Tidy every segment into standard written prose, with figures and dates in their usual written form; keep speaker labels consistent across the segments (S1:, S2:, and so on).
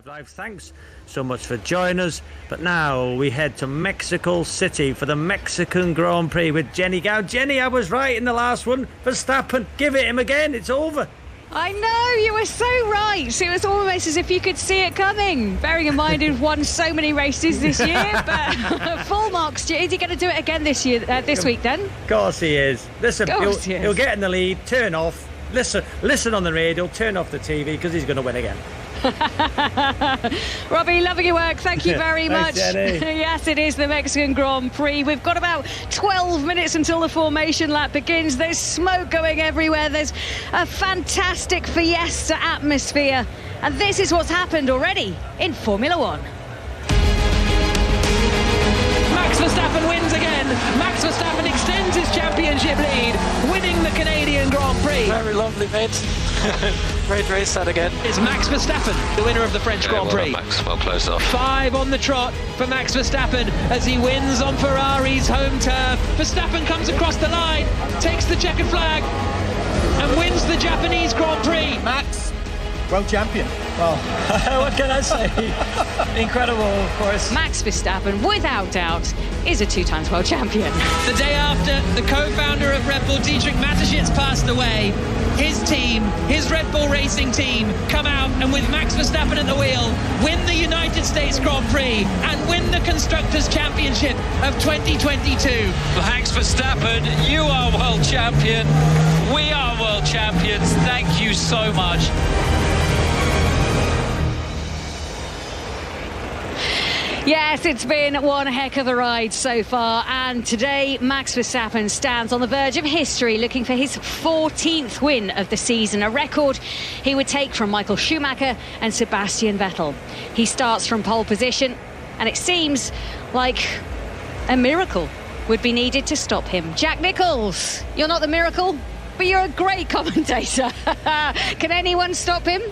S1: Live. Thanks so much for joining us. But now we head to Mexico City for the Mexican Grand Prix with Jenny Gow. Jenny, I was right in the last one. Verstappen, give it him again. It's over.
S2: I know, you were so right. It was almost as if you could see it coming. Bearing in mind he'd won so many races this year, but full marks. Is he going to do it again this week then?
S1: Of course he is. Listen, he'll get in the lead, turn off, listen on the radio, turn off the TV because he's going to win again.
S2: Robbie, loving your work. Thank you very much.
S1: Thanks,
S2: Yes, it is the Mexican Grand Prix. We've got about 12 minutes until the formation lap begins. There's smoke going everywhere. There's a fantastic fiesta atmosphere. And this is what's happened already in Formula One.
S3: Max Verstappen wins again. Max Verstappen extends his championship lead, winning the Canadian Grand Prix.
S4: Very lovely, mate. Great race that again.
S3: It's Max Verstappen, the winner of the French Grand Prix.
S5: Well done, Max. Well closed off.
S3: 5 on the trot for Max Verstappen as he wins on Ferrari's home turf. Verstappen comes across the line, takes the checkered flag and wins the Japanese Grand Prix.
S6: Max, world champion. Well, what can I say? Incredible, of course.
S2: Max Verstappen, without doubt, is a 2-time world champion.
S3: The day after the co-founder of Red Bull, Dietrich Mateschitz, passed away, his team, his Red Bull Racing team, come out and with Max Verstappen at the wheel, win the United States Grand Prix and win the Constructors' Championship of 2022.
S5: Max Verstappen, you are world champion. We are world champions. Thank you so much.
S2: Yes, it's been one heck of a ride so far, and today Max Verstappen stands on the verge of history, looking for his 14th win of the season, a record he would take from Michael Schumacher and Sebastian Vettel. He starts from pole position, and it seems like a miracle would be needed to stop him. Jack Nicholls, you're not the miracle, but you're a great commentator. Can anyone stop him?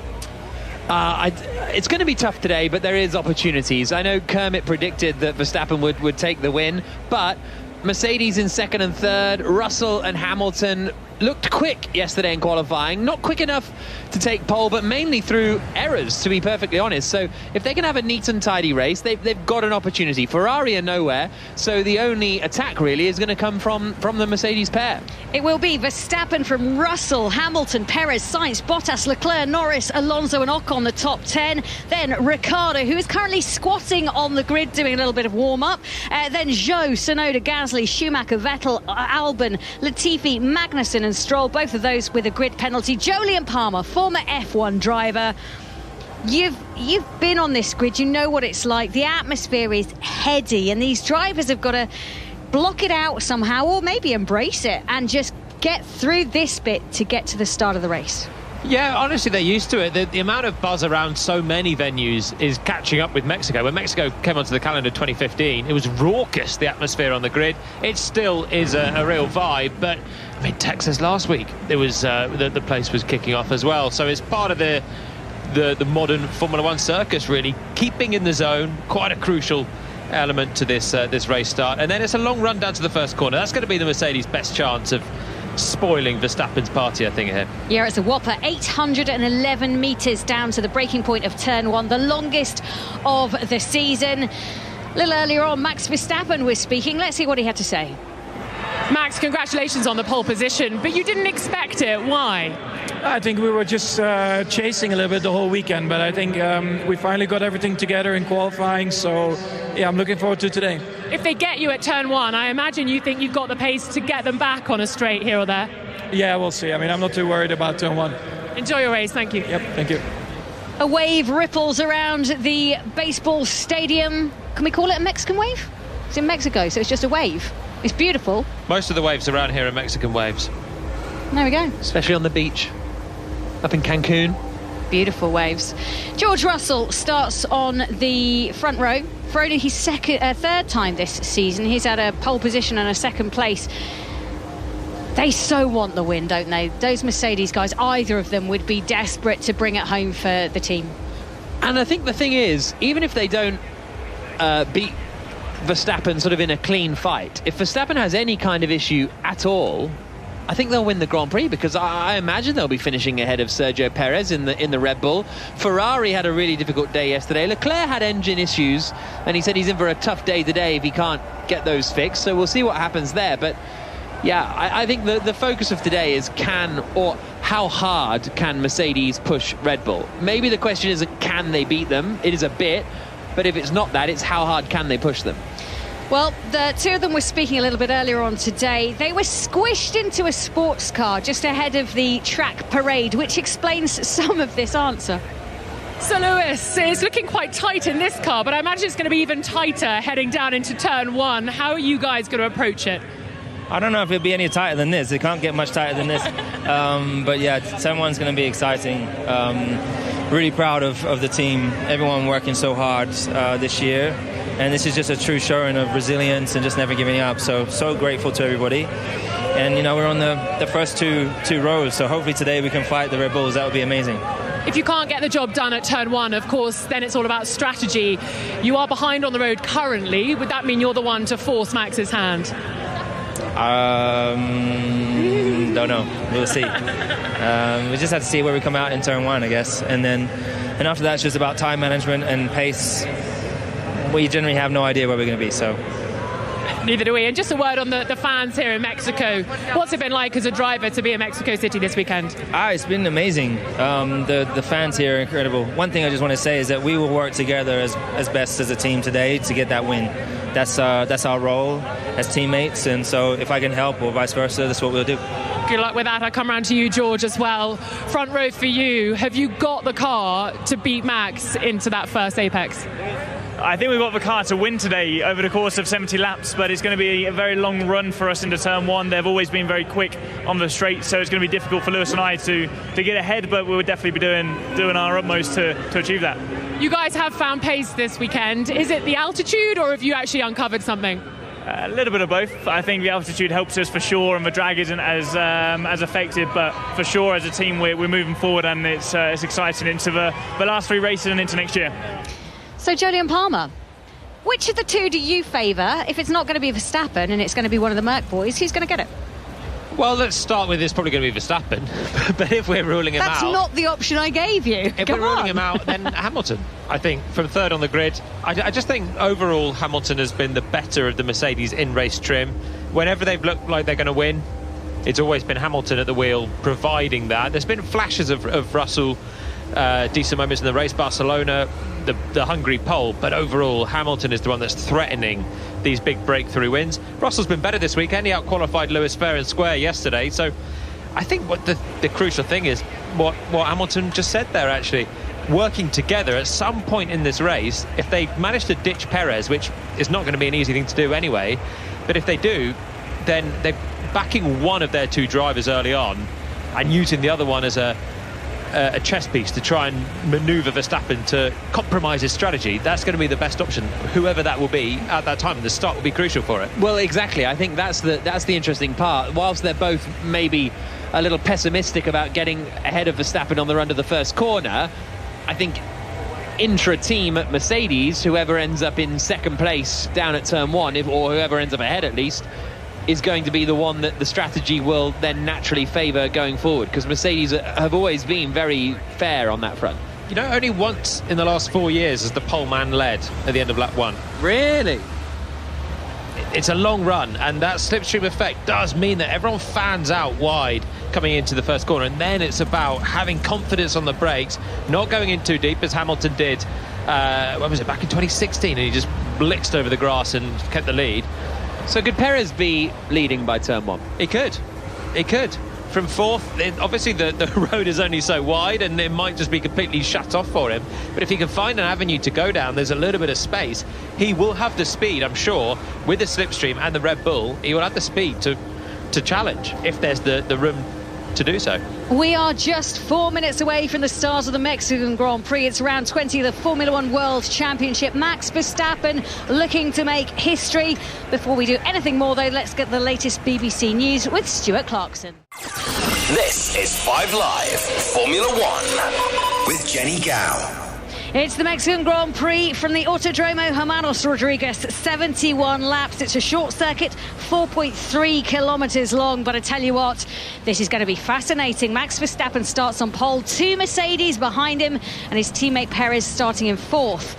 S3: It's going to be tough today, but there is opportunities. I know Kermit predicted that Verstappen would take the win, but Mercedes in second and third, Russell and Hamilton looked quick yesterday in qualifying. Not quick enough to take pole, but mainly through errors, to be perfectly honest. So if they can have a neat and tidy race, they've got an opportunity. Ferrari are nowhere, so the only attack really is going to come from the Mercedes pair.
S2: It will be Verstappen from Russell, Hamilton, Perez, Sainz, Bottas, Leclerc, Norris, Alonso and Ocon, the top 10. Then Ricciardo, who is currently squatting on the grid doing a little bit of warm-up. Then Zhou, Tsunoda, Gasly, Schumacher, Vettel, Albon, Latifi, Magnussen and Stroll, both of those with a grid penalty. Jolyon Palmer, former F1 driver. You've been on this grid, you know what it's like. The atmosphere is heady and these drivers have got to block it out somehow, or maybe embrace it and just get through this bit to get to the start of the race.
S7: Yeah, honestly, they're used to it. The amount of buzz around so many venues is catching up with Mexico. When Mexico came onto the calendar in 2015, it was raucous, the atmosphere on the grid. It still is a real vibe, but I mean, Texas last week, there was the place was kicking off as well. So it's part of the modern Formula One circus, really. Keeping in the zone, quite a crucial element to this race start. And then it's a long run down to the first corner. That's going to be the Mercedes' best chance of spoiling Verstappen's party, I think, here.
S2: Yeah, it's a whopper 811 metres down to the breaking point of turn 1, the longest of the season. A little earlier on, Max Verstappen was speaking. Let's see what he had to say.
S8: Max, congratulations on the pole position, but you didn't expect it. Why?
S9: I think we were just chasing a little bit the whole weekend, but I think we finally got everything together in qualifying, so yeah, I'm looking forward to today.
S8: If they get you at turn 1, I imagine you think you've got the pace to get them back on a straight here or there.
S9: Yeah, we'll see. I mean, I'm not too worried about turn 1.
S8: Enjoy your race, thank you.
S9: Yep, thank you.
S2: A wave ripples around the baseball stadium. Can we call it a Mexican wave? It's in Mexico, so it's just a wave. It's beautiful.
S7: Most of the waves around here are Mexican waves.
S2: There we go.
S7: Especially on the beach, up in Cancun.
S2: Beautiful waves. George Russell starts on the front row for only his third time this season. He's had a pole position and a second place. They so want the win, don't they? Those Mercedes guys, either of them would be desperate to bring it home for the team.
S7: And I think the thing is, even if they don't beat Verstappen sort of in a clean fight, if Verstappen has any kind of issue at all,
S3: I think they'll win the Grand Prix, because I imagine they'll be finishing ahead of Sergio Perez in the Red Bull. Ferrari had a really difficult day yesterday. Leclerc had engine issues, and he said he's in for a tough day today if he can't get those fixed. So we'll see what happens there. But yeah, I think the focus of today is how hard can Mercedes push Red Bull? Maybe the question isn't can they beat them. It is a bit, but if it's not that, it's how hard can they push them.
S2: Well, the two of them were speaking a little bit earlier on today. They were squished into a sports car just ahead of the track parade, which explains some of this answer.
S8: So Lewis, it's looking quite tight in this car, but I imagine it's going to be even tighter heading down into turn 1. How are you guys going to approach it?
S10: I don't know if it'll be any tighter than this. It can't get much tighter than this. But yeah, turn 1's going to be exciting. Really proud of the team, everyone working so hard this year. And this is just a true showing of resilience and just never giving up. So grateful to everybody. And, you know, we're on the first two rows. So hopefully today we can fight the Red Bulls. That would be amazing.
S8: If you can't get the job done at turn 1, of course, then it's all about strategy. You are behind on the road currently. Would that mean you're the one to force Max's hand?
S10: Don't know. We'll see. We just have to see where we come out in turn 1, I guess. And after that, it's just about time management and pace. We generally have no idea where we're going to be, so.
S8: Neither do we. And just a word on the fans here in Mexico. What's it been like as a driver to be in Mexico City this weekend?
S10: It's been amazing. The fans here are incredible. One thing I just want to say is that we will work together as best as a team today to get that win. That's our role as teammates, and so if I can help or vice versa, that's what we'll do.
S8: Good luck with that. I come round to you, George, as well. Front row for you. Have you got the car to beat Max into that first apex?
S11: I think we've got the car to win today over the course of 70 laps, but it's going to be a very long run for us into turn 1. They've always been very quick on the straight, so it's going to be difficult for Lewis and I to get ahead, but we'll definitely be doing our utmost to achieve that.
S8: You guys have found pace this weekend. Is it the altitude, or have you actually uncovered something?
S11: A little bit of both. I think the altitude helps us for sure, and the drag isn't as effective, but for sure as a team we're moving forward, and it's exciting into the last 3 races and into next year.
S2: So Jolyon Palmer, which of the two do you favour? If it's not going to be Verstappen and it's going to be one of the Merc boys, who's going to get it?
S7: Well, let's start with it's probably going to be Verstappen. But if we're ruling him out...
S2: That's not the option I gave you.
S7: If we're ruling him out, then Hamilton, I think, from third on the grid. I just think overall Hamilton has been the better of the Mercedes in-race trim. Whenever they've looked like they're going to win, it's always been Hamilton at the wheel providing that. There's been flashes of Russell, decent moments in the race, Barcelona, the Hungary pole, but overall Hamilton is the one that's threatening these big breakthrough wins. Russell's been better this weekend. He out-qualified Lewis fair and square yesterday, so I think what the crucial thing is what Hamilton just said there, actually. Working together at some point in this race, if they manage to ditch Perez, which is not going to be an easy thing to do anyway, but if they do, then they're backing one of their 2 drivers early on and using the other one as a chess piece to try and manoeuvre Verstappen to compromise his strategy. That's going to be the best option. Whoever that will be at that time, the start will be crucial for it.
S3: Well, exactly. I think that's the interesting part. Whilst they're both maybe a little pessimistic about getting ahead of Verstappen on the run to the first corner, I think intra-team at Mercedes, whoever ends up in second place down at turn 1, or whoever ends up ahead at least, is going to be the one that the strategy will then naturally favour going forward, because Mercedes have always been very fair on that front.
S7: You know, only once in the last 4 years has the pole man led at the end of lap 1.
S3: Really?
S7: It's a long run, and that slipstream effect does mean that everyone fans out wide coming into the first corner, and then it's about having confidence on the brakes, not going in too deep as Hamilton did when was it, back in 2016, and he just blitzed over the grass and kept the lead.
S3: So could Perez be leading by turn 1?
S7: He could. From fourth, obviously the road is only so wide and it might just be completely shut off for him. But if he can find an avenue to go down, there's a little bit of space. He will have the speed, I'm sure, with the slipstream and the Red Bull. He will have the speed to challenge if there's the room to do so.
S2: We are just 4 minutes away from the start of the Mexican Grand Prix. It's round 20 of the Formula One World Championship. Max Verstappen looking to make history. Before we do anything more, though, let's get the latest BBC News with Stuart Clarkson.
S12: This is 5 Live Formula One with Jenny Gow.
S2: It's the Mexican Grand Prix from the Autodromo Hermanos Rodriguez, 71 laps. It's a short circuit, 4.3 kilometres long, but I tell you what, this is going to be fascinating. Max Verstappen starts on pole, 2 Mercedes behind him, and his teammate Perez starting in 4th.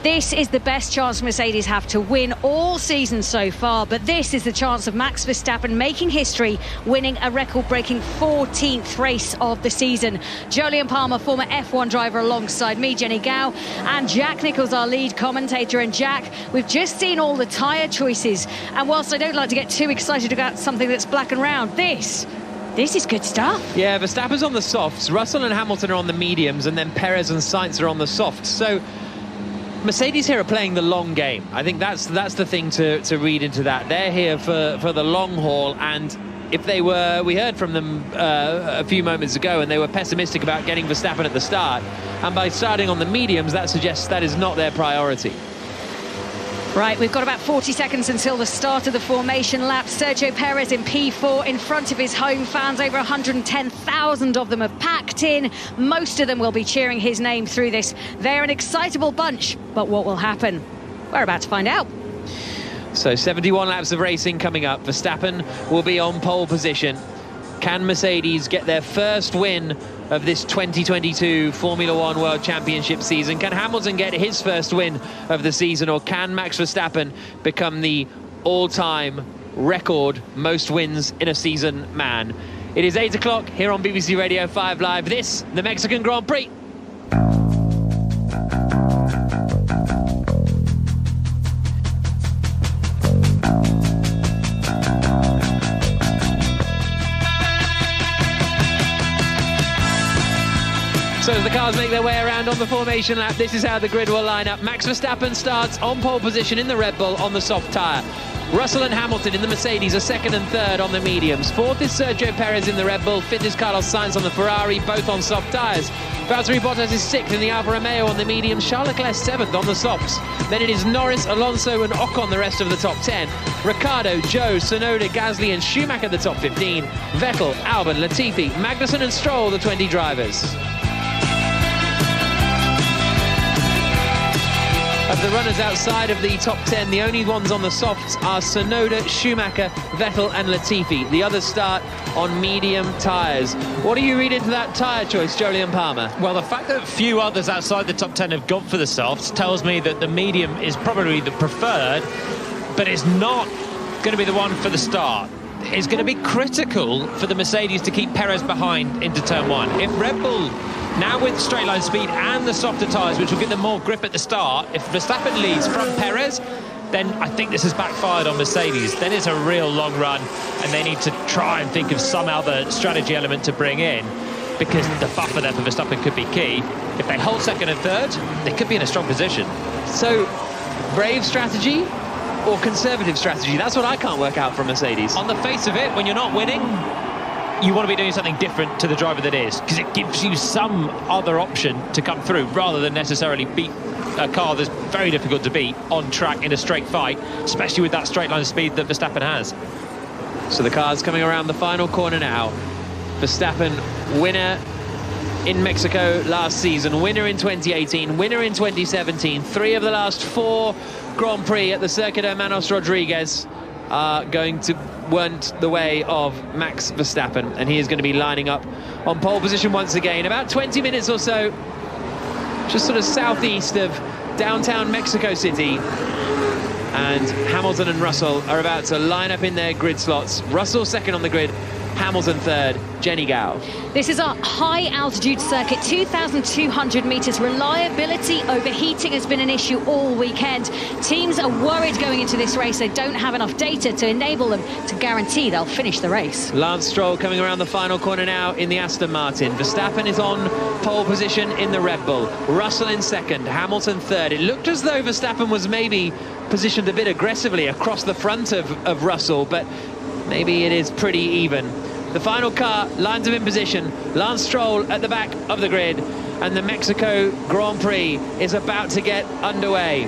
S2: This is the best chance Mercedes have to win all season so far, but this is the chance of Max Verstappen making history, winning a record-breaking 14th race of the season. Jolyon Palmer, former F1 driver, alongside me, Jenny Gow, and Jack Nichols, our lead commentator. And Jack, we've just seen all the tyre choices, and whilst I don't like to get too excited about something that's black and round, this is good stuff.
S3: Yeah, Verstappen's on the softs, Russell and Hamilton are on the mediums, and then Perez and Sainz are on the softs. So Mercedes here are playing the long game. I think that's the thing to read into that. They're here for the long haul, and if they were, we heard from them a few moments ago, and they were pessimistic about getting Verstappen at the start, and by starting on the mediums, that suggests that is not their priority.
S2: Right, we've got about 40 seconds until the start of the formation lap. Sergio Perez in P4 in front of his home fans. Over 110,000 of them have packed in. Most of them will be cheering his name through this. They're an excitable bunch, but what will happen? We're about to find out.
S3: So 71 laps of racing coming up. Verstappen will be on pole position. Can Mercedes get their first win of this 2022 Formula One World Championship season? Can Hamilton get his first win of the season, or can Max Verstappen become the all-time record most wins in a season man? It is 8 o'clock here on BBC Radio 5 Live. This, the Mexican Grand Prix. So as the cars make their way around on the formation lap, this is how the grid will line up. Max Verstappen starts on pole position in the Red Bull on the soft tyre. Russell and Hamilton in the Mercedes are 2nd and 3rd on the mediums. 4th is Sergio Perez in the Red Bull. 5th is Carlos Sainz on the Ferrari, both on soft tyres. Valtteri Bottas is 6th in the Alfa Romeo on the mediums. Charles Leclerc 7th on the softs. Then it is Norris, Alonso and Ocon the rest of the top 10. Ricciardo, Zhou, Tsunoda, Gasly and Schumacher the top 15. Vettel, Albon, Latifi, Magnussen and Stroll the 20 drivers. Of the runners outside of the top 10, the only ones on the softs are Tsunoda, Schumacher, Vettel and Latifi. The others start on medium tyres. What do you read into that tyre choice, Jolyon Palmer?
S7: Well, the fact that few others outside the top 10 have gone for the softs tells me that the medium is probably the preferred, but it's not going to be the one for the start. It's going to be critical for the Mercedes to keep Perez behind into turn 1. If Red Bull, now with straight line speed and the softer tyres, which will give them more grip at the start, if Verstappen leads from Perez, then I think this has backfired on Mercedes. Then it's a real long run, and they need to try and think of some other strategy element to bring in, because the buffer there for Verstappen could be key. If they hold 2nd and 3rd, they could be in a strong position.
S3: So, brave strategy or conservative strategy? That's what I can't work out from Mercedes.
S7: On the face of it, when you're not winning, you want to be doing something different to the driver that is, because it gives you some other option to come through, rather than necessarily beat a car that's very difficult to beat on track in a straight fight, especially with that straight line speed that Verstappen has.
S3: So the car's coming around the final corner now. Verstappen, winner in Mexico last season, winner in 2018, winner in 2017. 3 of the last 4 Grand Prix at the Circuit Hermanos Rodriguez are going to went the way of Max Verstappen, and he is going to be lining up on pole position once again. About 20 minutes or so, just sort of southeast of downtown Mexico City, and Hamilton and Russell are about to line up in their grid slots. Russell 2nd on the grid, Hamilton 3rd. Jenny Gow.
S2: This is a high-altitude circuit, 2,200 metres. Reliability, overheating has been an issue all weekend. Teams are worried going into this race. They don't have enough data to enable them to guarantee they'll finish the race.
S3: Lance Stroll coming around the final corner now in the Aston Martin. Verstappen is on pole position in the Red Bull. Russell in 2nd, Hamilton 3rd. It looked as though Verstappen was maybe positioned a bit aggressively across the front of Russell, but maybe it is pretty even. The final car lines up in position. Lance Stroll at the back of the grid, and the Mexico Grand Prix is about to get underway.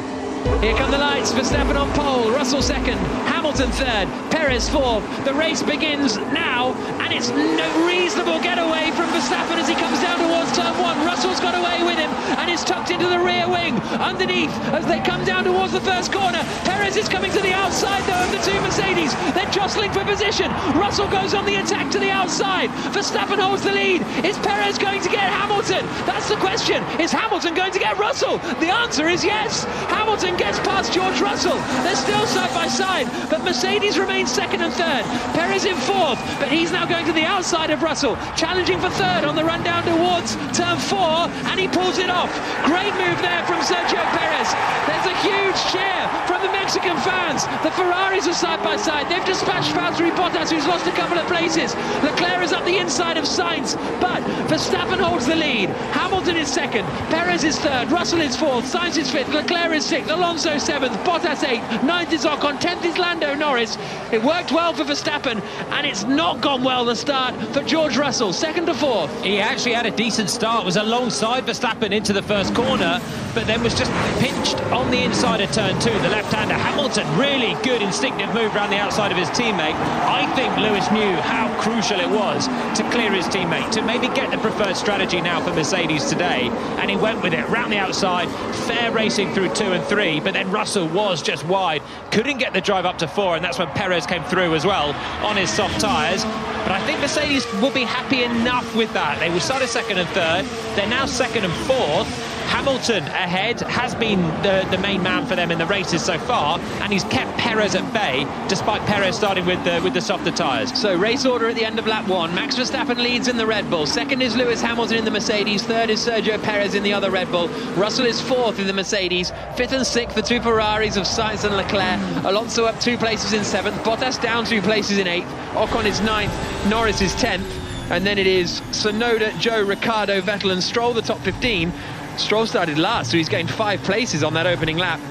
S3: Here come the lights. Verstappen on pole, Russell 2nd, Hamilton 3rd, Perez 4th. The race begins now, and it's no reasonable getaway from Verstappen as he comes down towards turn 1. Russell's got away with him and is tucked into the rear wing underneath as they come down towards the first corner. Perez is coming to the outside though of the two Mercedes. They're jostling for position. Russell goes on the attack to the outside. Verstappen holds the lead. Is Perez going to get Hamilton? That's the question. Is Hamilton going to get Russell? The answer is yes. Hamilton gets past George Russell. They're still side by side, but Mercedes remains second and third. Perez in fourth, but he's now going to the outside of Russell, challenging for third on the run down towards turn 4, and he pulls it off. Great move there from Sergio Perez. There's a huge cheer from the Mexican fans. The Ferraris are side by side. They've dispatched Valtteri Bottas, who's lost a couple of places. Leclerc is up the inside of Sainz, but Verstappen holds the lead. Hamilton is second, Perez is third, Russell is fourth, Sainz is fifth, Leclerc is sixth, Alonso seventh, Bottas eighth, ninth is Ocon, 10th is Lando Norris. It worked well for Verstappen, and it's not gone well the start for George Russell, second to fourth.
S7: He actually had a decent start, was alongside Verstappen into the first corner, but then was just pinched on the inside of turn 2. The left-hander Hamilton, really good instinctive move around the outside of his teammate. I think Lewis knew how crucial it was to clear his teammate, to maybe get the preferred strategy now for Mercedes today, and he went with it round the outside, fair racing through 2 and 3, but then Russell was just wide, couldn't get the drive up to 4, and that's when Perez came through as well on his soft tyres. But I think Mercedes will be happy enough with that. They were started second and third, they're now second and fourth. Hamilton ahead has been the main man for them in the races so far, and he's kept Perez at bay, despite Perez starting with the softer tyres.
S3: So race order at the end of lap 1. Max Verstappen leads in the Red Bull. Second is Lewis Hamilton in the Mercedes. Third is Sergio Perez in the other Red Bull. Russell is fourth in the Mercedes. Fifth and sixth, the two Ferraris of Sainz and Leclerc. Alonso up 2 places in 7th. Bottas down 2 places in 8th. Ocon is 9th. Norris is 10th. And then it is Tsunoda, Joe, Ricciardo, Vettel and Stroll, the top 15. Stroll started last, so he's gained 5 places on that opening lap.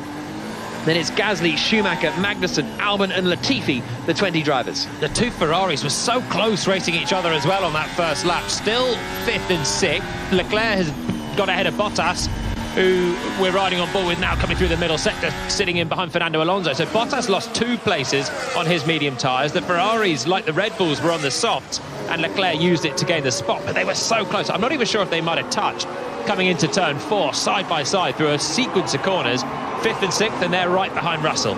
S3: Then it's Gasly, Schumacher, Magnussen, Albon and Latifi, the 20 drivers.
S7: The two Ferraris were so close racing each other as well on that first lap. Still 5th and 6th. Leclerc has got ahead of Bottas, who we're riding on board with now, coming through the middle sector, sitting in behind Fernando Alonso. So Bottas lost 2 places on his medium tyres. The Ferraris, like the Red Bulls, were on the softs, and Leclerc used it to gain the spot, but they were so close. I'm not even sure if they might have touched coming into turn 4, side by side through a sequence of corners. 5th and 6th, and they're right behind Russell.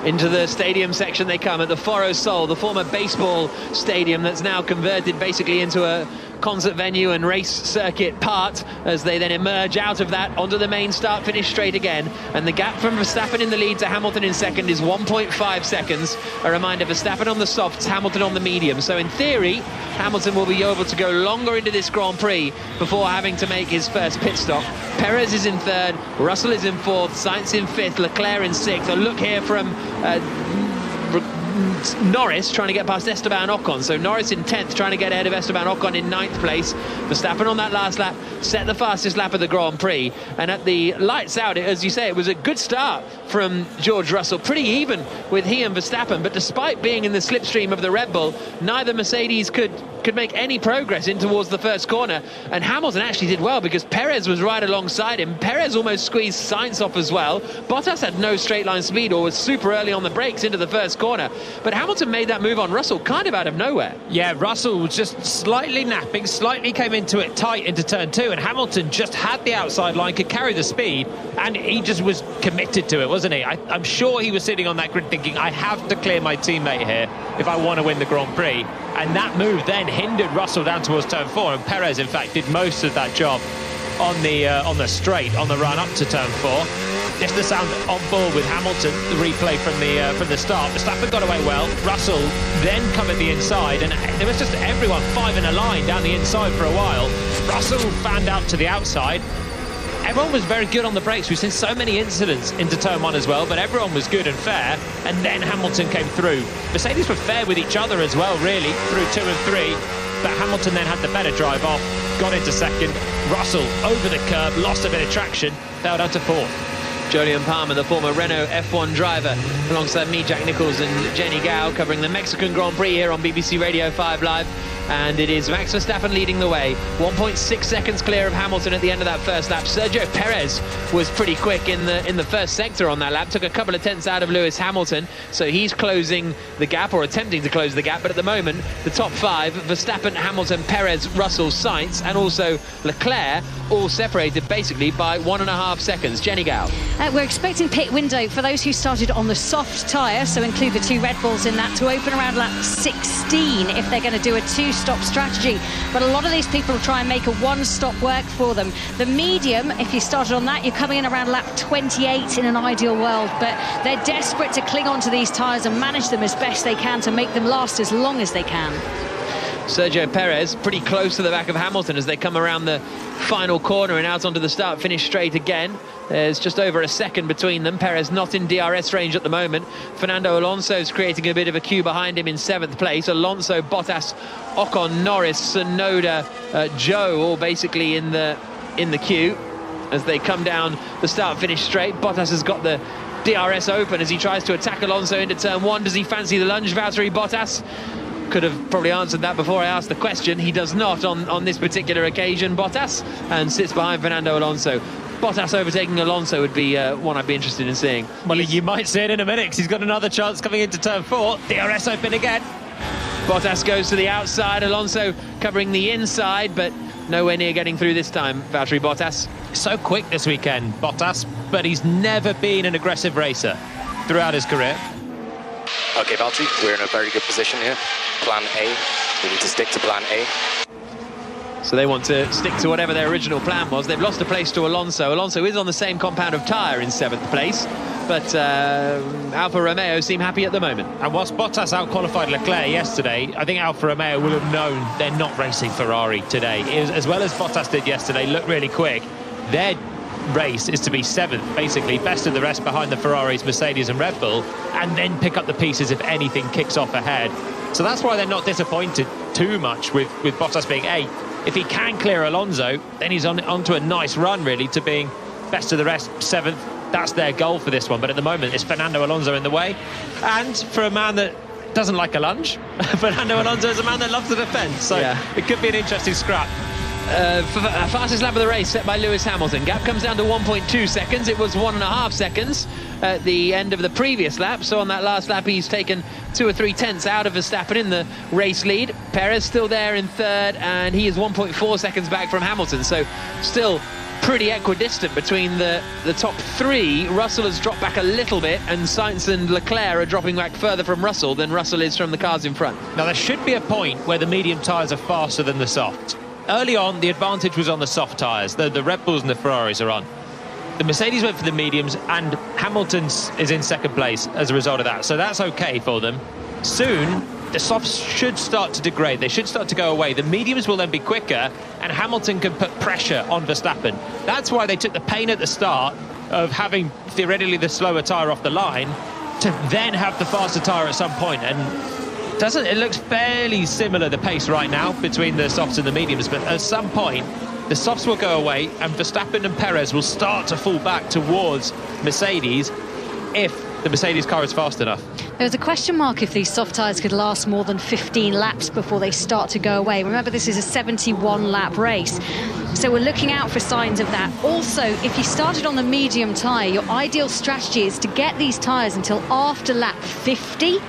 S3: Into the stadium section they come at the Foro Sol, the former baseball stadium that's now converted basically into a concert venue and race circuit part, as they then emerge out of that onto the main start-finish straight again. And the gap from Verstappen in the lead to Hamilton in second is 1.5 seconds. A reminder, Verstappen on the softs, Hamilton on the medium. So in theory, Hamilton will be able to go longer into this Grand Prix before having to make his first pit stop. Perez is in third, Russell is in fourth, Sainz in fifth, Leclerc in sixth. A look here from Norris trying to get past Esteban Ocon. So Norris in 10th, trying to get ahead of Esteban Ocon in 9th place. Verstappen on that last lap set the fastest lap of the Grand Prix, and at the lights out, as you say, it was a good start from George Russell, pretty even with he and Verstappen, but despite being in the slipstream of the Red Bull, neither Mercedes could make any progress in towards the first corner. And Hamilton actually did well because Perez was right alongside him. Perez almost squeezed Sainz off as well. Bottas had no straight line speed or was super early on the brakes into the first corner, but Hamilton made that move on Russell kind of out of nowhere.
S7: Yeah, Russell was just slightly napping, slightly came into it tight into turn 2, and Hamilton just had the outside line, could carry the speed, and he just was committed to it, wasn't he? I'm sure he was sitting on that grid thinking, I have to clear my teammate here if I want to win the Grand Prix. And that move then hindered Russell down towards turn 4, and Perez in fact did most of that job on the straight on the run up to turn 4. Just the sound on board with Hamilton, the replay from the start. Verstappen got away well. Russell then covered the inside, and there was just everyone 5 in a line down the inside for a while. Russell fanned out to the outside. Everyone was very good on the brakes. We've seen so many incidents into turn 1 as well, but everyone was good and fair, and then Hamilton came through. Mercedes were fair with each other as well, really, through 2 and 3, but Hamilton then had the better drive off, got into second. Russell over the curb, lost a bit of traction, fell down to 4th.
S3: Jolyon Palmer, the former Renault F1 driver, alongside me, Jack Nicholls and Jenny Gao, covering the Mexican Grand Prix here on BBC Radio 5 Live. and it is Max Verstappen leading the way. 1.6 seconds clear of Hamilton at the end of that first lap. Sergio Perez was pretty quick in the first sector on that lap, took a couple of tenths out of Lewis Hamilton, so he's closing the gap, or attempting to close the gap. But at the moment, the top 5, Verstappen, Hamilton, Perez, Russell, Sainz, and also Leclerc, all separated basically by 1.5 seconds. Jenny Gow.
S2: We're expecting pit window for those who started on the soft tyre, so include the 2 Red Bulls in that, to open around lap 16 if they're going to do a 2-stop strategy. But a lot of these people will try and make a 1-stop work for them. The medium, if you started on that, you're coming in around lap 28 in an ideal world, but they're desperate to cling on to these tyres and manage them as best they can to make them last as long as they can.
S3: Sergio Perez pretty close to the back of Hamilton as they come around the final corner and out onto the start-finish straight again. There's just over a second between them. Perez not in DRS range at the moment. Fernando Alonso's creating a bit of a queue behind him in 7th place. Alonso, Bottas, Ocon, Norris, Tsunoda, Zhou all basically in the queue as they come down the start-finish straight. Bottas has got the DRS open as he tries to attack Alonso into turn 1. Does he fancy the lunge, Valtteri Bottas? Could have probably answered that before I asked the question. He does not on this particular occasion, Bottas, and sits behind Fernando Alonso. Bottas overtaking Alonso would be one I'd be interested in seeing.
S7: Well, you might see it in a minute, because he's got another chance coming into turn 4. DRS open again.
S3: Bottas goes to the outside, Alonso covering the inside, but nowhere near getting through this time, Valtteri Bottas.
S7: So quick this weekend, Bottas, but he's never been an aggressive racer throughout his career.
S12: Okay, Valtteri, we're in a very good position here. Plan A. We need to stick to plan A.
S3: So they want to stick to whatever their original plan was. They've lost a place to Alonso. Alonso is on the same compound of tyre in 7th place, but Alfa Romeo seem happy at the moment.
S7: And whilst Bottas out-qualified Leclerc yesterday, I think Alfa Romeo will have known they're not racing Ferrari today. As well as Bottas did yesterday, looked really quick. Their race is to be 7th, basically, best of the rest behind the Ferraris, Mercedes and Red Bull, and then pick up the pieces if anything kicks off ahead. So that's why they're not disappointed too much with Bottas being 8th. If he can clear Alonso, then he's onto a nice run, really, to being best of the rest, 7th. That's their goal for this one. But at the moment, it's Fernando Alonso in the way. And for a man that doesn't like a lunge, Fernando Alonso is a man that loves to defend. So yeah, it could be an interesting scrap.
S3: Fastest lap of the race set by Lewis Hamilton. Gap comes down to 1.2 seconds. It was 1.5 seconds at the end of the previous lap. So on that last lap, he's taken 2 or 3 tenths out of Verstappen in the race lead. Perez still there in 3rd, and he is 1.4 seconds back from Hamilton. So still pretty equidistant between the top 3. Russell has dropped back a little bit, and Sainz and Leclerc are dropping back further from Russell than Russell is from the cars in front.
S7: Now, there should be a point where the medium tyres are faster than the soft. Early on, the advantage was on the soft tyres. The Red Bulls and the Ferraris are on. The Mercedes went for the mediums, and Hamilton is in 2nd place as a result of that. So that's okay for them. Soon, the softs should start to degrade. They should start to go away. The mediums will then be quicker, and Hamilton can put pressure on Verstappen. That's why they took the pain at the start of having, theoretically, the slower tyre off the line to then have the faster tyre at some point. And it looks fairly similar, the pace right now, between the softs and the mediums, but at some point the softs will go away and Verstappen and Perez will start to fall back towards Mercedes if the Mercedes car is fast enough.
S2: There was a question mark if these soft tyres could last more than 15 laps before they start to go away. Remember, this is a 71-lap race, so we're looking out for signs of that. Also, if you started on the medium tyre, your ideal strategy is to get these tyres until after lap 50.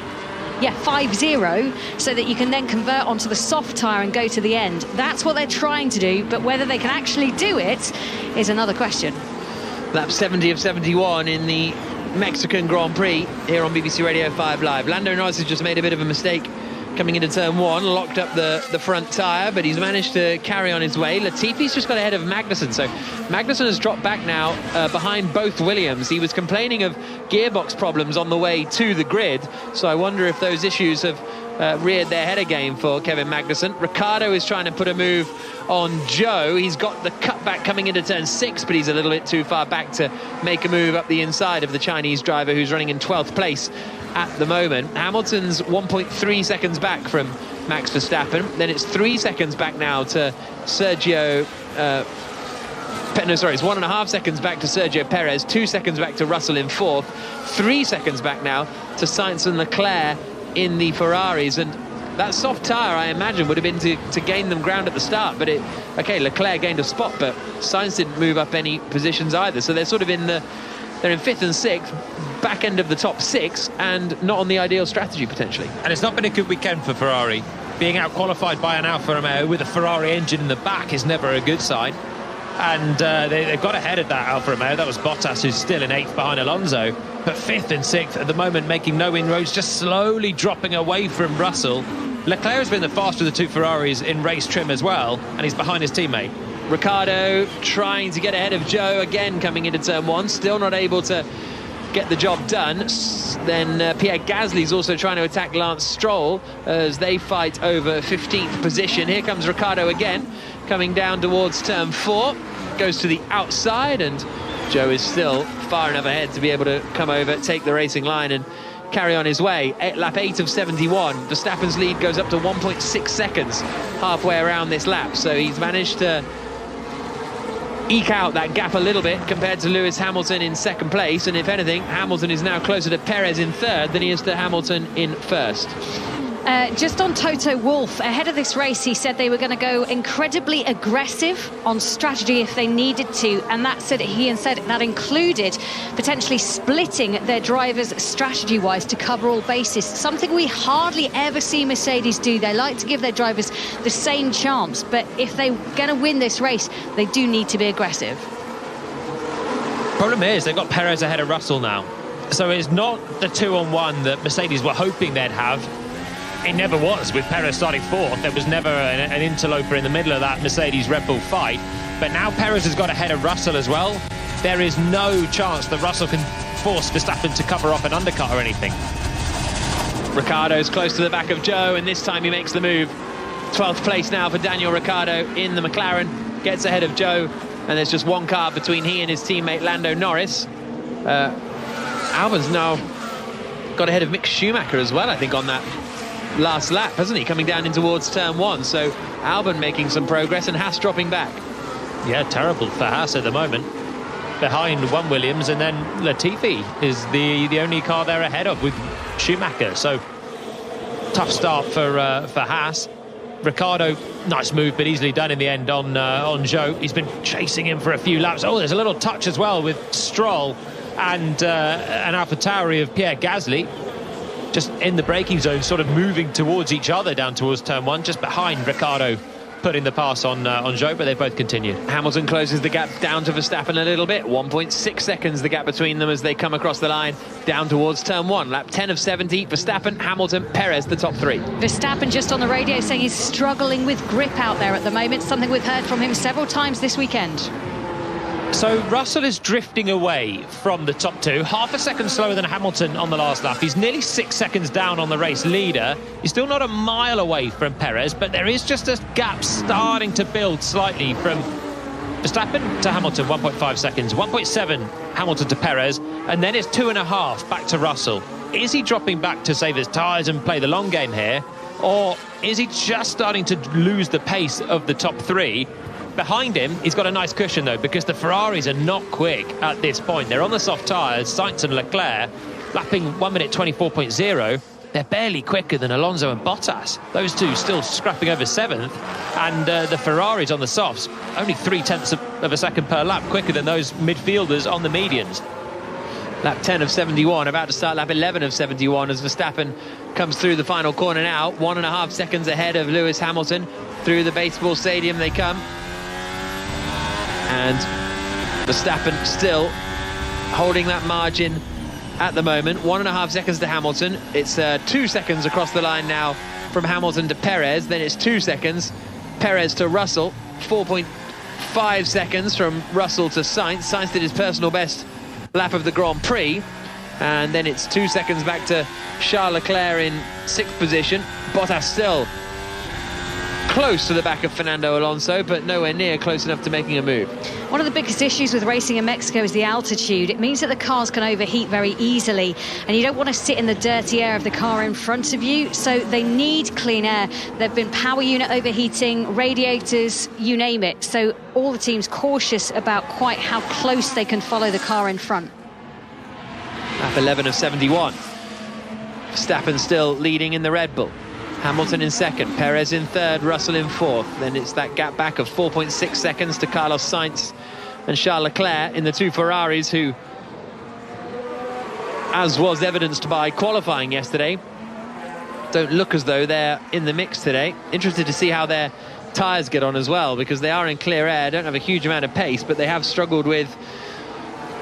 S2: Yeah, 5-0, so that you can then convert onto the soft tyre and go to the end. That's what they're trying to do, but whether they can actually do it is another question.
S3: Lap 70 of 71 in the Mexican Grand Prix here on BBC Radio 5 Live. Lando Norris has just made a bit of a mistake coming into turn 1, locked up the front tyre, but he's managed to carry on his way. Latifi's just got ahead of Magnussen, so Magnussen has dropped back now behind both Williams. He was complaining of gearbox problems on the way to the grid, so I wonder if those issues have reared their head again for Kevin Magnussen. Ricciardo is trying to put a move on Zhou. He's got the cutback coming into turn 6, but he's a little bit too far back to make a move up the inside of the Chinese driver who's running in 12th place at the moment. Hamilton's 1.3 seconds back from Max Verstappen. Then it's 3 seconds back now to Sergio... it's 1.5 seconds back to Sergio Perez, 2 seconds back to Russell in 4th, 3 seconds back now to Sainz and Leclerc in the Ferraris. And That soft tyre, I imagine, would have been to gain them ground at the start. But Leclerc gained a spot, but Sainz didn't move up any positions either. So they're sort of they're in 5th and 6th, back end of the top 6, and not on the ideal strategy potentially.
S7: And it's not been a good weekend for Ferrari. Being out-qualified by an Alfa Romeo with a Ferrari engine in the back is never a good sign. And they've got ahead of that Alfa Romeo. That was Bottas, who's still in 8th behind Alonso. But 5th and 6th at the moment, making no inroads, just slowly dropping away from Russell. Leclerc has been the faster of the two Ferraris in race trim as well, and he's behind his teammate.
S3: Ricciardo trying to get ahead of Joe again coming into turn 1, still not able to get the job done. Then Pierre Gasly's also trying to attack Lance Stroll as they fight over 15th position. Here comes Ricciardo again, coming down towards turn 4, goes to the outside, and Joe is still far enough ahead to be able to come over, take the racing line and carry on his way. Lap 8 of 71. Verstappen's lead goes up to 1.6 seconds halfway around this lap, so he's managed to eke out that gap a little bit compared to Lewis Hamilton in 2nd place, and if anything, Hamilton is now closer to Perez in 3rd than he is to Hamilton in 1st.
S2: Just on Toto Wolff, ahead of this race, he said they were going to go incredibly aggressive on strategy if they needed to, and he said that included potentially splitting their drivers strategy-wise to cover all bases, something we hardly ever see Mercedes do. They like to give their drivers the same chance, but if they're going to win this race, they do need to be aggressive.
S7: Problem is, they've got Perez ahead of Russell now, so it's not the 2-on-1 that Mercedes were hoping they'd have. It never was, with Perez starting 4th. There was never an interloper in the middle of that Mercedes-Red Bull fight. But now Perez has got ahead of Russell as well. There is no chance that Russell can force Verstappen to cover off an undercut or anything.
S3: Ricciardo's close to the back of Joe, and this time he makes the move. 12th place now for Daniel Ricciardo in the McLaren. Gets ahead of Joe, and there's just one car between he and his teammate Lando Norris. Albon's now got ahead of Mick Schumacher as well, I think, on that last lap, hasn't he, coming down in towards turn 1. So Albon making some progress and Haas dropping back.
S7: Yeah, terrible for Haas at the moment, behind one Williams, and then Latifi is the only car they're ahead of with Schumacher. So tough start for Haas. Ricciardo, nice move but easily done in the end on Joe. He's been chasing him for a few laps. Oh, there's a little touch as well with Stroll and an AlphaTauri of Pierre Gasly, just in the braking zone, sort of moving towards each other down towards turn 1, just behind Ricciardo putting the pass on Joe, but they both continued.
S3: Hamilton closes the gap down to Verstappen a little bit. 1.6 seconds the gap between them as they come across the line down towards turn 1. Lap 10 of 70, Verstappen, Hamilton, Perez, the top 3.
S2: Verstappen just on the radio saying he's struggling with grip out there at the moment, something we've heard from him several times this weekend.
S7: So Russell is drifting away from the top 2, half a second slower than Hamilton on the last lap. He's nearly 6 seconds down on the race leader. He's still not a mile away from Perez, but there is just a gap starting to build slightly from Verstappen to Hamilton, 1.5 seconds, 1.7 Hamilton to Perez, and then it's 2.5 back to Russell. Is he dropping back to save his tyres and play the long game here, or is he just starting to lose the pace of the top 3? Behind him, he's got a nice cushion, though, because the Ferraris are not quick at this point. They're on the soft tyres, Sainz and Leclerc, lapping 1 minute 24.0. They're barely quicker than Alonso and Bottas. Those two still scrapping over 7th. And the Ferraris on the softs, only 0.3 of a second per lap quicker than those midfielders on the medians.
S3: Lap 10 of 71, about to start lap 11 of 71 as Verstappen comes through the final corner now. 1.5 seconds ahead of Lewis Hamilton. Through the baseball stadium they come. And Verstappen still holding that margin at the moment. 1.5 seconds to Hamilton. It's 2 seconds across the line now from Hamilton to Perez. Then it's 2 seconds. Perez to Russell. 4.5 seconds from Russell to Sainz. Sainz did his personal best lap of the Grand Prix. And then it's 2 seconds back to Charles Leclerc in 6th position. Bottas still close to the back of Fernando Alonso, but nowhere near close enough to making a move.
S2: One of the biggest issues with racing in Mexico is the altitude. It means that the cars can overheat very easily, and you don't want to sit in the dirty air of the car in front of you, so they need clean air. There have been power unit overheating, radiators, you name it. So all the teams cautious about quite how close they can follow the car in front.
S3: Lap 11 of 71. Verstappen still leading in the Red Bull. Hamilton in second, Perez in third, Russell in fourth. Then it's that gap back of 4.6 seconds to Carlos Sainz and Charles Leclerc in the two Ferraris, who, as was evidenced by qualifying yesterday, don't look as though they're in the mix today. Interested to see how their tyres get on as well, because they are in clear air, don't have a huge amount of pace, but they have struggled with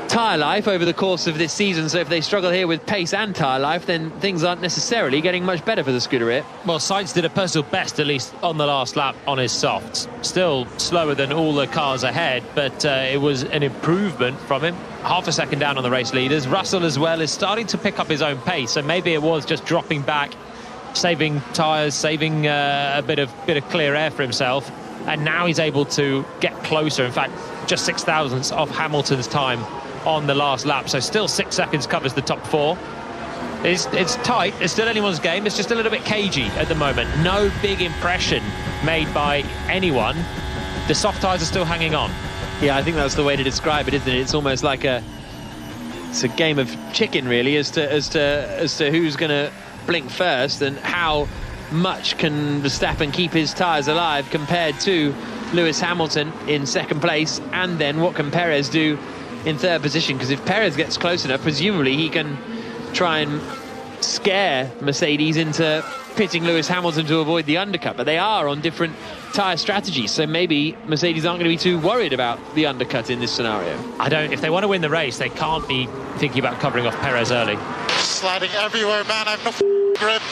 S3: tyre life over the course of this season. So if they struggle here with pace and tyre life, then things aren't necessarily getting much better for the Scuderia.
S7: Well, Sainz did a personal best, at least on the last lap, on his softs. Still slower than all the cars ahead, but it was an improvement from him. Half a second down on the race leaders. Russell as well is starting to pick up his own pace, so maybe it was just dropping back, saving tyres, saving a bit of clear air for himself, and now he's able to get closer. In fact, just 0.06 off Hamilton's time on the last lap, so still 6 seconds covers the top four. It's tight, it's still anyone's game, it's just a little bit cagey at the moment. No big impression made by anyone. The soft tyres are still hanging on.
S3: Yeah, I think that's the way to describe it, isn't it? It's almost like it's a game of chicken, really, as to who's going to blink first, and how much can Verstappen keep his tyres alive compared to Lewis Hamilton in second place, and then what can Perez do in third position? Because if Perez gets close enough, presumably he can try and scare Mercedes into pitting Lewis Hamilton to avoid the undercut, but they are on different tyre strategies, so maybe Mercedes aren't going to be too worried about the undercut in this scenario.
S7: If they want to win the race, they can't be thinking about covering off Perez early.
S13: Sliding everywhere, man, I've no grip.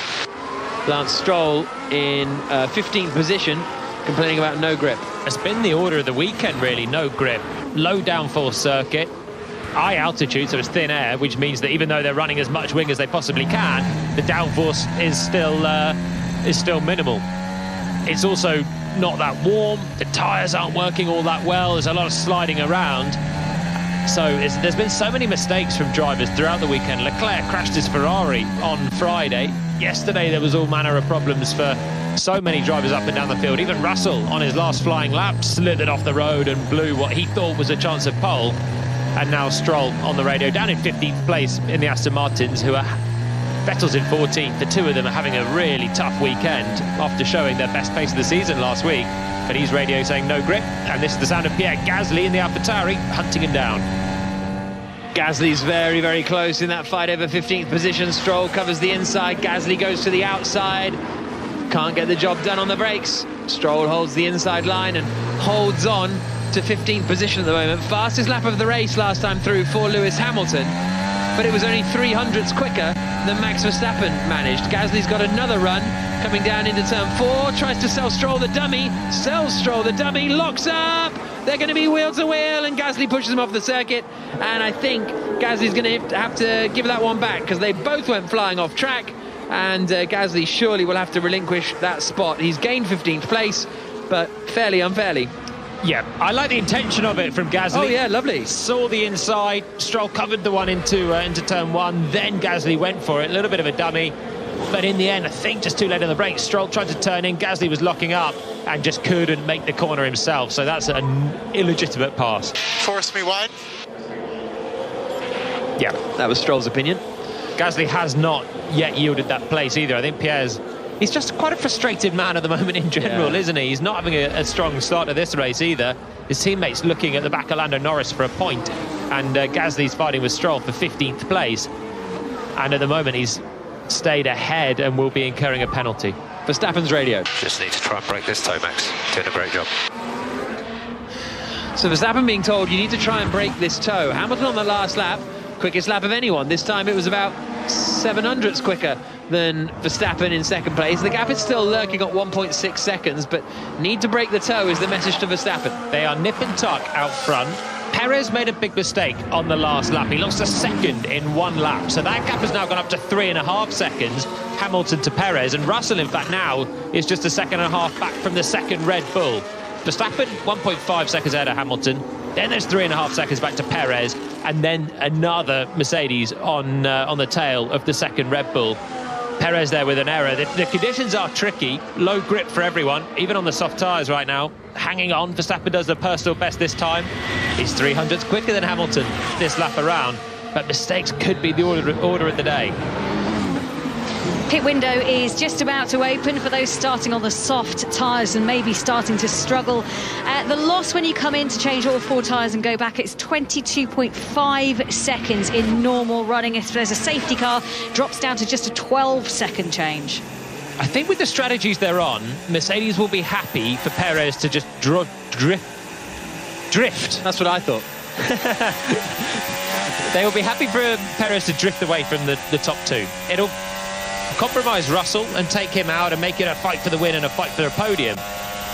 S3: Lance Stroll in 15th position, complaining about no grip.
S7: It's been the order of the weekend, really. No grip, low downforce circuit, high altitude, so it's thin air, which means that even though they're running as much wing as they possibly can, the downforce is still minimal. It's also not that warm, the tyres aren't working all that well, there's a lot of sliding around. So there's been so many mistakes from drivers throughout the weekend. Leclerc crashed his Ferrari on Friday. Yesterday there was all manner of problems for so many drivers up and down the field. Even Russell on his last flying lap slithered off the road and blew what he thought was a chance of pole. And now Stroll on the radio down in 15th place in the Aston Martins, who are Vettel's in 14th. The two of them are having a really tough weekend after showing their best pace of the season last week. But he's radio saying no grip, and this is the sound of Pierre Gasly in the AlphaTauri hunting him down.
S3: Gasly's very, very close in that fight over 15th position. Stroll covers the inside, Gasly goes to the outside. Can't get the job done on the brakes. Stroll holds the inside line and holds on to 15th position at the moment. Fastest lap of the race last time through for Lewis Hamilton, but it was only 300ths quicker than Max Verstappen managed. Gasly's got another run coming down into turn 4, tries to sell Stroll the dummy, sells Stroll the dummy, locks up. They're going to be wheel to wheel, and Gasly pushes him off the circuit, and I think Gasly's going to have to give that one back, because they both went flying off track, and Gasly surely will have to relinquish that spot. He's gained 15th place, but fairly unfairly.
S7: Yeah, I like the intention of it from Gasly.
S3: Oh yeah, lovely.
S7: Saw the inside, Stroll covered the one into turn 1, then Gasly went for it, a little bit of a dummy, but in the end, I think just too late on the brakes. Stroll tried to turn in, Gasly was locking up and just couldn't make the corner himself, so that's an illegitimate pass.
S13: Force me wide.
S3: Yeah, that was Stroll's opinion.
S7: Gasly has not yet yielded that place either. I think he's just quite a frustrated man at the moment in general, isn't he? He's not having a strong start to this race either. His teammates looking at the back of Lando Norris for a point, and Gasly's fighting with Stroll for 15th place. And at the moment, he's stayed ahead and will be incurring a penalty.
S3: Verstappen's radio.
S12: Just need to try and break this toe, Max. Doing a great job.
S3: So Verstappen being told, you need to try and break this toe. Hamilton on the last lap, quickest lap of anyone. This time it was about 700ths quicker than Verstappen in second place. The gap is still lurking at 1.6 seconds, but need to break the toe is the message to Verstappen.
S7: They are nip and tuck out front. Perez made a big mistake on the last lap. He lost a second in one lap, so that gap has now gone up to 3.5 seconds, Hamilton to Perez, and Russell, in fact, now is just a second and a half back from the second Red Bull. Verstappen, 1.5 seconds ahead of Hamilton, then there's 3.5 seconds back to Perez, and then another Mercedes on the tail of the second Red Bull. Perez there with an error. The conditions are tricky, low grip for everyone, even on the soft tyres right now. Hanging on, Verstappen does the personal best this time. He's 300ths quicker than Hamilton this lap around, but mistakes could be the order of the day.
S2: Pit window is just about to open for those starting on the soft tyres and maybe starting to struggle. The loss when you come in to change all 4 tyres and go back, it's 22.5 seconds in normal running. If there's a safety car, drops down to just a 12-second change.
S7: I think with the strategies they're on, Mercedes will be happy for Perez to just drift. That's what I thought. They will be happy for Perez to drift away from the top 2. It'll compromise Russell and take him out and make it a fight for the win and a fight for the podium.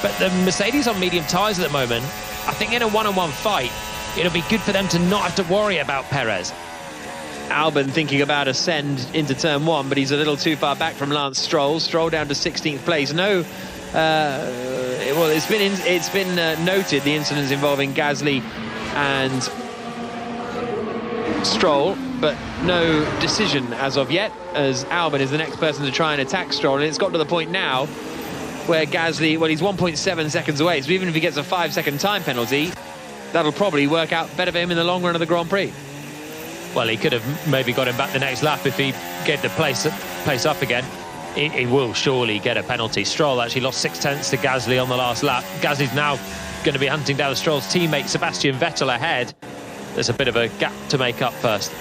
S7: But the Mercedes on medium tyres at the moment, I think in a one-on-one fight, it'll be good for them to not have to worry about Perez.
S3: Albon thinking about a send into turn 1, but he's a little too far back from Lance Stroll. Stroll down to 16th place. Well, it's been noted, the incidents involving Gasly and Stroll, but no decision as of yet, as Albon is the next person to try and attack Stroll. And it's got to the point now where Gasly, well, he's 1.7 seconds away, so even if he gets a 5-second time penalty, that'll probably work out better for him in the long run of the Grand Prix.
S7: Well, he could have maybe got him back the next lap if he gave the place up again. He will surely get a penalty. Stroll actually lost 6 tenths to Gasly on the last lap. Gasly's now going to be hunting down Stroll's teammate Sebastian Vettel ahead. There's a bit of a gap to make up first.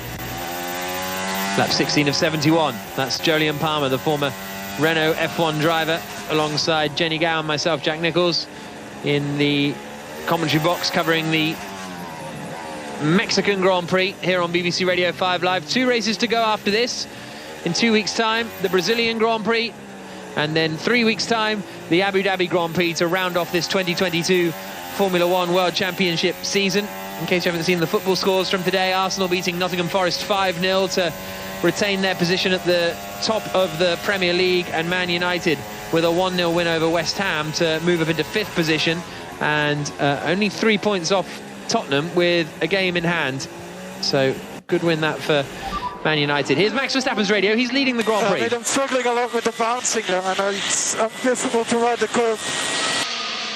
S7: Lap 16 of 71. That's Jolyon Palmer, the former Renault F1 driver, alongside Jenny Gow and myself, Jack Nicholls, in the commentary box covering the Mexican Grand Prix here on BBC Radio 5 Live. 2 races to go after this. In 2 weeks' time, the Brazilian Grand Prix, and then 3 weeks' time, the Abu Dhabi Grand Prix to round off this 2022 Formula 1 World Championship season. In case you haven't seen the football scores from today, Arsenal beating Nottingham Forest 5-0 to retain their position at the top of the Premier League, and Man United with a 1-0 win over West Ham to move up into 5th position, and only 3 points off Tottenham with a game in hand. So good win that for Man United. Here's Max Verstappen's radio. He's leading the Grand Prix.
S13: I'm struggling a lot with the bouncing there, and it's difficult to ride the curve.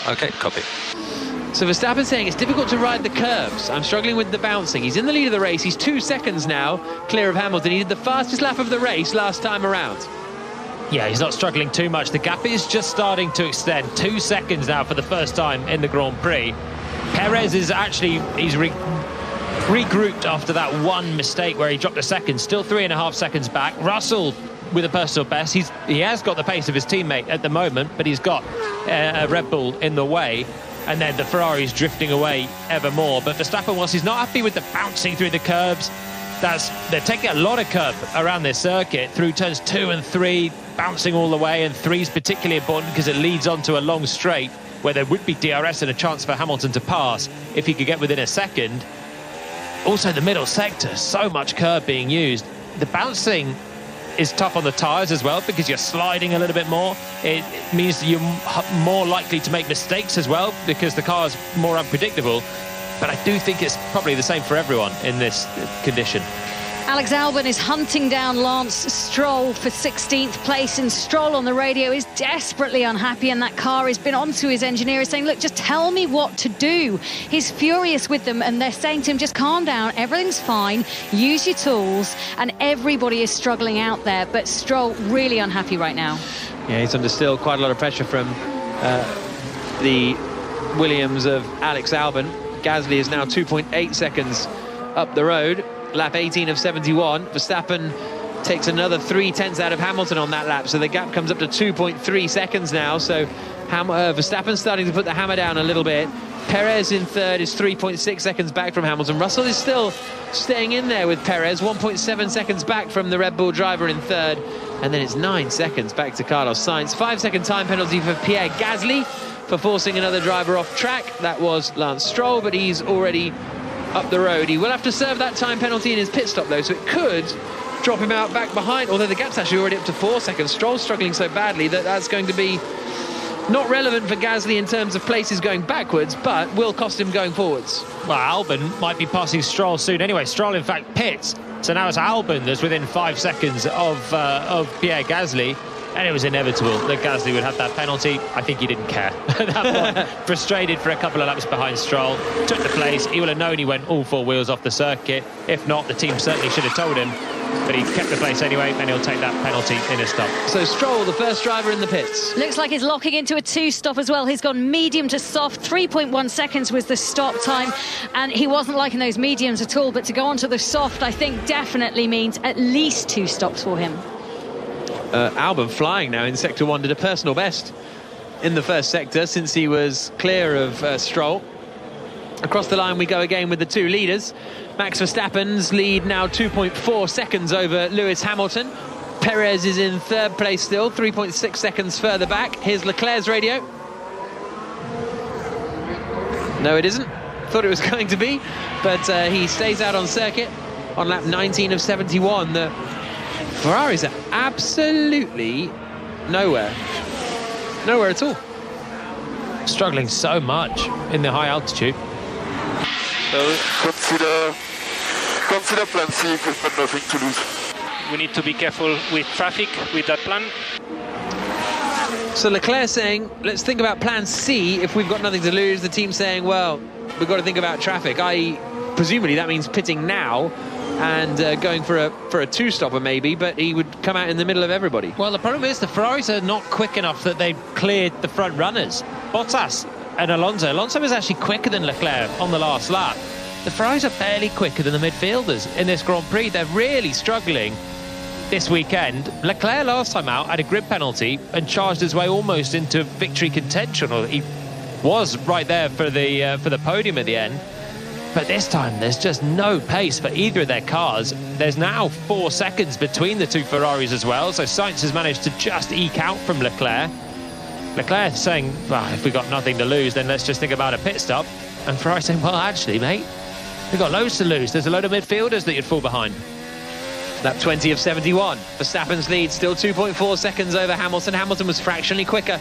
S12: Okay, copy.
S3: So Verstappen saying it's difficult to ride the curves. I'm struggling with the bouncing. He's in the lead of the race. He's 2 seconds now clear of Hamilton. He did the fastest lap of the race last time around.
S7: Yeah, he's not struggling too much. The gap is just starting to extend. 2 seconds now for the first time in the Grand Prix. Perez is actually, he's regrouped after that one mistake where he dropped a second, still 3.5 seconds back. Russell with a personal best. He has got the pace of his teammate at the moment, but he's got a Red Bull in the way, and then the Ferrari's drifting away ever more. But Verstappen, whilst he's not happy with the bouncing through the curbs, they're taking a lot of curb around this circuit through turns 2 and 3, bouncing all the way, and 3's particularly important because it leads onto a long straight where there would be DRS and a chance for Hamilton to pass if he could get within a second. Also the middle sector, so much curb being used. The bouncing is tough on the tyres as well because you're sliding a little bit more. It means that you're more likely to make mistakes as well because the car's more unpredictable. But I do think it's probably the same for everyone in this condition.
S2: Alex Albon is hunting down Lance Stroll for 16th place, and Stroll on the radio is desperately unhappy, and that car has been onto his engineer saying, look, just tell me what to do. He's furious with them, and they're saying to him, just calm down, everything's fine, use your tools, and everybody is struggling out there, but Stroll really unhappy right now.
S3: Yeah, he's under still quite a lot of pressure from the Williams of Alex Albon. Gasly is now 2.8 seconds up the road. Lap 18 of 71. Verstappen takes another 3 tenths out of Hamilton on that lap, so the gap comes up to 2.3 seconds now. So Verstappen's starting to put the hammer down a little bit. Perez in third is 3.6 seconds back from Hamilton. Russell is still staying in there with Perez, 1.7 seconds back from the Red Bull driver in third. And then it's 9 seconds back to Carlos Sainz. 5-second time penalty for Pierre Gasly for forcing another driver off track. That was Lance Stroll, but he's already up the road. He will have to serve that time penalty in his pit stop though, so it could drop him out back behind, although the gap's actually already up to 4 seconds. Stroll's struggling so badly that that's going to be not relevant for Gasly in terms of places going backwards, but will cost him going forwards.
S7: Well, Albon might be passing Stroll soon anyway. Stroll in fact pits, so now it's Albon that's within 5 seconds of Pierre Gasly. And it was inevitable that Gasly would have that penalty. I think he didn't care at that point. Frustrated for a couple of laps behind Stroll. Took the place. He will have known he went all 4 wheels off the circuit. If not, the team certainly should have told him. but he kept the place anyway, and he'll take that penalty in his stop.
S3: So Stroll, the first driver in the pits.
S2: Looks like he's locking into a two-stop as well. He's gone medium to soft. 3.1 seconds was the stop time, and he wasn't liking those mediums at all. But to go on to the soft, I think definitely means at least 2 stops for him.
S3: Albon flying now in Sector 1, did a personal best in the first sector since he was clear of Stroll. Across the line we go again with the 2 leaders. Max Verstappen's lead now 2.4 seconds over Lewis Hamilton. Perez is in 3rd place still, 3.6 seconds further back. Here's Leclerc's radio. No, it isn't. Thought it was going to be, but he stays out on circuit on lap 19 of 71. The Ferraris are absolutely nowhere. Nowhere at all.
S7: Struggling so much in the high altitude.
S13: So consider plan C if we've got nothing to lose.
S14: We need to be careful with traffic with that plan.
S3: So Leclerc saying, let's think about plan C if we've got nothing to lose. The team saying, well, we've got to think about traffic. Presumably that means pitting now and going for a two-stopper maybe, but he would come out in the middle of everybody.
S7: Well, the problem is the Ferraris are not quick enough that they've cleared the front runners. Bottas and Alonso. Alonso was actually quicker than Leclerc on the last lap. The Ferraris are barely quicker than the midfielders in this Grand Prix. They're really struggling this weekend. Leclerc last time out had a grid penalty and charged his way almost into victory contention. Or he was right there for the podium at the end. But this time, there's just no pace for either of their cars. There's now 4 seconds between the 2 Ferraris as well, so Sainz has managed to just eke out from Leclerc. Leclerc saying, well, if we've got nothing to lose, then let's just think about a pit stop. And Ferrari saying, well, actually, mate, we've got loads to lose. There's a load of midfielders that you'd fall behind.
S3: Lap 20 of 71. Verstappen's lead still 2.4 seconds over Hamilton. Hamilton was fractionally quicker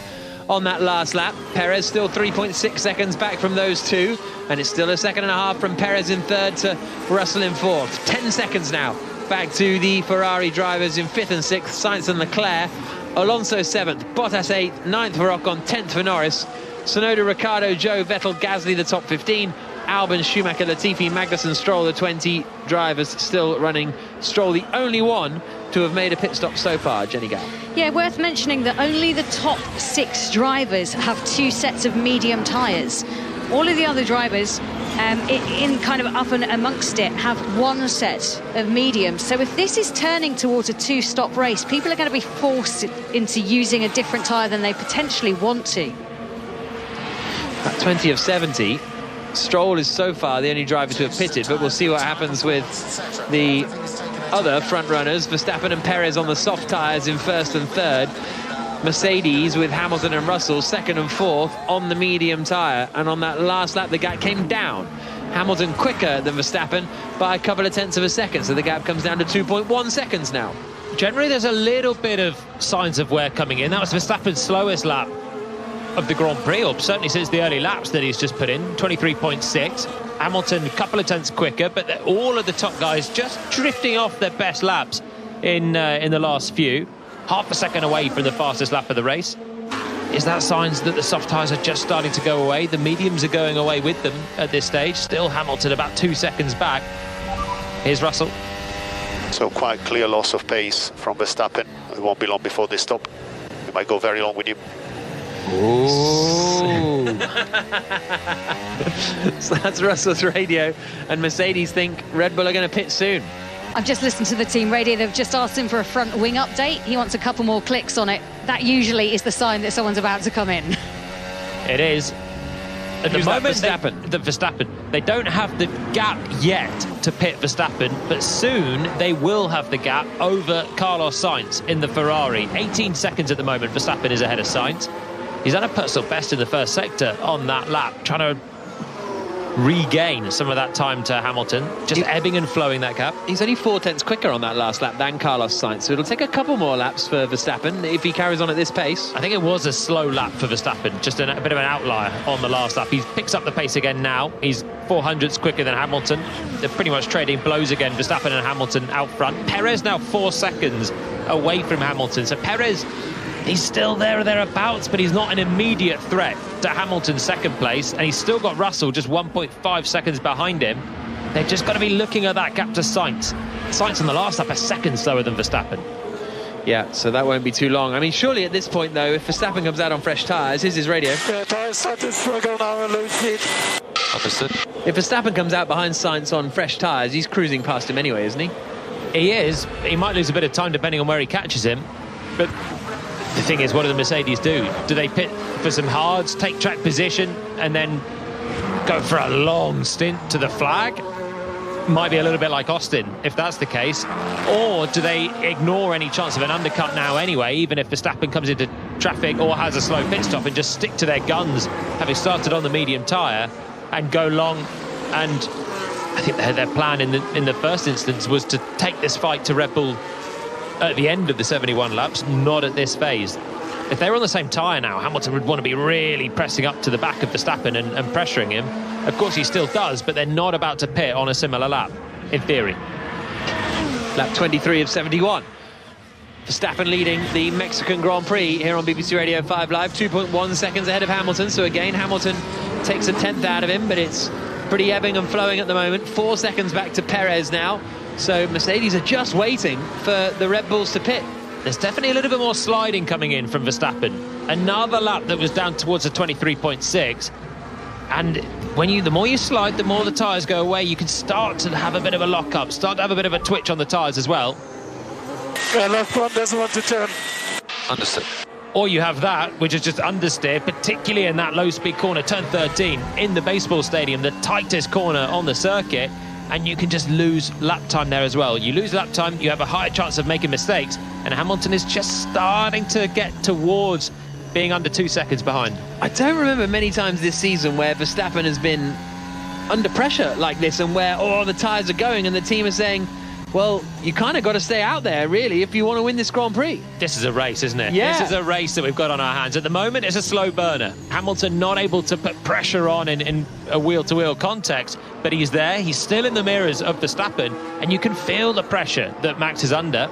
S3: on that last lap. Perez still 3.6 seconds back from those 2, and it's still a second and a half from Perez in 3rd to Russell in 4th. 10 seconds now back to the Ferrari drivers in 5th and 6th, Sainz and Leclerc. Alonso 7th, Bottas 8th, 9th for Ocon, 10th for Norris. Tsunoda, Ricciardo, Zhou, Vettel, Gasly the top 15. Albon, Schumacher, Latifi, Magnussen, Stroll, the 20 drivers still running. Stroll the only one to have made a pit stop so far, Jenny Gow.
S2: Yeah, worth mentioning that only the top 6 drivers have 2 sets of medium tyres. All of the other drivers, in kind of up and amongst it, have 1 set of mediums. So if this is turning towards a 2-stop race, people are going to be forced into using a different tyre than they potentially want to.
S3: At 20 of 70, Stroll is so far the only driver to have pitted, but we'll see what happens with the other front runners. Verstappen and Perez on the soft tyres in 1st and 3rd. Mercedes with Hamilton and Russell 2nd and 4th on the medium tyre. And on that last lap, the gap came down. Hamilton quicker than Verstappen by a couple of tenths of a second, so the gap comes down to 2.1 seconds now.
S7: Generally, there's a little bit of signs of wear coming in. That was Verstappen's slowest lap of the Grand Prix, or certainly since the early laps that he's just put in, 23.6. Hamilton a couple of tenths quicker, but all of the top guys just drifting off their best laps in the last few. Half a second away from the fastest lap of the race. Is that signs that the soft tyres are just starting to go away? The mediums are going away with them at this stage. Still Hamilton about 2 seconds back. Here's Russell.
S15: So quite clear loss of pace from Verstappen. It won't be long before they stop. It might go very long with him.
S3: Ooh. So that's Russell's radio, and Mercedes think Red Bull are going to pit soon.
S2: I've just listened to the team radio. They've just asked him for a front wing update. He wants a couple more clicks on it. That usually is the sign that someone's about to come in.
S7: It is. At the moment, Verstappen, they don't have the gap yet to pit Verstappen, but soon they will have the gap over Carlos Sainz in the Ferrari. 18 seconds at the moment, Verstappen is ahead of Sainz. He's had a personal best in the first sector on that lap, trying to regain some of that time to Hamilton, just ebbing and flowing that gap.
S3: He's only 4 tenths quicker on that last lap than Carlos Sainz, so it'll take a couple more laps for Verstappen if he carries on at this pace.
S7: I think it was a slow lap for Verstappen, just a bit of an outlier on the last lap. He picks up the pace again now. He's 400ths quicker than Hamilton. They're pretty much trading blows again, Verstappen and Hamilton out front. Perez now 4 seconds away from Hamilton, so Perez, he's still there or thereabouts, but he's not an immediate threat to Hamilton's second place, and he's still got Russell just 1.5 seconds behind him. They've just got to be looking at that gap to Sainz. Sainz on the last lap a second slower than Verstappen.
S3: Yeah, so that won't be too long. I mean, surely at this point, though, if Verstappen comes out on fresh tyres, here's his radio.
S13: Yeah, tyres start to struggle now and lose speed.
S12: Understood.
S3: If Verstappen comes out behind Sainz on fresh tyres, he's cruising past him anyway, isn't he?
S7: He is. He might lose a bit of time depending on where he catches him. But the thing is, what do the Mercedes do? Do they pit for some hards, take track position, and then go for a long stint to the flag? Might be a little bit like Austin, if that's the case. Or do they ignore any chance of an undercut now anyway, even if Verstappen comes into traffic or has a slow pit stop, and just stick to their guns, having started on the medium tyre, and go long? And I think their plan in the first instance was to take this fight to Red Bull at the end of the 71 laps, not at this phase. If they were on the same tyre now, Hamilton would want to be really pressing up to the back of Verstappen and pressuring him. Of course, he still does, but they're not about to pit on a similar lap, in theory.
S3: Lap 23 of 71. Verstappen leading the Mexican Grand Prix here on BBC Radio 5 Live, 2.1 seconds ahead of Hamilton. So again, Hamilton takes a tenth out of him, but it's pretty ebbing and flowing at the moment. 4 seconds back to Perez now. So Mercedes are just waiting for the Red Bulls to pit.
S7: There's definitely a little bit more sliding coming in from Verstappen. Another lap that was down towards the 23.6. And the more you slide, the more the tyres go away. You can start to have a bit of a lock-up, start to have a bit of a twitch on the tyres as well.
S13: Yeah, left one doesn't want to turn.
S12: Understood.
S7: Or you have that, which is just understeer, particularly in that low-speed corner, turn 13, in the baseball stadium, the tightest corner on the circuit, and you can just lose lap time there as well. You lose lap time, you have a higher chance of making mistakes, and Hamilton is just starting to get towards being under 2 seconds behind.
S3: I don't remember many times this season where Verstappen has been under pressure like this, and where the tyres are going and the team is saying, well, you kind of got to stay out there, really, if you want to win this Grand Prix.
S7: This is a race, isn't it?
S3: Yeah.
S7: This is a race that we've got on our hands. At the moment, it's a slow burner. Hamilton not able to put pressure on in a wheel-to-wheel context, but he's there. He's still in the mirrors of Verstappen, and you can feel the pressure that Max is under.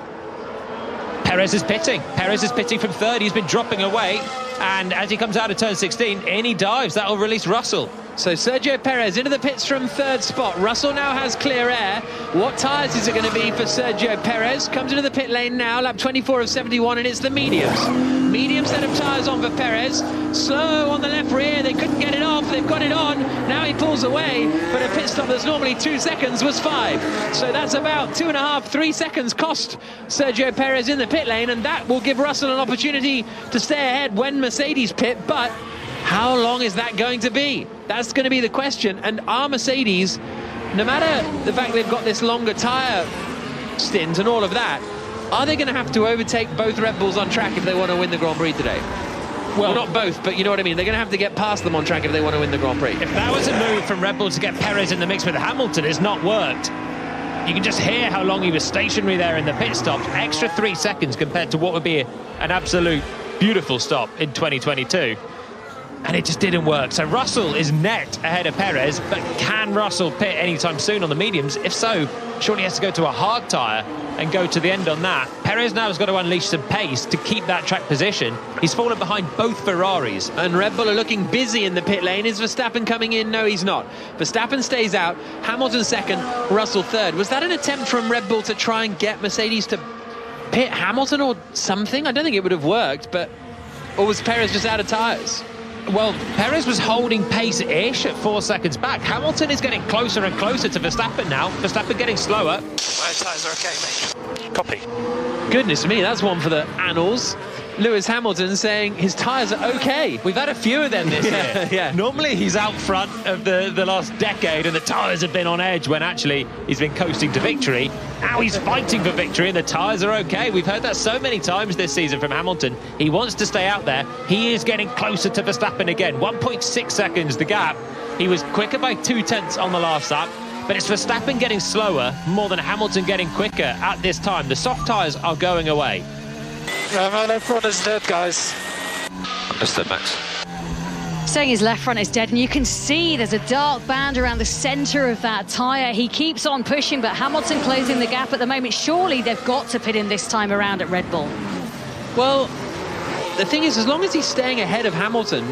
S7: Perez is pitting. Perez is pitting from third. He's been dropping away, and as he comes out of turn 16, in he dives. That'll release Russell.
S3: So Sergio Perez into the pits from third spot. Russell now has clear air. What tyres is it going to be for Sergio Perez? Comes into the pit lane now, lap 24 of 71, and it's the mediums. Medium set of tyres on for Perez. Slow on the left rear. They couldn't get it off. They've got it on. Now he pulls away, but a pit stop that's normally 2 seconds was 5. So that's about 2.5, 3 seconds cost Sergio Perez in the pit lane, and that will give Russell an opportunity to stay ahead when Mercedes pit. But how long is that going to be? That's going to be the question. And are Mercedes, no matter the fact they've got this longer tyre stint and all of that, are they going to have to overtake both Red Bulls on track if they want to win the Grand Prix today? Well, not both, but you know what I mean. They're going to have to get past them on track if they want to win the Grand Prix.
S7: If that was a move from Red Bull to get Perez in the mix with Hamilton, it's not worked. You can just hear how long he was stationary there in the pit stops. Extra 3 seconds compared to what would be an absolute beautiful stop in 2022. And it just didn't work. So Russell is net ahead of Perez, but can Russell pit anytime soon on the mediums? If so, surely he has to go to a hard tyre and go to the end on that. Perez now has got to unleash some pace to keep that track position. He's fallen behind both Ferraris.
S3: And Red Bull are looking busy in the pit lane. Is Verstappen coming in? No, he's not. Verstappen stays out. Hamilton second, Russell third. Was that an attempt from Red Bull to try and get Mercedes to pit Hamilton or something? I don't think it would have worked, but... Or was Perez just out of tyres?
S7: Well, Perez was holding pace-ish at 4 seconds back. Hamilton is getting closer and closer to Verstappen now. Verstappen getting slower.
S4: My tyres are okay, mate. Copy.
S3: Goodness me, that's one for the annals. Lewis Hamilton saying his tyres are okay.
S7: We've had a few of them this year.
S3: Yeah.
S7: Normally he's out front of the last decade and the tyres have been on edge when actually he's been coasting to victory. Now he's fighting for victory and the tyres are okay. We've heard that so many times this season from Hamilton. He wants to stay out there. He is getting closer to Verstappen again. 1.6 seconds the gap. He was quicker by 2/10 on the last lap. But it's Verstappen getting slower more than Hamilton getting quicker at this time. The soft tyres are going away.
S13: Yeah, my left front is dead, guys.
S12: Understood, Max.
S2: Saying his left front is dead, and you can see there's a dark band around the centre of that tyre. He keeps on pushing, but Hamilton closing the gap at the moment. Surely they've got to pit in this time around at Red Bull.
S3: Well, the thing is, as long as he's staying ahead of Hamilton,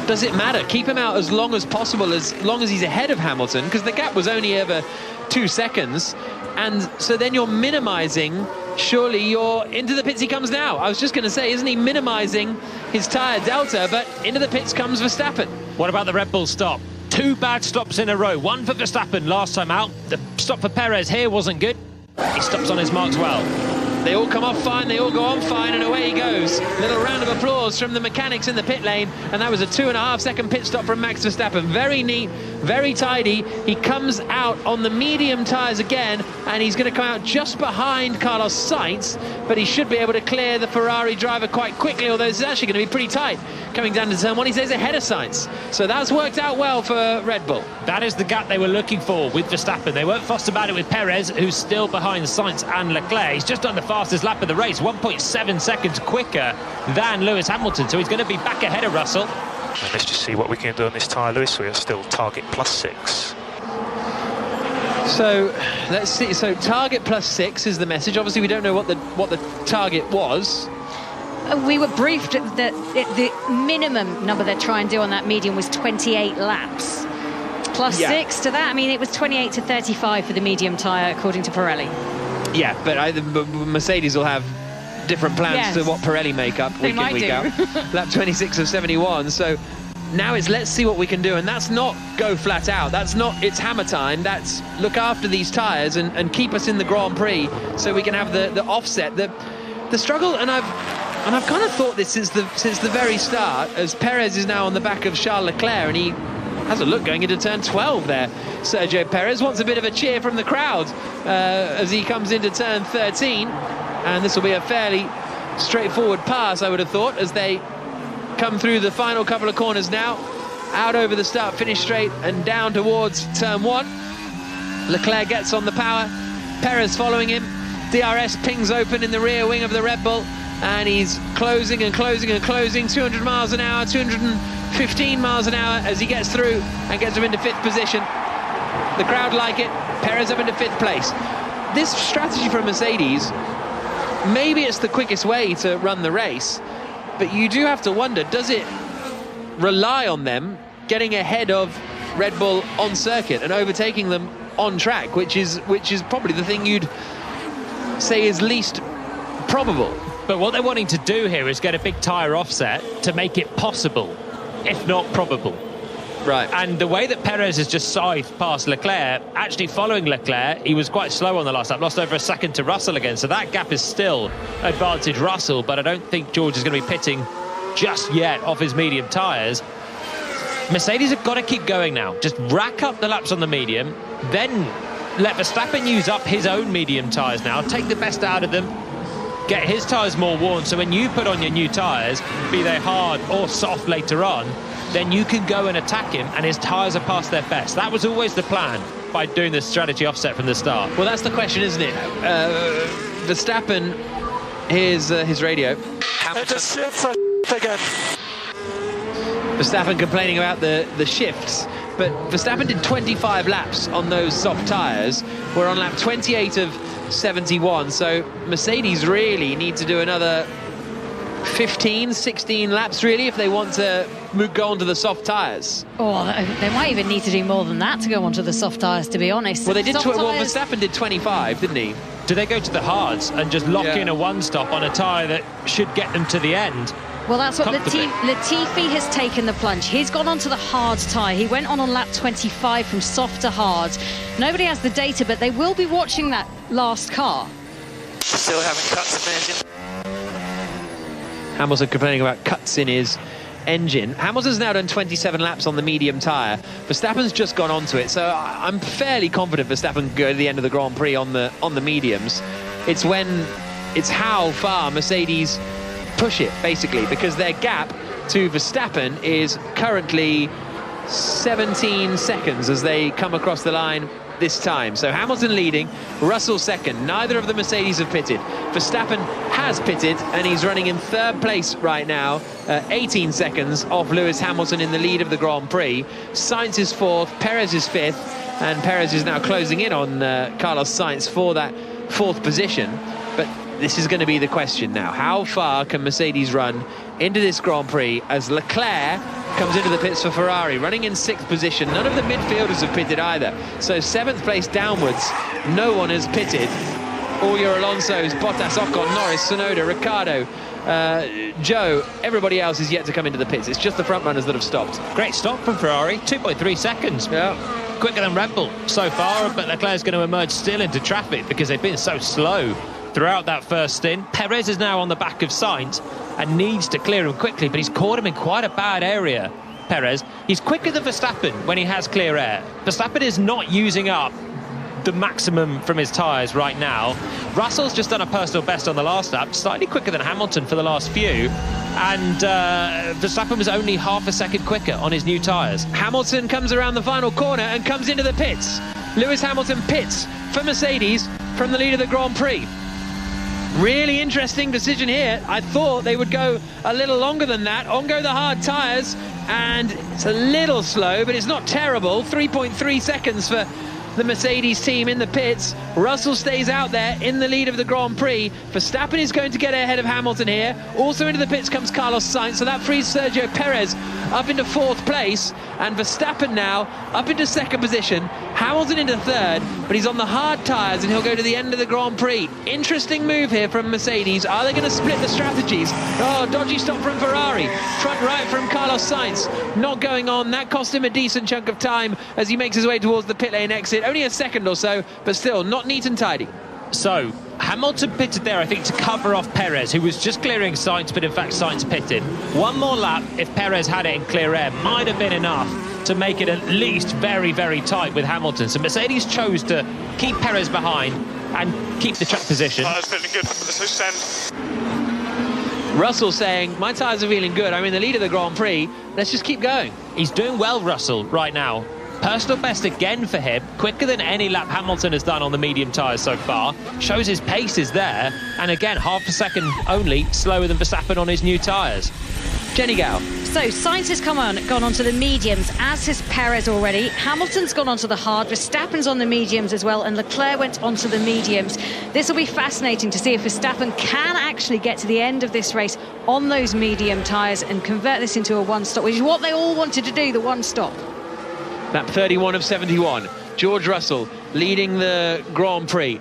S3: does it matter? Keep him out as long as possible, as long as he's ahead of Hamilton, because the gap was only over 2 seconds. And so then you're minimising, surely you're into the pits he comes now. I was just going to say, isn't he minimising his tyre delta, but into the pits comes Verstappen.
S7: What about the Red Bull stop? 2 bad stops in a row. One for Verstappen last time out. The stop for Perez here wasn't good. He stops on his marks well.
S3: They all come off fine, they all go on fine, and away he goes. Little round of applause from the mechanics in the pit lane, and that was a 2.5 second pit stop from Max Verstappen. Very neat, very tidy. He comes out on the medium tyres again, and he's going to come out just behind Carlos Sainz, but he should be able to clear the Ferrari driver quite quickly, although this is actually going to be pretty tight. Coming down to turn 1, he says ahead of Sainz. So that's worked out well for Red Bull.
S7: That is the gap they were looking for with Verstappen. They weren't fussed about it with Perez, who's still behind Sainz and Leclerc. He's just done the fastest lap of the race, 1.7 seconds quicker than Lewis Hamilton, so he's going to be back ahead of Russell.
S4: And let's just see what we can do on this tyre, Lewis. We are still target +6.
S3: So let's see. So target +6 is the message. Obviously, we don't know what the target was.
S2: We were briefed that the minimum number they're trying to do on that medium was 28 laps. +6 to that. I mean, it was 28 to 35 for the medium tyre, according to Pirelli.
S3: Yeah, but Mercedes will have different plans to what Pirelli make up week in, week out. Lap 26 of 71. So now it's let's see what we can do. And that's not go flat out. That's not it's hammer time. That's look after these tyres and keep us in the Grand Prix so we can have the offset. The struggle, and I've kind of thought this since the very start, as Perez is now on the back of Charles Leclerc, and he has a look going into turn 12 there. Sergio Perez wants a bit of a cheer from the crowd as he comes into turn 13. And this will be a fairly straightforward pass, I would have thought, as they come through the final couple of corners now. Out over the start-finish straight and down towards turn 1. Leclerc gets on the power. Perez following him. DRS pings open in the rear wing of the Red Bull. And he's closing and closing and closing. 200 miles an hour, 215 miles an hour as he gets through and gets him into 5th position. The crowd like it. Perez up into 5th place. This strategy from Mercedes, maybe it's the quickest way to run the race, but you do have to wonder, does it rely on them getting ahead of Red Bull on circuit and overtaking them on track, which is probably the thing you'd say is least probable?
S7: But what they're wanting to do here is get a big tyre offset to make it possible, if not probable.
S3: Right.
S7: And the way that Perez has just scythed past Leclerc, actually following Leclerc, he was quite slow on the last lap, lost over a second to Russell again. So that gap is still advantage Russell, but I don't think George is going to be pitting just yet off his medium tyres. Mercedes have got to keep going now. Just rack up the laps on the medium, then let Verstappen use up his own medium tyres now, take the best out of them, get his tyres more worn, so when you put on your new tyres, be they hard or soft later on, then you can go and attack him and his tyres are past their best. That was always the plan by doing the strategy offset from the start.
S3: Well, that's the question, isn't it? Verstappen, here's his radio.
S13: Again.
S3: Verstappen complaining about the shifts, but Verstappen did 25 laps on those soft tyres. We're on lap 28 of 71, so Mercedes really need to do another 15, 16 laps really if they want to go onto the soft tyres.
S2: Oh, they might even need to do more than that to go onto the soft tyres, to be honest.
S3: Well, they did. Verstappen did 25, didn't he?
S7: Do they go to the hards and just lock in a one-stop on a tyre that should get them to the end?
S2: Well, that's what Latifi has taken the plunge. He's gone onto the hard tyre. He went on lap 25 from soft to hard. Nobody has the data, but they will be watching that last car.
S14: Still having cuts in the engine.
S3: Hamilton complaining about cuts in his engine. Hamilton's now done 27 laps on the medium tyre. Verstappen's just gone onto it, so I'm fairly confident Verstappen can go to the end of the Grand Prix on the mediums. It's how far Mercedes push it, basically, because their gap to Verstappen is currently 17 seconds as they come across the line this time. So Hamilton leading, Russell second. Neither of the Mercedes have pitted. Verstappen has pitted and he's running in 3rd place right now, 18 seconds off Lewis Hamilton in the lead of the Grand Prix. Sainz is 4th, Perez is 5th, and Perez is now closing in on Carlos Sainz for that 4th position. But this is going to be the question now. How far can Mercedes run into this Grand Prix as Leclerc comes into the pits for Ferrari, running in 6th position. None of the midfielders have pitted either. So 7th place downwards, no one has pitted. All your Alonso's, Bottas, Ocon, Norris, Tsunoda, Ricciardo, Joe, everybody else is yet to come into the pits. It's just the front runners that have stopped.
S7: Great stop from Ferrari, 2.3 seconds.
S3: Yeah.
S7: Quicker than Red Bull so far, but Leclerc's going to emerge still into traffic because they've been so slow throughout that first stint. Perez is now on the back of Sainz and needs to clear him quickly, but he's caught him in quite a bad area, Perez. He's quicker than Verstappen when he has clear air. Verstappen is not using up the maximum from his tyres right now. Russell's just done a personal best on the last lap, slightly quicker than Hamilton for the last few, and Verstappen was only half a second quicker on his new tyres.
S3: Hamilton comes around the final corner and comes into the pits. Lewis Hamilton pits for Mercedes from the lead of the Grand Prix. Really interesting decision here. I thought they would go a little longer than that. On go the hard tyres, and it's a little slow, but it's not terrible. 3.3 seconds for the Mercedes team in the pits. Russell stays out there in the lead of the Grand Prix. Verstappen is going to get ahead of Hamilton here. Also into the pits comes Carlos Sainz, so that frees Sergio Perez up into 4th place, and Verstappen now up into 2nd position. Hamilton into 3rd, but he's on the hard tyres and he'll go to the end of the Grand Prix. Interesting move here from Mercedes. Are they going to split the strategies? Oh, dodgy stop from Ferrari. Front right from Carlos Sainz. Not going on. That cost him a decent chunk of time as he makes his way towards the pit lane exit. Only a second or so, but still not neat and tidy.
S7: So Hamilton pitted there, I think, to cover off Perez, who was just clearing Sainz, but in fact Sainz pitted. One more lap, if Perez had it in clear air, might have been enough to make it at least very, very tight with Hamilton. So Mercedes chose to keep Perez behind and keep the track position.
S4: Tyres feeling good. Let's ascend.
S3: Russell saying, my tyres are feeling good. I'm in the lead of the Grand Prix. Let's just keep going.
S7: He's doing well, Russell, right now. Personal best again for him, quicker than any lap Hamilton has done on the medium tyres so far. Shows his pace is there, and again, half a second only slower than Verstappen on his new tyres.
S3: Jenny Gow.
S2: So Sainz has gone onto the mediums, as has Perez already. Hamilton's gone onto the hard, Verstappen's on the mediums as well, and Leclerc went onto the mediums. This will be fascinating to see if Verstappen can actually get to the end of this race on those medium tyres and convert this into a one-stop, which is what they all wanted to do, the one-stop.
S3: Lap 31 of 71. George Russell leading the Grand Prix.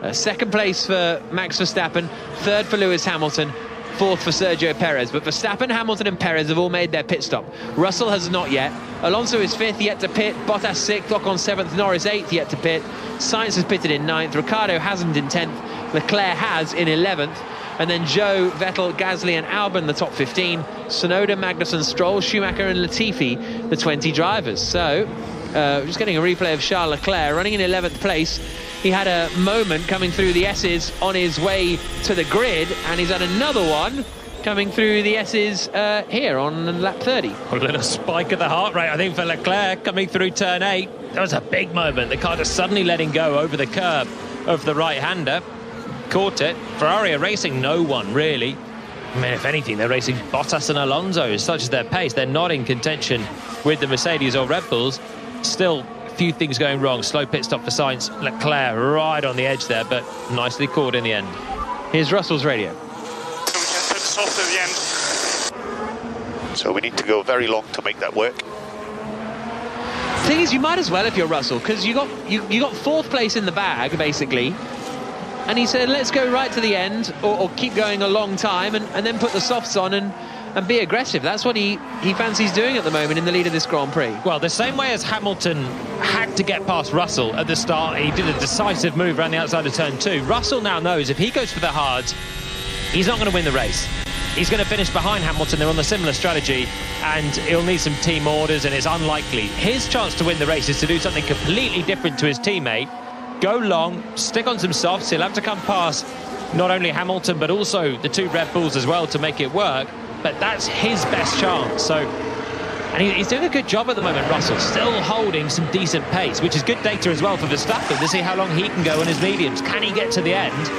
S3: 2nd place for Max Verstappen, 3rd for Lewis Hamilton, 4th for Sergio Perez. But Verstappen, Hamilton and Perez have all made their pit stop. Russell has not yet. Alonso is 5th, yet to pit. Bottas 6th, Ocon 7th, Norris 8th, yet to pit. Sainz has pitted in 9th. Ricciardo hasn't in 10th. Leclerc has in 11th. And then Joe, Vettel, Gasly and Albon, the top 15. Tsunoda, Magnussen, Stroll, Schumacher and Latifi, the 20 drivers. So, just getting a replay of Charles Leclerc running in 11th place. He had a moment coming through the S's on his way to the grid, and he's had another one coming through the S's here on lap 30.
S7: A little spike of the heart rate, I think, for Leclerc coming through turn 8. That was a big moment. The car just suddenly letting go over the curb of the right-hander. Caught it. Ferrari are racing no one, really. I mean, if anything, they're racing Bottas and Alonso. Such as their pace, they're not in contention with the Mercedes or Red Bulls. Still, a few things going wrong. Slow pit stop for Sainz. Leclerc right on the edge there, but nicely caught in the end.
S3: Here's Russell's radio.
S4: Soft at the end.
S15: So we need to go very long to make that work.
S3: The thing is, you might as well if you're Russell, because you got 4th place in the bag, basically. And he said, let's go right to the end, or keep going a long time, and then put the softs on and be aggressive. That's what he fancies doing at the moment in the lead of this Grand Prix.
S7: Well, the same way as Hamilton had to get past Russell at the start, he did a decisive move around the outside of turn 2. Russell now knows if he goes for the hards, he's not going to win the race. He's going to finish behind Hamilton. They're on the similar strategy, and he'll need some team orders, and it's unlikely. His chance to win the race is to do something completely different to his teammate. Go long, stick on some softs. He'll have to come past not only Hamilton, but also the 2 Red Bulls as well to make it work. But that's his best chance. So, and he's doing a good job at the moment, Russell. Still holding some decent pace, which is good data as well for Verstappen to see how long he can go on his mediums. Can he get to the end?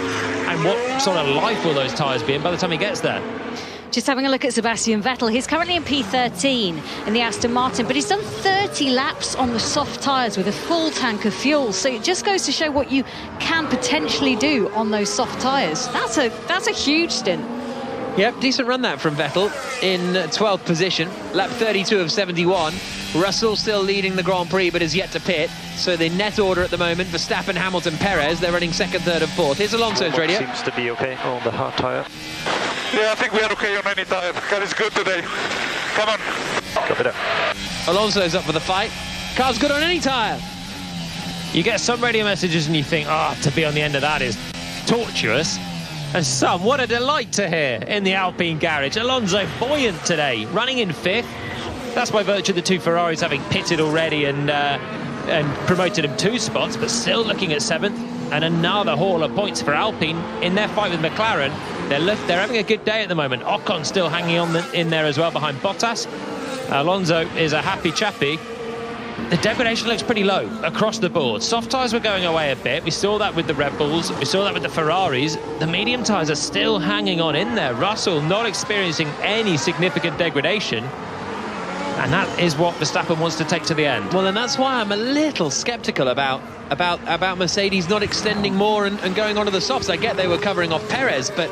S7: And what sort of life will those tyres be in by the time he gets there?
S2: Just having a look at Sebastian Vettel. He's currently in P13 in the Aston Martin, but he's done 30 laps on the soft tyres with a full tank of fuel. So it just goes to show what you can potentially do on those soft tyres. That's a huge stint.
S3: Yep, decent run that from Vettel in 12th position, lap 32 of 71. Russell still leading the Grand Prix, but is yet to pit. So the net order at the moment, Verstappen, Hamilton, Perez, they're running 2nd, 3rd and 4th. Here's Alonso's radio.
S4: Seems to be okay on the hard tyre.
S13: Yeah, I think we are okay on any tyre. Car is good today. Come on.
S4: Copy that.
S3: Alonso's up for the fight. Car's good on any tyre.
S7: You get some radio messages and you think, to be on the end of that is tortuous. And some, what a delight to hear in the Alpine garage. Alonso buoyant today, running in 5th. That's by virtue of the 2 Ferraris having pitted already and promoted him 2 spots, but still looking at 7th. And another haul of points for Alpine in their fight with McLaren. They're having a good day at the moment. Ocon still hanging on in there as well behind Bottas. Alonso is a happy chappy. The degradation looks pretty low across the board. Soft tyres were going away a bit. We saw that with the Red Bulls. We saw that with the Ferraris. The medium tyres are still hanging on in there. Russell not experiencing any significant degradation. And that is what Verstappen wants to take to the end.
S3: Well, and that's why I'm a little sceptical about Mercedes not extending more and going onto the softs. I get they were covering off Perez, but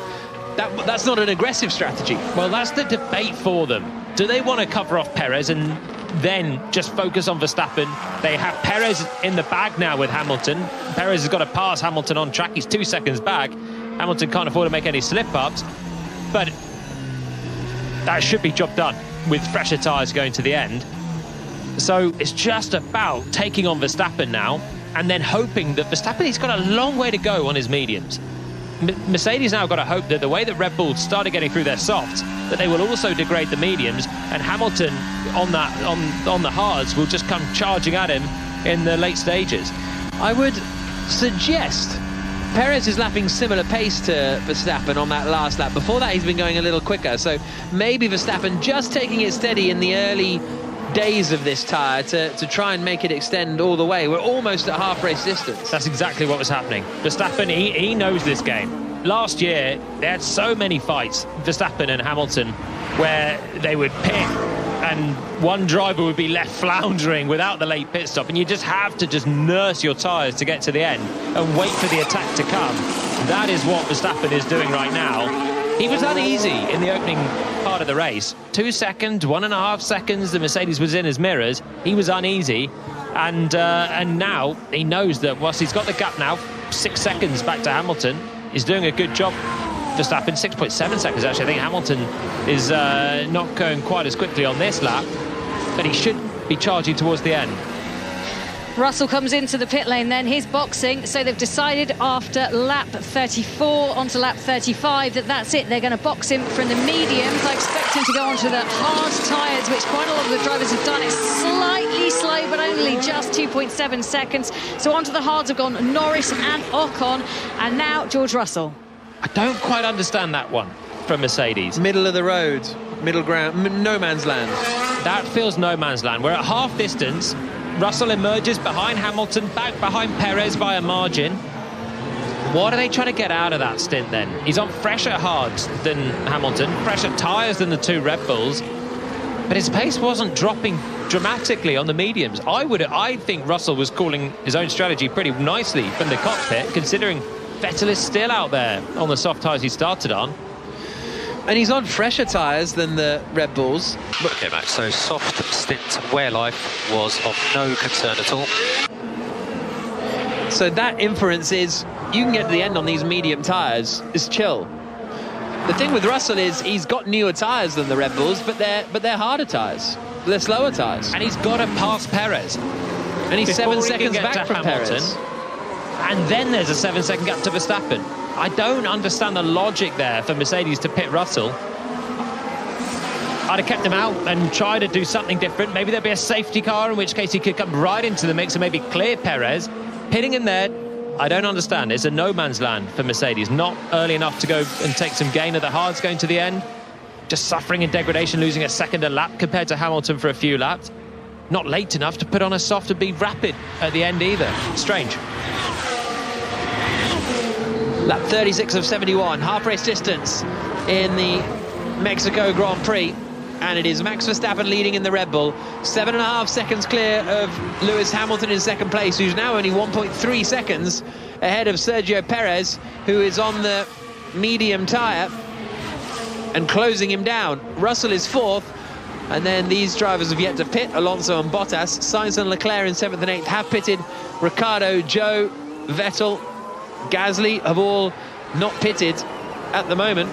S3: that's not an aggressive strategy.
S7: Well, that's the debate for them. Do they want to cover off Perez and then just focus on Verstappen? They have Perez in the bag now with Hamilton. Perez has got to pass Hamilton on track. He's 2 seconds back. Hamilton can't afford to make any slip-ups. But that should be job done with fresher tyres going to the end. So it's just about taking on Verstappen now and then hoping that Verstappen, he's got a long way to go on his mediums. Mercedes now got to hope that the way that Red Bull started getting through their softs, that they will also degrade the mediums, and Hamilton on the hards will just come charging at him in the late stages.
S3: I would suggest Perez is lapping similar pace to Verstappen on that last lap. Before that, he's been going a little quicker. So maybe Verstappen just taking it steady in the early days of this tyre to try and make it extend all the way. We're almost at half race distance.
S7: That's exactly what was happening. Verstappen, he knows this game. Last year, they had so many fights, Verstappen and Hamilton, where they would pit and one driver would be left floundering without the late pit stop, and you just have to just nurse your tyres to get to the end and wait for the attack to come. That is what Verstappen is doing right now. He was uneasy in the opening part of the race. 2 seconds, 1.5 seconds, the Mercedes was in his mirrors. He was uneasy, and now he knows that whilst he's got the gap now, 6 seconds back to Hamilton, he's doing a good job. Verstappen, 6.7 seconds actually. I think Hamilton is not going quite as quickly on this lap, but he should be charging towards the end.
S2: Russell comes into the pit lane then, he's boxing, so they've decided after lap 34 onto lap 35 that's it, they're going to box him from the mediums. I expect him to go onto the hard tyres, which quite a lot of the drivers have done. It's slightly slow, but only just 2.7 seconds. So onto the hards have gone Norris and Ocon, and now George Russell.
S7: I don't quite understand that one from Mercedes.
S3: Middle of the road, middle ground, no man's land.
S7: That feels no man's land. We're at half distance. Russell emerges behind Hamilton, back behind Perez by a margin. What are they trying to get out of that stint then? He's on fresher hards than Hamilton, fresher tyres than the 2 Red Bulls, but his pace wasn't dropping dramatically on the mediums. I think Russell was calling his own strategy pretty nicely from the cockpit, considering Vettel is still out there on the soft tyres he started on.
S3: And he's on fresher tyres than the Red Bulls.
S5: Okay, Max, so soft stint wear life was of no concern at all.
S3: So that inference is you can get to the end on these medium tyres. It's chill. The thing with Russell is he's got newer tyres than the Red Bulls, but they're harder tyres. They're slower tyres.
S7: And he's got to pass Perez.
S3: And he's 7 seconds back from
S7: Hamilton.
S3: Perez.
S7: And then there's a 7-second gap to Verstappen. I don't understand the logic there for Mercedes to pit Russell. I'd have kept him out and tried to do something different. Maybe there'd be a safety car, in which case he could come right into the mix and maybe clear Perez. Pitting him there, I don't understand. It's a no man's land for Mercedes. Not early enough to go and take some gain of the hards going to the end. Just suffering in degradation, losing a second a lap compared to Hamilton for a few laps. Not late enough to put on a soft and be rapid at the end either. Strange.
S3: Lap 36 of 71, half race distance in the Mexico Grand Prix, and it is Max Verstappen leading in the Red Bull, 7.5 seconds clear of Lewis Hamilton in second place, who's now only 1.3 seconds ahead of Sergio Perez, who is on the medium tyre. and closing him down. Russell is 4th, and then these drivers have yet to pit. Alonso and Bottas. Sainz and Leclerc in 7th and 8th have pitted. Ricciardo, Joe, Vettel, Gasly have all not pitted at the moment.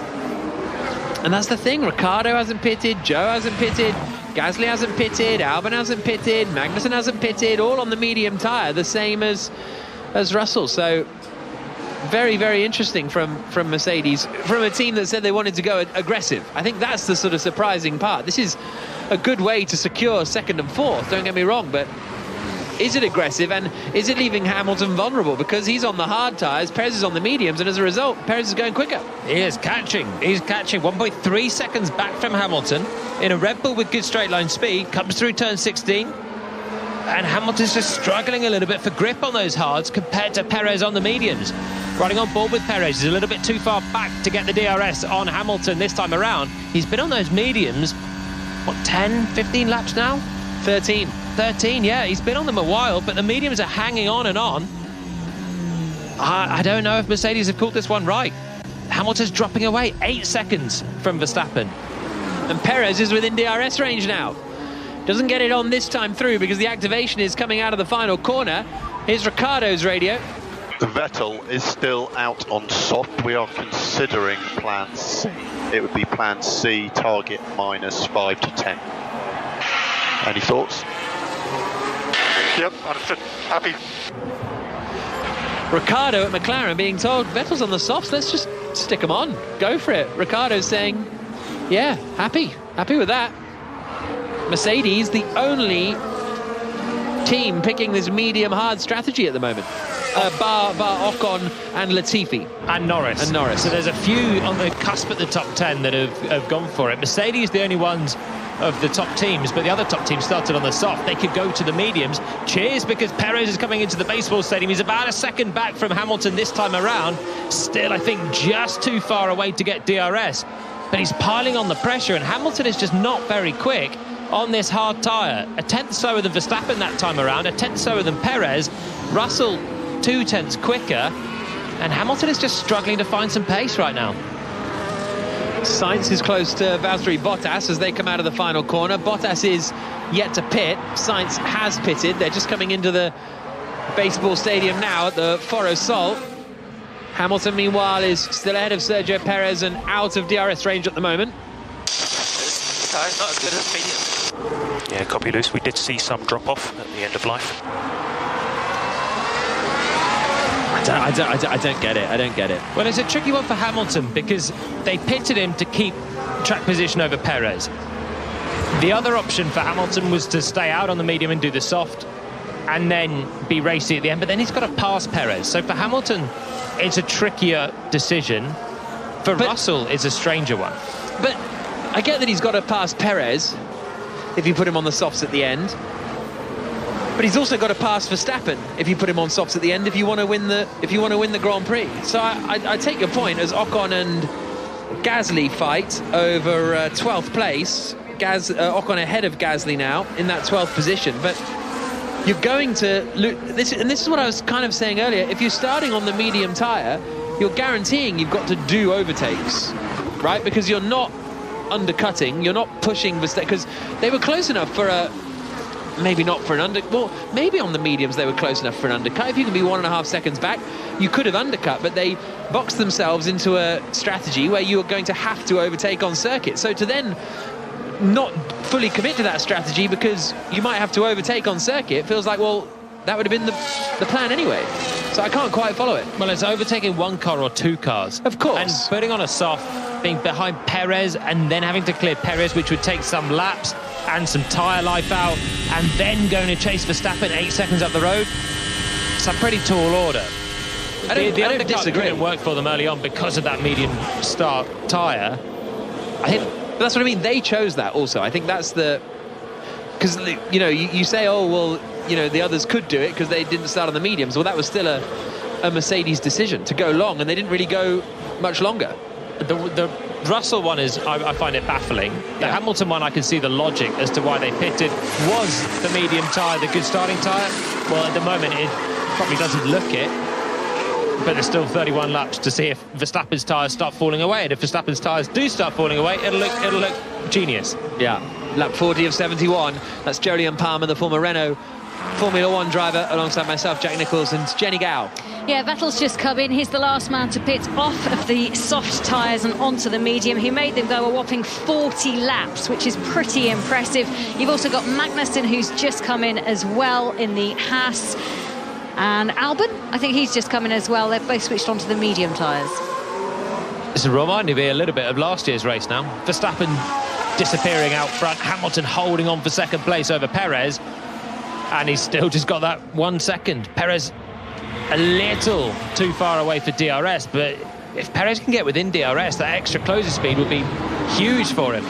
S3: And that's the thing, Ricciardo hasn't pitted, Joe hasn't pitted, Gasly hasn't pitted, Albon hasn't pitted, Magnussen hasn't pitted, all on the medium tyre, the same as Russell. So very, very interesting from Mercedes, from a team that said they wanted to go aggressive. I think that's the sort of surprising part. This is a good way to secure 2nd and 4th, don't get me wrong, but is it aggressive, and is it leaving Hamilton vulnerable? Because he's on the hard tyres, Perez is on the mediums, and as a result, Perez is going quicker.
S7: He is catching. He's catching 1.3 seconds back from Hamilton in a Red Bull with good straight line speed. Comes through turn 16. And Hamilton's just struggling a little bit for grip on those hards compared to Perez on the mediums. Running on board with Perez. He's a little bit too far back to get the DRS on Hamilton this time around. He's been on those mediums, what, 10, 15 laps now?
S3: 13,
S7: yeah, he's been on them a while, but the mediums are hanging on and on. I don't know if Mercedes have caught this one right. Hamilton's dropping away 8 seconds from Verstappen.
S3: And Perez is within DRS range now. Doesn't get it on this time through because the activation is coming out of the final corner. Here's Ricciardo's radio.
S15: Vettel is still out on soft. We are considering plan C. It would be plan C, target -5 to 10. Any thoughts?
S13: Yep, understood. Happy.
S3: Ricciardo at McLaren being told Vettel's on the softs, let's just stick him on, go for it. Ricciardo's saying, yeah, happy with that. Mercedes, the only team picking this medium hard strategy at the moment. Bar Ocon and Latifi.
S7: And Norris. So there's a few on the cusp at the top 10 that have gone for it. Mercedes, the only ones of the top teams, but the other top teams started on the soft. They could go to the mediums. Cheers, because Perez is coming into the baseball stadium. He's about a second back from Hamilton this time around. Still, I think, just too far away to get DRS. But he's piling on the pressure, and Hamilton is just not very quick on this hard tyre. A tenth slower than Verstappen that time around, a tenth slower than Perez. Russell 2 tenths quicker, and Hamilton is just struggling to find some pace right now.
S3: Sainz is close to Valtteri Bottas as they come out of the final corner. Bottas is yet to pit. Sainz has pitted. They're just coming into the baseball stadium now at the Foro Sol. Hamilton, meanwhile, is still ahead of Sergio Perez and out of DRS range at the moment.
S14: The car's not as good as medium.
S4: Yeah, copy loose. We did see some drop-off at the end of life.
S3: I don't get it. I don't get it.
S7: Well, it's a tricky one for Hamilton because they pitted him to keep track position over Perez. The other option for Hamilton was to stay out on the medium and do the soft and then be racy at the end, but then he's got to pass Perez. So for Hamilton, it's a trickier decision. For Russell, it's a stranger one.
S3: But I get that he's got to pass Perez if you put him on the softs at the end. But he's also got to pass Verstappen if you put him on softs at the end. If you want to win the Grand Prix. So I take your point as Ocon and Gasly fight over 12th place. Ocon ahead of Gasly now in that 12th position. But you're going to this is what I was kind of saying earlier. If you're starting on the medium tyre, you're guaranteeing you've got to do overtakes, right? Because you're not undercutting, you're not pushing Verstappen, because they were close enough for a. Maybe not for an well, maybe on the mediums they were close enough for an undercut. If you can be 1.5 seconds back, you could have undercut, but they boxed themselves into a strategy where you are going to have to overtake on circuit. So to then not fully commit to that strategy because you might have to overtake on circuit feels like, well, that would have been the plan anyway. So I can't quite follow it.
S7: Well, it's overtaking one car or two cars.
S3: Of course.
S7: And putting on a soft, being behind Perez and then having to clear Perez, which would take some laps and some tyre life out, and then going to chase Verstappen 8 seconds up the road. It's a pretty tall order. The undercut
S3: disagree.
S7: Didn't work for them early on because of that medium start tyre.
S3: But that's what I mean. They chose that also. I think that's because you say, oh well, the others could do it because they didn't start on the mediums. Well, that was still a Mercedes decision to go long, and they didn't really go much longer.
S7: The Russell one is, I find it baffling. The Hamilton one, I can see the logic as to why they pitted. Was the medium tyre the good starting tyre? Well, at the moment, it probably doesn't look it. but there's still 31 laps to see if Verstappen's tyres start falling away, and if Verstappen's tyres do start falling away, it'll look genius.
S3: Yeah, lap 40 of 71. That's Jolyon Palmer, the former Renault Formula 1 driver, alongside myself, Jack Nicholls, and Jenny Gow.
S2: Yeah, Vettel's just come in. He's the last man to pit off of the soft tyres and onto the medium. He made them go a whopping 40 laps, which is pretty impressive. You've also got Magnussen, who's just come in as well in the Haas. And Albon, I think he's just come in as well. They've both switched onto the medium tyres.
S7: This is reminding me a little bit of last year's race now. Verstappen disappearing out front, Hamilton holding on for second place over Perez, and he's still just got that 1 second. Perez a little too far away for DRS, but if Perez can get within DRS, that extra closing speed would be huge for him.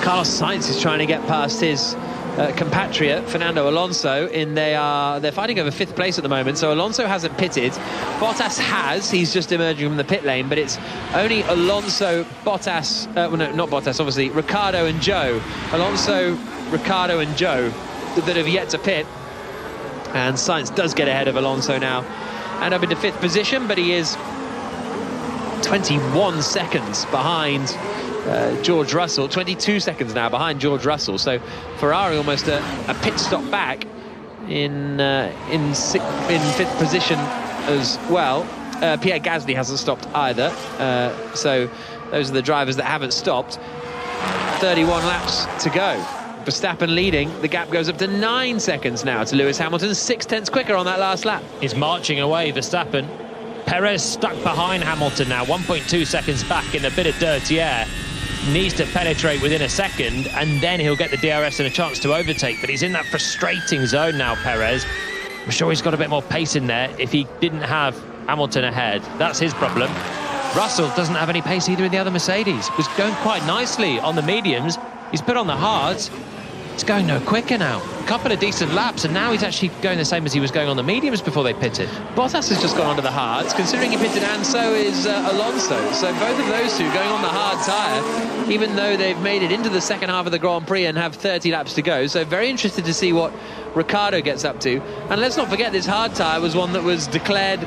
S3: Carlos Sainz is trying to get past his compatriot Fernando Alonso they're fighting over 5th place at the moment. So Alonso hasn't pitted, Bottas has. He's just emerging from the pit lane, but it's only Alonso, Bottas, well, no, not Bottas, obviously, Ricciardo and Joe. Alonso, Ricciardo and Joe that have yet to pit, and Sainz does get ahead of Alonso now and up into 5th position, but he is 21 seconds behind George Russell, 22 seconds now behind George Russell. So Ferrari almost a pit stop back in 5th position as well. Pierre Gasly hasn't stopped either. So those are the drivers that haven't stopped. 31 laps to go. Verstappen leading. The gap goes up to 9 seconds now to Lewis Hamilton, 0.6 quicker on that last lap.
S7: He's marching away, Verstappen. Perez stuck behind Hamilton now, 1.2 seconds back in a bit of dirty air. Needs to penetrate within a second, and then he'll get the DRS and a chance to overtake. But he's in that frustrating zone now, Perez. I'm sure he's got a bit more pace in there if he didn't have Hamilton ahead. That's his problem. Russell doesn't have any pace either in the other Mercedes. Was going quite nicely on the mediums. He's put on the hards. It's going no quicker now. A couple of decent laps, and now he's actually going the same as he was going on the mediums before they pitted.
S3: Bottas has just gone onto the hards, considering he pitted, and so is Alonso. So both of those two going on the hard tyre, even though they've made it into the second half of the Grand Prix and have 30 laps to go. So very interested to see what Ricciardo gets up to. And let's not forget, this hard tyre was one that was declared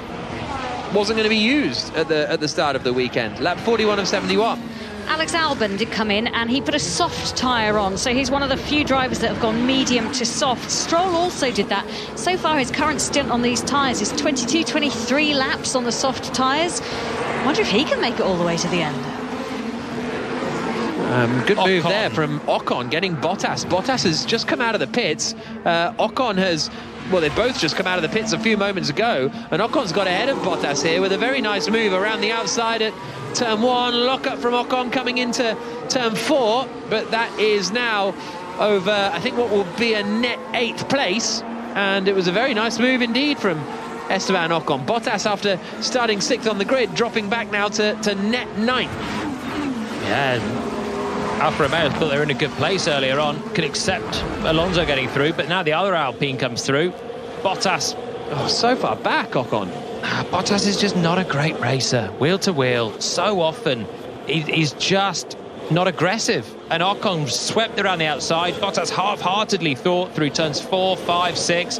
S3: wasn't going to be used at the start of the weekend. Lap 41 of 71.
S2: Alex Albon did come in and he put a soft tyre on, so he's one of the few drivers that have gone medium to soft. Stroll also did that. So far his current stint on these tyres is 23 laps on the soft tyres. I wonder if he can make it all the way to the end.
S3: Good move there from Ocon, getting Bottas. Bottas has just come out of the pits. Ocon has... Well, they both just come out of the pits a few moments ago, and Ocon's got ahead of Bottas here with a very nice move around the outside at turn 1. Lock up from Ocon coming into turn 4, but that is now over, I think, what will be a net 8th place, and it was a very nice move indeed from Esteban Ocon. Bottas, after starting 6th on the grid, dropping back now to net 9th.
S7: Yeah. Alfa Romeo thought they were in a good place earlier on, could accept Alonso getting through, but now the other Alpine comes through. Bottas,
S3: so far back, Ocon.
S7: Bottas is just not a great racer, wheel to wheel, so often. He's just not aggressive. And Ocon swept around the outside. Bottas half-heartedly thought through turns 4, 5, 6.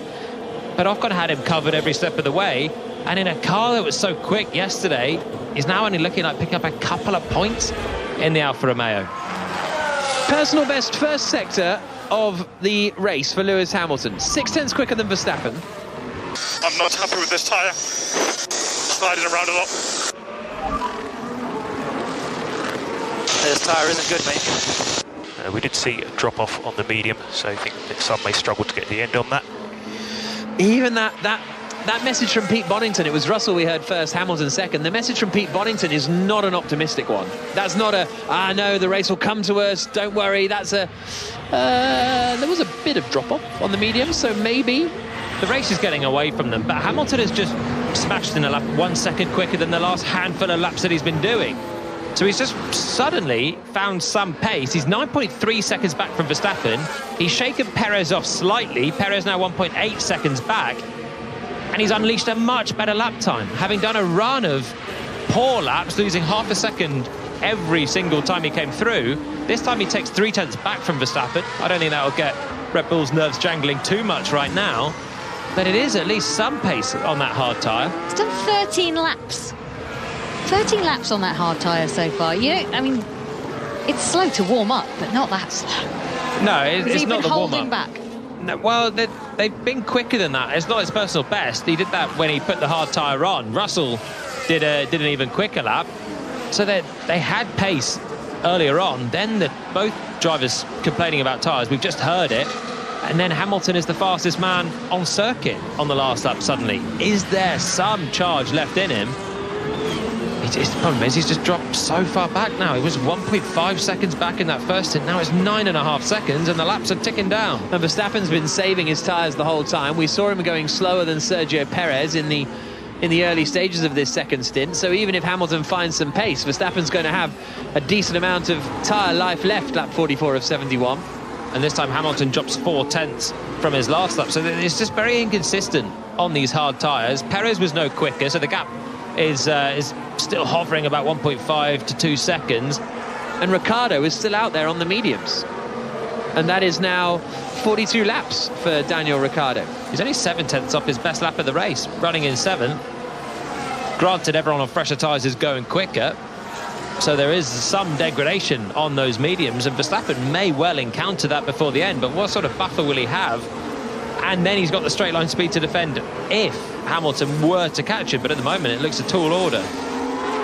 S7: But Ocon had him covered every step of the way. And in a car that was so quick yesterday, he's now only looking like picking up a couple of points in the Alfa Romeo.
S3: Personal best first sector of the race for Lewis Hamilton. 0.6 quicker than Verstappen.
S13: I'm not happy with this tyre. Sliding around a lot.
S14: This tyre isn't good, mate.
S4: We did see a drop off on the medium, so I think that some may struggle to get the end on that.
S3: Even that message from Pete Bonington, it was Russell we heard first, Hamilton second. The message from Pete Bonington is not an optimistic one. That's not a, no, the race will come to us, don't worry. That's a, there was a bit of drop-off on the medium, so maybe.
S7: The race is getting away from them, but Hamilton has just smashed in a lap 1 second quicker than the last handful of laps that he's been doing. So he's just suddenly found some pace. He's 9.3 seconds back from Verstappen. He's shaken Perez off slightly. Perez now 1.8 seconds back. And he's unleashed a much better lap time, having done a run of poor laps, losing half a second every single time he came through. This time he takes 0.3 back from Verstappen. I don't think that will get Red Bull's nerves jangling too much right now. but it is at least some pace on that hard tyre.
S2: It's done 13 laps. 13 laps on that hard tyre so far. I mean, it's slow to warm up, but not that slow.
S7: No, it's not the warm-up.
S2: Holding back.
S7: No, well, they've been quicker than that. It's not his personal best. He did that when he put the hard tyre on. Russell did an even quicker lap. So they had pace earlier on. Then both drivers complaining about tyres. We've just heard it. And then Hamilton is the fastest man on circuit on the last lap suddenly. Is there some charge left in him? The problem is he's just dropped so far back now. He was 1.5 seconds back in that first stint. Now it's 9.5 seconds and the laps are ticking down.
S3: And Verstappen's been saving his tyres the whole time. We saw him going slower than Sergio Perez in the early stages of this second stint. So even if Hamilton finds some pace, Verstappen's going to have a decent amount of tyre life left, lap 44 of 71.
S7: And this time Hamilton drops 4/10 from his last lap. So it's just very inconsistent on these hard tyres. Perez was no quicker, so the gap is still hovering about 1.5 to 2 seconds.
S3: And Ricciardo is still out there on the mediums. And that is now 42 laps for Daniel Ricciardo.
S7: He's only 7/10 off his best lap of the race, running in 7th. Granted, everyone on fresher tyres is going quicker, so there is some degradation on those mediums, and Verstappen may well encounter that before the end, but what sort of buffer will he have? And then he's got the straight line speed to defend if Hamilton were to catch him, but at the moment it looks a tall order.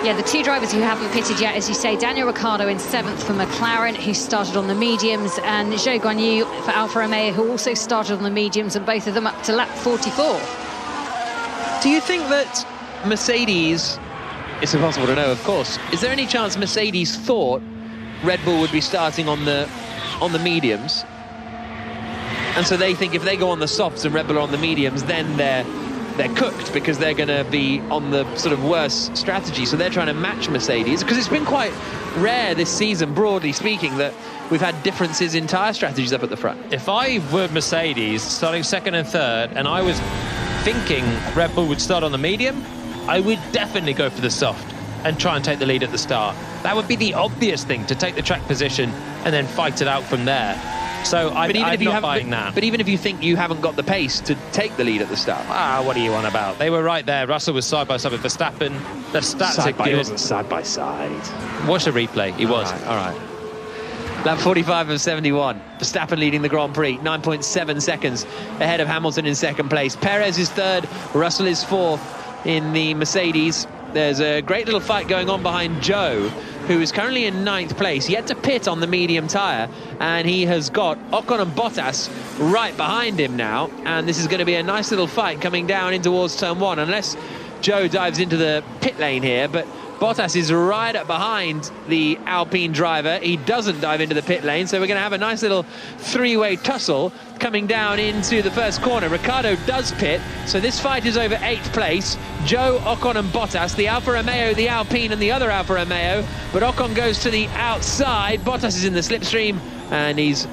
S2: Yeah, the two drivers who haven't pitted yet, as you say, Daniel Ricciardo in 7th for McLaren, who started on the mediums, and Zhou Guanyu for Alfa Romeo, who also started on the mediums, and both of them up to lap 44.
S3: Do you think that Mercedes, it's impossible to know, of course, is there any chance Mercedes thought Red Bull would be starting on the mediums, and so they think if they go on the softs and Red Bull are on the mediums, then they're cooked because they're going to be on the sort of worse strategy, so they're trying to match Mercedes? Because it's been quite rare this season, broadly speaking, that we've had differences in tyre strategies up at the front.
S7: If I were Mercedes starting 2nd and 3rd and I was thinking Red Bull would start on the medium, I would definitely go for the soft and try and take the lead at the start. That would be the obvious thing, to take the track position and then fight it out from there. So I'm not buying that.
S3: But even if you think you haven't got the pace to take the lead at the start.
S7: What are you on about? They were right there. Russell was side by side with Verstappen. The stats are good.
S3: He wasn't side by side.
S7: Watch the replay. He was.
S3: All right. Lap 45 of 71. Verstappen leading the Grand Prix. 9.7 seconds ahead of Hamilton in 2nd place. Perez is 3rd. Russell is 4th in the Mercedes. There's a great little fight going on behind Zhou, who is currently in 9th place, yet to pit on the medium tyre, and he has got Ocon and Bottas right behind him now, and this is going to be a nice little fight coming down in towards turn 1, unless Zhou dives into the pit lane here, but Bottas is right up behind the Alpine driver. He doesn't dive into the pit lane, so we're going to have a nice little three-way tussle coming down into the first corner. Ricciardo does pit, so this fight is over 8th place. Zhou, Ocon and Bottas, the Alfa Romeo, the Alpine and the other Alfa Romeo, but Ocon goes to the outside. Bottas is in the slipstream, and he's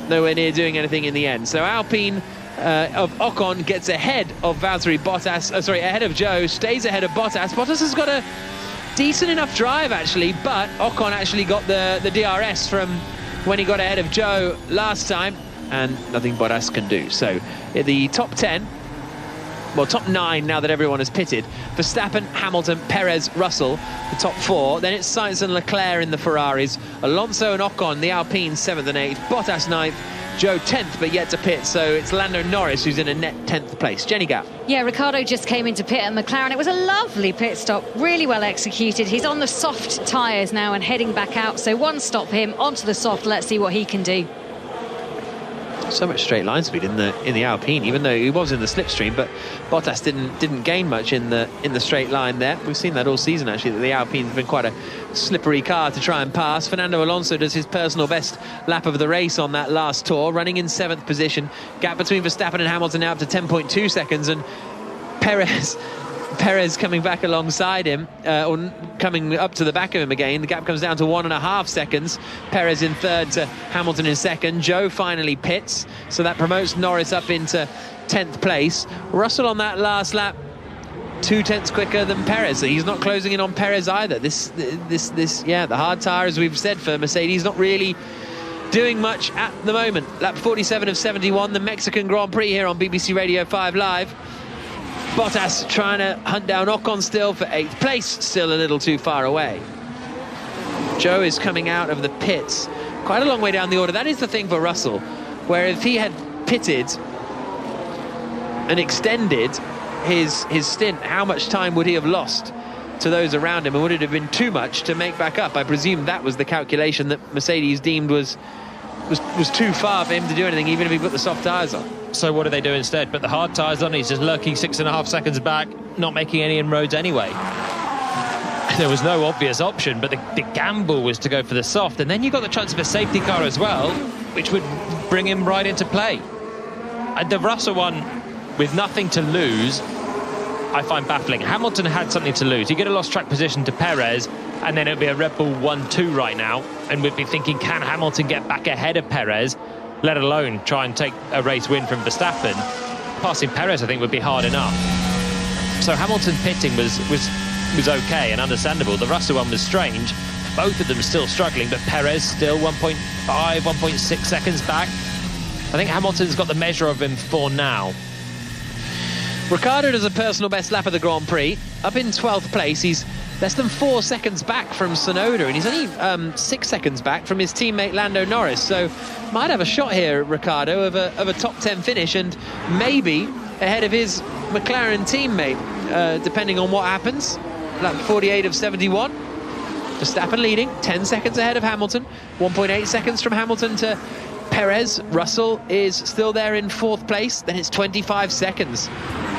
S3: nowhere near doing anything in the end. So Alpine of Ocon gets ahead of Valtteri Bottas, ahead of Zhou, stays ahead of Bottas. Bottas has got a decent enough drive, actually, but Ocon actually got the DRS from when he got ahead of Zhou last time, and nothing Bottas can do. So the top 10, well, top 9 now that everyone has pitted: Verstappen, Hamilton, Perez, Russell, the top 4. Then it's Sainz and Leclerc in the Ferraris, Alonso and Ocon, the Alpine, 7th and 8th, Bottas 9th, Zhou 10th, but yet to pit, so it's Lando Norris who's in a net 10th place. Jenny Gap.
S2: Yeah, Ricciardo just came into pit at McLaren. It was a lovely pit stop, really well executed. He's on the soft tyres now and heading back out, so one stop for him, onto the soft. Let's see what he can do.
S3: So much straight line speed in the Alpine, even though he was in the slipstream, but Bottas didn't gain much in the straight line there. We've seen that all season, actually, that the Alpine's been quite a slippery car to try and pass. Fernando Alonso does his personal best lap of the race on that last tour, running in 7th position. Gap between Verstappen and Hamilton now up to 10.2 seconds, and Perez coming back alongside him, or coming up to the back of him again. The gap comes down to 1.5 seconds. Perez in 3rd to Hamilton in 2nd. Zhou finally pits, so that promotes Norris up into 10th place. Russell on that last lap, 0.2 quicker than Perez, so he's not closing in on Perez either. The hard tyre, as we've said, for Mercedes, not really doing much at the moment. Lap 47 of 71, the Mexican Grand Prix here on BBC Radio 5 Live. Bottas trying to hunt down Ocon still for 8th place, still a little too far away. Joe is coming out of the pits, quite a long way down the order. That is the thing for Russell, where if he had pitted and extended his stint, how much time would he have lost to those around him, and would it have been too much to make back up? I presume that was the calculation that Mercedes deemed was too far for him to do anything, even if he put the soft tyres on.
S7: So what do they do instead? Put the hard tyres on. He's just lurking 6.5 seconds back, not making any inroads anyway. There was no obvious option, but the gamble was to go for the soft, and then you got the chance of a safety car as well, which would bring him right into play. And the Russell one, with nothing to lose, I find baffling. Hamilton had something to lose. You get a lost track position to Perez, and then it'd be a Red Bull 1-2 right now, and we'd be thinking, can Hamilton get back ahead of Perez, let alone try and take a race win from Verstappen? Passing Perez, I think, would be hard enough. So Hamilton pitting was okay and understandable. The Russell one was strange. Both of them still struggling, but Perez still 1.5, 1.6 seconds back. I think Hamilton's got the measure of him for now.
S3: Ricciardo does a personal best lap of the Grand Prix, up in 12th place. He's less than 4 seconds back from Tsunoda, and he's only 6 seconds back from his teammate Lando Norris, so might have a shot here, Ricciardo, of a top 10 finish, and maybe ahead of his McLaren teammate, depending on what happens. Lap 48 of 71. Verstappen leading, 10 seconds ahead of Hamilton, 1.8 seconds from Hamilton to Perez. Russell is still there in 4th place. Then it's 25 seconds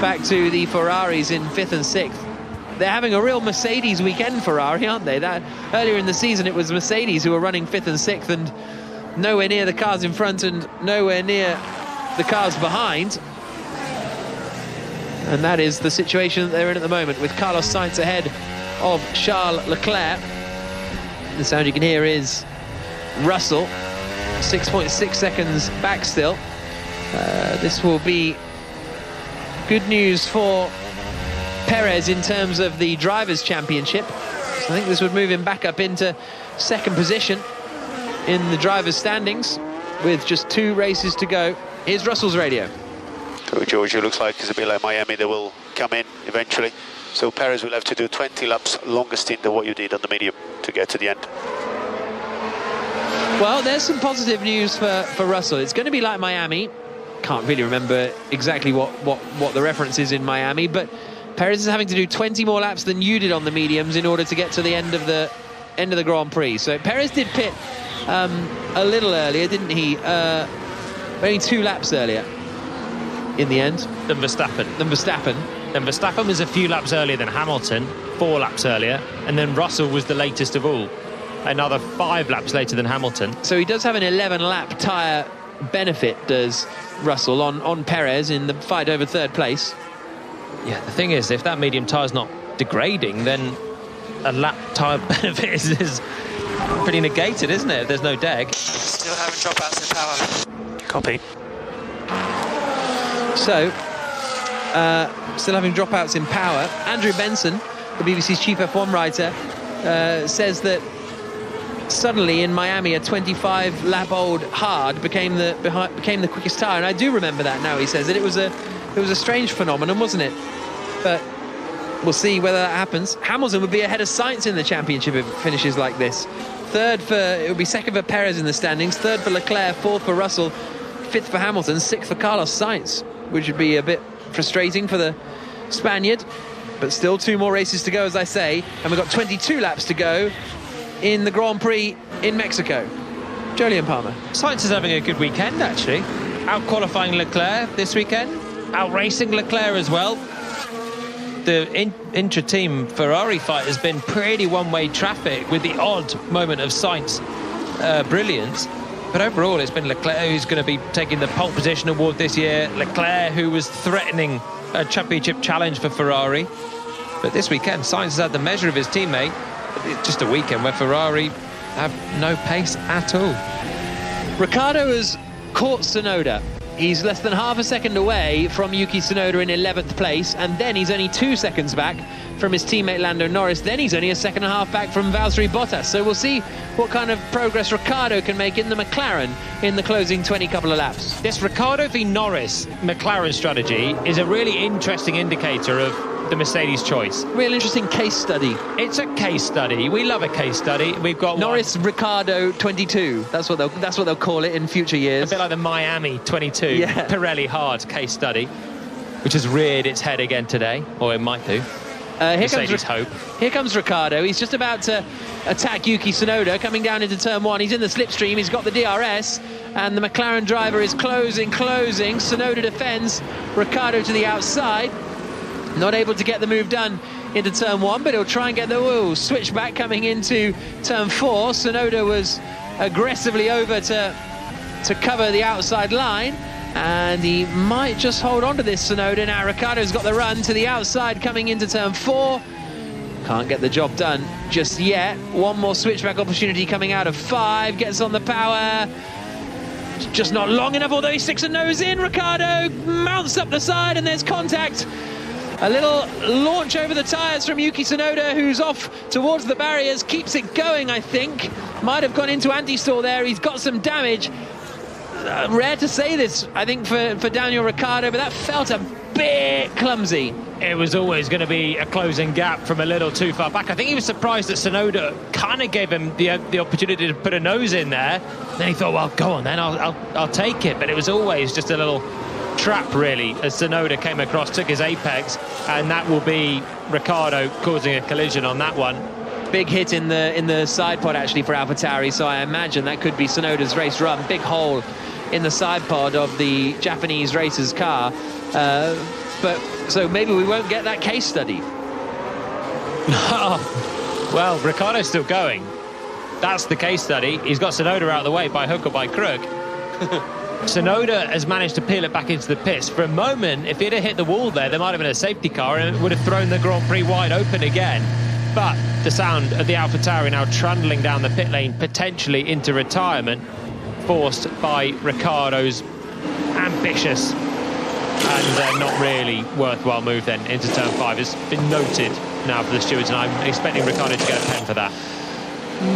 S3: back to the Ferraris in 5th and 6th. They're having a real Mercedes weekend, Ferrari, aren't they? That earlier in the season it was Mercedes who were running 5th and 6th, and nowhere near the cars in front and nowhere near the cars behind. And that is the situation that they're in at the moment, with Carlos Sainz ahead of Charles Leclerc. The sound you can hear is Russell, 6.6 seconds back still. This will be good news for Perez in terms of the Drivers' Championship. So I think this would move him back up into 2nd position in the Drivers' standings with just 2 races to go. Here's Russell's radio.
S16: So Georgia looks like it's a bit like Miami. They will come in eventually. So Perez will have to do 20 laps longer stint than what you did on the medium to get to the end.
S3: Well, there's some positive news for Russell. It's going to be like Miami. Can't really remember exactly what the reference is in Miami, but Perez is having to do 20 more laps than you did on the mediums in order to get to the end of the Grand Prix. So Perez did pit a little earlier, didn't he? Only 2 laps earlier in the end.
S7: Than Verstappen. And Verstappen was a few laps earlier than Hamilton, 4 laps earlier, and then Russell was the latest of all, another 5 laps later than Hamilton.
S3: So he does have an 11-lap tyre benefit, does Russell, on Perez in the fight over 3rd place.
S7: Yeah, the thing is, if that medium tyre's not degrading, then a lap tyre benefit is pretty negated, isn't it? If there's no deg.
S14: Still having dropouts in power.
S4: Copy.
S3: So, still having dropouts in power. Andrew Benson, the BBC's chief F1 writer, says that suddenly in Miami a 25-lap-old hard became the quickest tyre, and I do remember that now. He says that it was a strange phenomenon, wasn't it? But we'll see whether that happens. Hamilton would be ahead of Sainz in the championship if it finishes like this. It would be 2nd for Perez in the standings, 3rd for Leclerc, 4th for Russell, 5th for Hamilton, 6th for Carlos Sainz, which would be a bit frustrating for the Spaniard. But still 2 more races to go, as I say, and we've got 22 laps to go in the Grand Prix in Mexico. Jolyon Palmer.
S7: Sainz is having a good weekend, actually. Out-qualifying Leclerc this weekend, out-racing Leclerc as well. The intra-team Ferrari fight has been pretty one-way traffic, with the odd moment of Sainz brilliance. But overall, it's been Leclerc who's going to be taking the pole position award this year. Leclerc, who was threatening a championship challenge for Ferrari. But this weekend, Sainz has had the measure of his teammate. It's just a weekend where Ferrari have no pace at all.
S3: Ricciardo has caught Tsunoda. He's less than half a second away from Yuki Tsunoda in 11th place, and then he's only 2 seconds back from his teammate Lando Norris. Then he's only a second and a half back from Valtteri Bottas. So we'll see what kind of progress Ricciardo can make in the McLaren in the closing 20 couple of laps.
S7: This Ricciardo v Norris McLaren strategy is a really interesting indicator of the Mercedes choice.
S3: Real interesting case study.
S7: It's a case study. We love a case study. We've got
S3: Norris Ricciardo 22. That's what they'll call it in future years.
S7: A bit like the Miami 22
S3: Yeah.
S7: Pirelli hard case study, which has reared its head again today, or it might do. Here comes Ricciardo. He's just about to attack Yuki Tsunoda coming down into turn 1. He's in the slipstream. He's got the DRS, and the McLaren driver is closing. Tsunoda defends. Ricciardo to the outside. Not able to get the move done into turn 1, but he'll try and get the switchback coming into turn 4. Tsunoda was aggressively over to cover the outside line, and he might just hold on to this Tsunoda. Now Ricciardo's got the run to the outside coming into turn 4. Can't get the job done just yet. One more switchback opportunity coming out of 5. Gets on the power. Just not long enough, although he sticks a nose in. Ricciardo mounts up the side, and there's contact. A little launch over the tyres from Yuki Tsunoda, who's off towards the barriers. Keeps it going, I think. Might have gone into anti-stall there. He's got some damage. Rare to say this, I think, for Daniel Ricciardo, but that felt a bit clumsy. It was always going to be a closing gap from a little too far back. I think he was surprised that Tsunoda kind of gave him the opportunity to put a nose in there. Then he thought, well, go on then, I'll take it. But it was always just a little trap, really, as Tsunoda came across, took his apex, and that will be Ricciardo causing a collision on that one.
S3: Big hit in the side pod, actually, for AlphaTauri, so I imagine that could be Tsunoda's race run. Big hole in the side pod of the Japanese racer's car. But so maybe we won't get that case study.
S7: Well, Ricciardo's still going. That's the case study. He's got Tsunoda out of the way by hook or by crook. Tsunoda has managed to peel it back into the pits. For a moment, if he'd have hit the wall there might have been a safety car, and it would have thrown the Grand Prix wide open again. But the sound of the AlphaTauri now trundling down the pit lane, potentially into retirement, forced by Ricciardo's ambitious and not really worthwhile move then into turn 5. It's been noted now for the stewards, and I'm expecting Ricciardo to get a pen for that.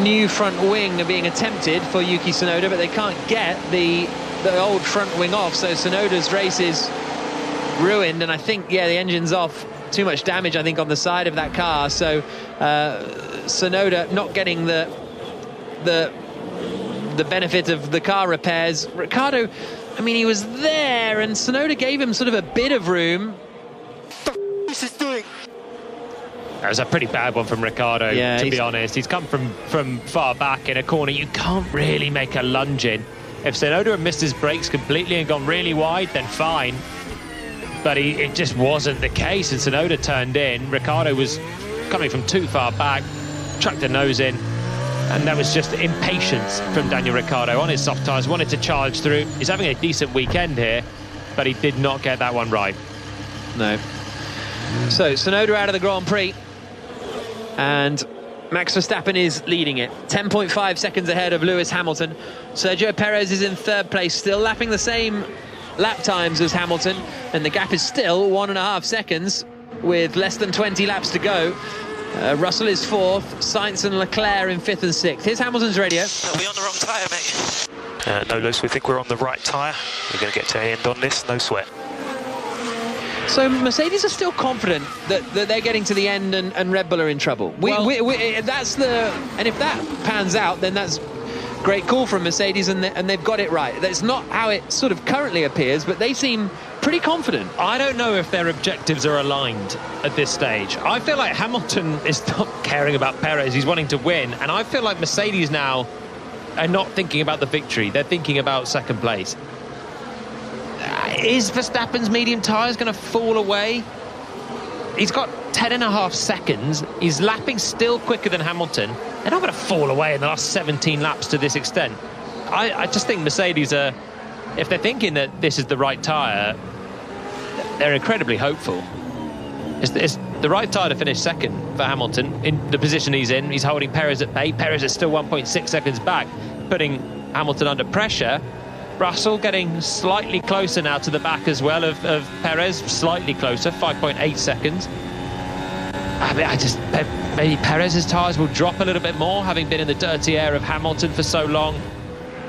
S3: New front wing being attempted for Yuki Tsunoda, but they can't get the old front wing off, so Tsunoda's race is ruined, and I think, yeah, the engine's off. Too much damage, I think, on the side of that car, so Tsunoda not getting the benefit of the car repairs. Ricciardo, I mean, he was there, and Tsunoda gave him sort of a bit of room.
S7: This is doing. That was a pretty bad one from Ricciardo,
S3: yeah,
S7: to be honest. He's come from far back in a corner. You can't really make a lunge in. If Tsunoda had missed his brakes completely and gone really wide, then fine. But it just wasn't the case, and Tsunoda turned in. Ricciardo was coming from too far back, chucked a nose in, and that was just impatience from Daniel Ricciardo on his soft tyres, wanted to charge through. He's having a decent weekend here, but he did not get that one right.
S3: No. So Tsunoda out of the Grand Prix, and Max Verstappen is leading it, 10.5 seconds ahead of Lewis Hamilton. Sergio Perez is in 3rd place, still lapping the same lap times as Hamilton, and the gap is still 1.5 seconds with less than 20 laps to go. Russell is 4th, Sainz and Leclerc in 5th and 6th. Here's Hamilton's radio.
S14: Are we on the wrong tyre, mate?
S4: No, Lewis, we think we're on the right tyre. We're going to get to the end on this, no sweat.
S3: So Mercedes are still confident that they're getting to the end and Red Bull are in trouble. That's and if that pans out, then that's great call from Mercedes, and they've got it right. That's not how it sort of currently appears, but they seem pretty confident.
S7: I don't know if their objectives are aligned at this stage. I feel like Hamilton is not caring about Perez. He's wanting to win, and I feel like Mercedes now are not thinking about the victory. They're thinking about 2nd place. Is Verstappen's medium tyres going to fall away? He's got 10.5 seconds. He's lapping still quicker than Hamilton. They're not going to fall away in the last 17 laps to this extent. I just think Mercedes are, if they're thinking that this is the right tyre, they're incredibly hopeful. It's the right tyre to finish 2nd for Hamilton in the position he's in. He's holding Perez at bay. Perez is still 1.6 seconds back, putting Hamilton under pressure. Russell getting slightly closer now to the back as well of Perez, slightly closer, 5.8 seconds. maybe Perez's tyres will drop a little bit more, having been in the dirty air of Hamilton for so long.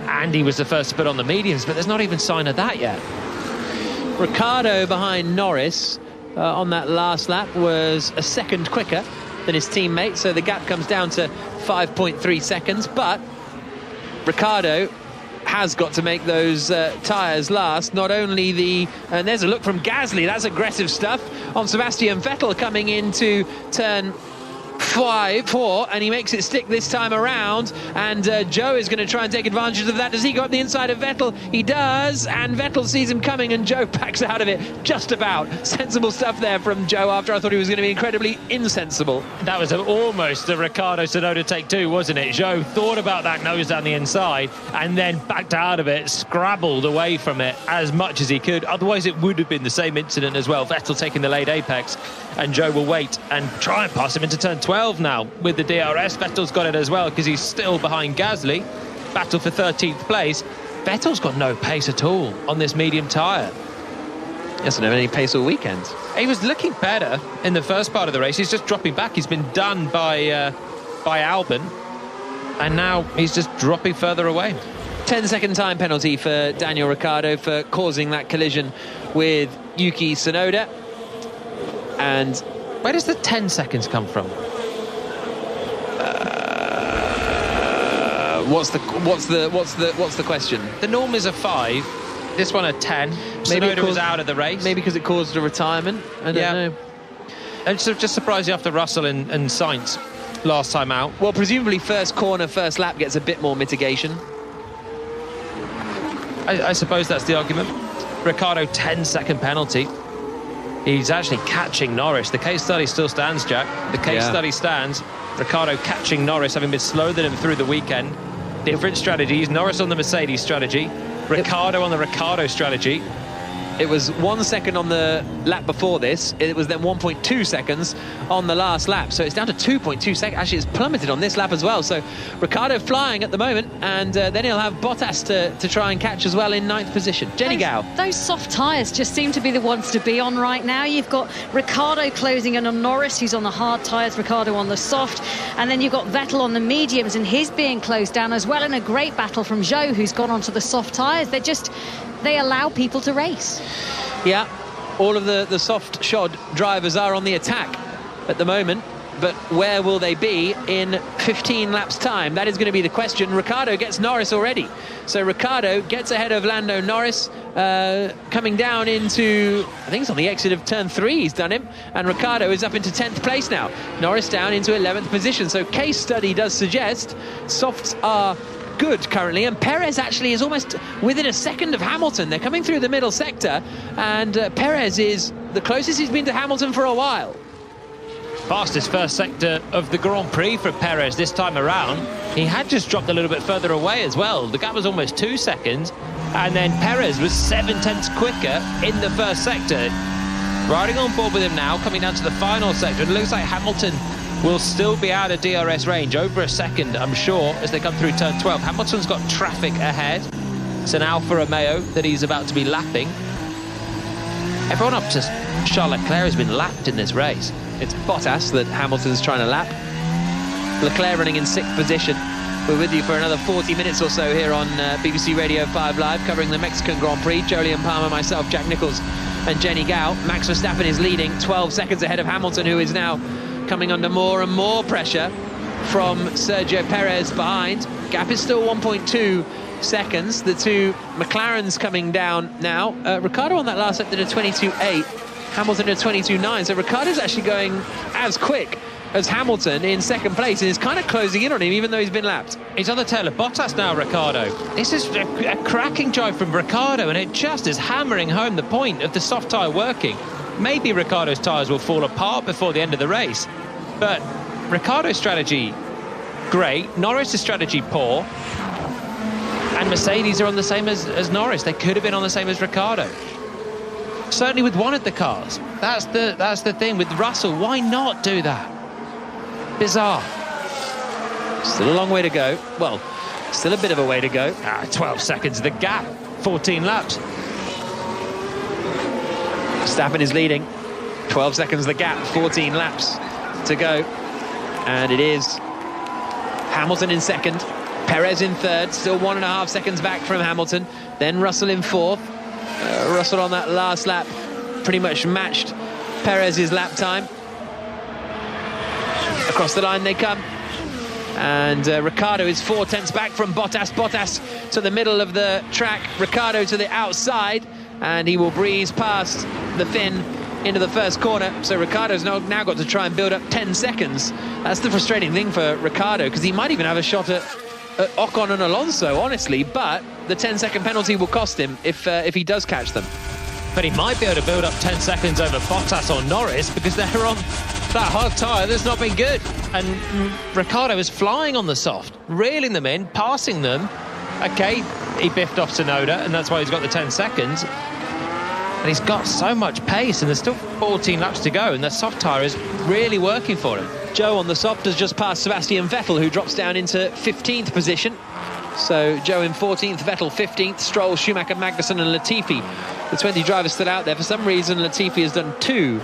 S7: And he was the first to put on the mediums, but there's not even sign of that yet.
S3: Ricciardo behind Norris on that last lap was a second quicker than his teammate, so the gap comes down to 5.3 seconds, but Ricciardo has got to make those tyres last. Not only and there's a look from Gasly, that's aggressive stuff on Sebastian Vettel coming into turn 4, and he makes it stick this time around, and Joe is going to try and take advantage of that. Does he go up the inside of Vettel? He does, and Vettel sees him coming, and Joe backs out of it just about. Sensible stuff there from Joe after I thought he was going to be incredibly insensible.
S7: That was almost a Ricciardo Tsunoda take 2, wasn't it? Joe thought about that nose down the inside and then backed out of it, scrabbled away from it as much as he could. Otherwise it would have been the same incident as well. Vettel taking the late apex, and Joe will wait and try and pass him into turn 12 now with the DRS. Vettel's got it as well because he's still behind Gasly. Battle for 13th place. Vettel's got no pace at all on this medium tyre.
S3: He hasn't had any pace all weekend.
S7: He was looking better in the first part of the race. He's just dropping back. He's been done by Albon, and now he's just dropping further away.
S3: 10-second time penalty for Daniel Ricciardo for causing that collision with Yuki Tsunoda. And
S7: where does the 10 seconds come from?
S3: What's the question?
S7: The norm is a 5. This one a 10.
S3: Maybe
S7: Tsunoda was out of the race.
S3: Maybe because it caused a retirement. I don't know.
S7: And just surprised you after Russell and Sainz last time out.
S3: Well, presumably first corner, first lap gets a bit more mitigation.
S7: I suppose that's the argument. Ricciardo 10-second penalty. He's actually catching Norris. The case study still stands, Jack. The case study stands. Ricciardo catching Norris, having been slower than him through the weekend. Different strategies. Norris on the Mercedes strategy. Ricciardo on the Ricciardo strategy.
S3: It was 1 second on the lap before this. It was then 1.2 seconds on the last lap. So it's down to 2.2 seconds. Actually, it's plummeted on this lap as well. So Ricciardo flying at the moment, and then he'll have Bottas to try and catch as well in 9th position. Jenny Gow.
S2: Those soft tyres just seem to be the ones to be on right now. You've got Ricciardo closing in on Norris, who's on the hard tyres, Ricciardo on the soft. And then you've got Vettel on the mediums, and he's being closed down as well, in a great battle from Zhou, who's gone onto the soft tyres. They allow people to race.
S3: Yeah, all of the soft shod drivers are on the attack at the moment, but where will they be in 15 laps time? That is going to be the question. Ricciardo gets Norris already, so Ricciardo gets ahead of Lando Norris, coming down into, I think it's on the exit of turn 3 he's done him, and Ricciardo is up into 10th place now. Norris down into 11th position, so case study does suggest softs are good currently, and Perez actually is almost within a second of Hamilton. They're coming through the middle sector, and Perez is the closest he's been to Hamilton for a while.
S7: Fastest first sector of the Grand Prix for Perez this time around. He had just dropped a little bit further away as well. The gap was almost 2 seconds, and then Perez was 7/10 quicker in the first sector. Riding on board with him now, coming down to the final sector. It looks like Hamilton will still be out of DRS range, over a second, I'm sure, as they come through turn 12. Hamilton's got traffic ahead. It's an Alfa Romeo that he's about to be lapping. Everyone up to Charles Leclerc has been lapped in this race.
S3: It's Bottas that Hamilton's trying to lap. Leclerc running in 6th position. We're with you for another 40 minutes or so here on BBC Radio 5 Live, covering the Mexican Grand Prix. Jolyon Palmer, myself, Jack Nicholls and Jenny Gow. Max Verstappen is leading 12 seconds ahead of Hamilton, who is now coming under more and more pressure from Sergio Perez behind. Gap is still 1.2 seconds. The two McLarens coming down now. Ricciardo on that last lap did a 22.8. Hamilton did a 22.9. So Ricciardo's actually going as quick as Hamilton in second place, and is kind of closing in on him, even though he's been lapped.
S7: He's on the tail of Bottas now, Ricciardo. This is a cracking drive from Ricciardo, and it just is hammering home the point of the soft tyre working. Maybe Ricciardo's tyres will fall apart before the end of the race, but Ricciardo's strategy, great. Norris' strategy, poor. And Mercedes are on the same as Norris. They could have been on the same as Ricciardo. Certainly with one of the cars. That's the thing with Russell. Why not do that? Bizarre.
S3: Still a long way to go. Well, still a bit of a way to go.
S7: 12 seconds the gap. 14 laps.
S3: Verstappen is leading. 12 seconds the gap, 14 laps. to go. And it is Hamilton in second, Perez in third, still 1.5 seconds back from Hamilton. Then Russell in fourth. Russell on that last lap pretty much matched Perez's lap time. Across the line they come. And Ricciardo is 4 tenths back from Bottas. Bottas to the middle of the track, Ricciardo to the outside, and he will breeze past the Finn into the first corner. So Ricciardo's now got to try and build up 10 seconds. That's the frustrating thing for Ricciardo, because he might even have a shot at Ocon and Alonso, honestly, but the 10-second penalty will cost him if he does catch them.
S7: But he might be able to build up 10 seconds over Bottas or Norris, because they're on that hard tyre that's not been good. And Ricciardo is flying on the soft, reeling them in, passing them. Okay, he biffed off Tsunoda, and that's why he's got the 10 seconds. And he's got so much pace, and there's still 14 laps to go, and the soft tyre is really working for him.
S3: Joe on the soft has just passed Sebastian Vettel, who drops down into 15th position. So Joe in 14th, Vettel 15th, Stroll, Schumacher, Magnussen and Latifi. The 20 drivers still out there. For some reason, Latifi has done 2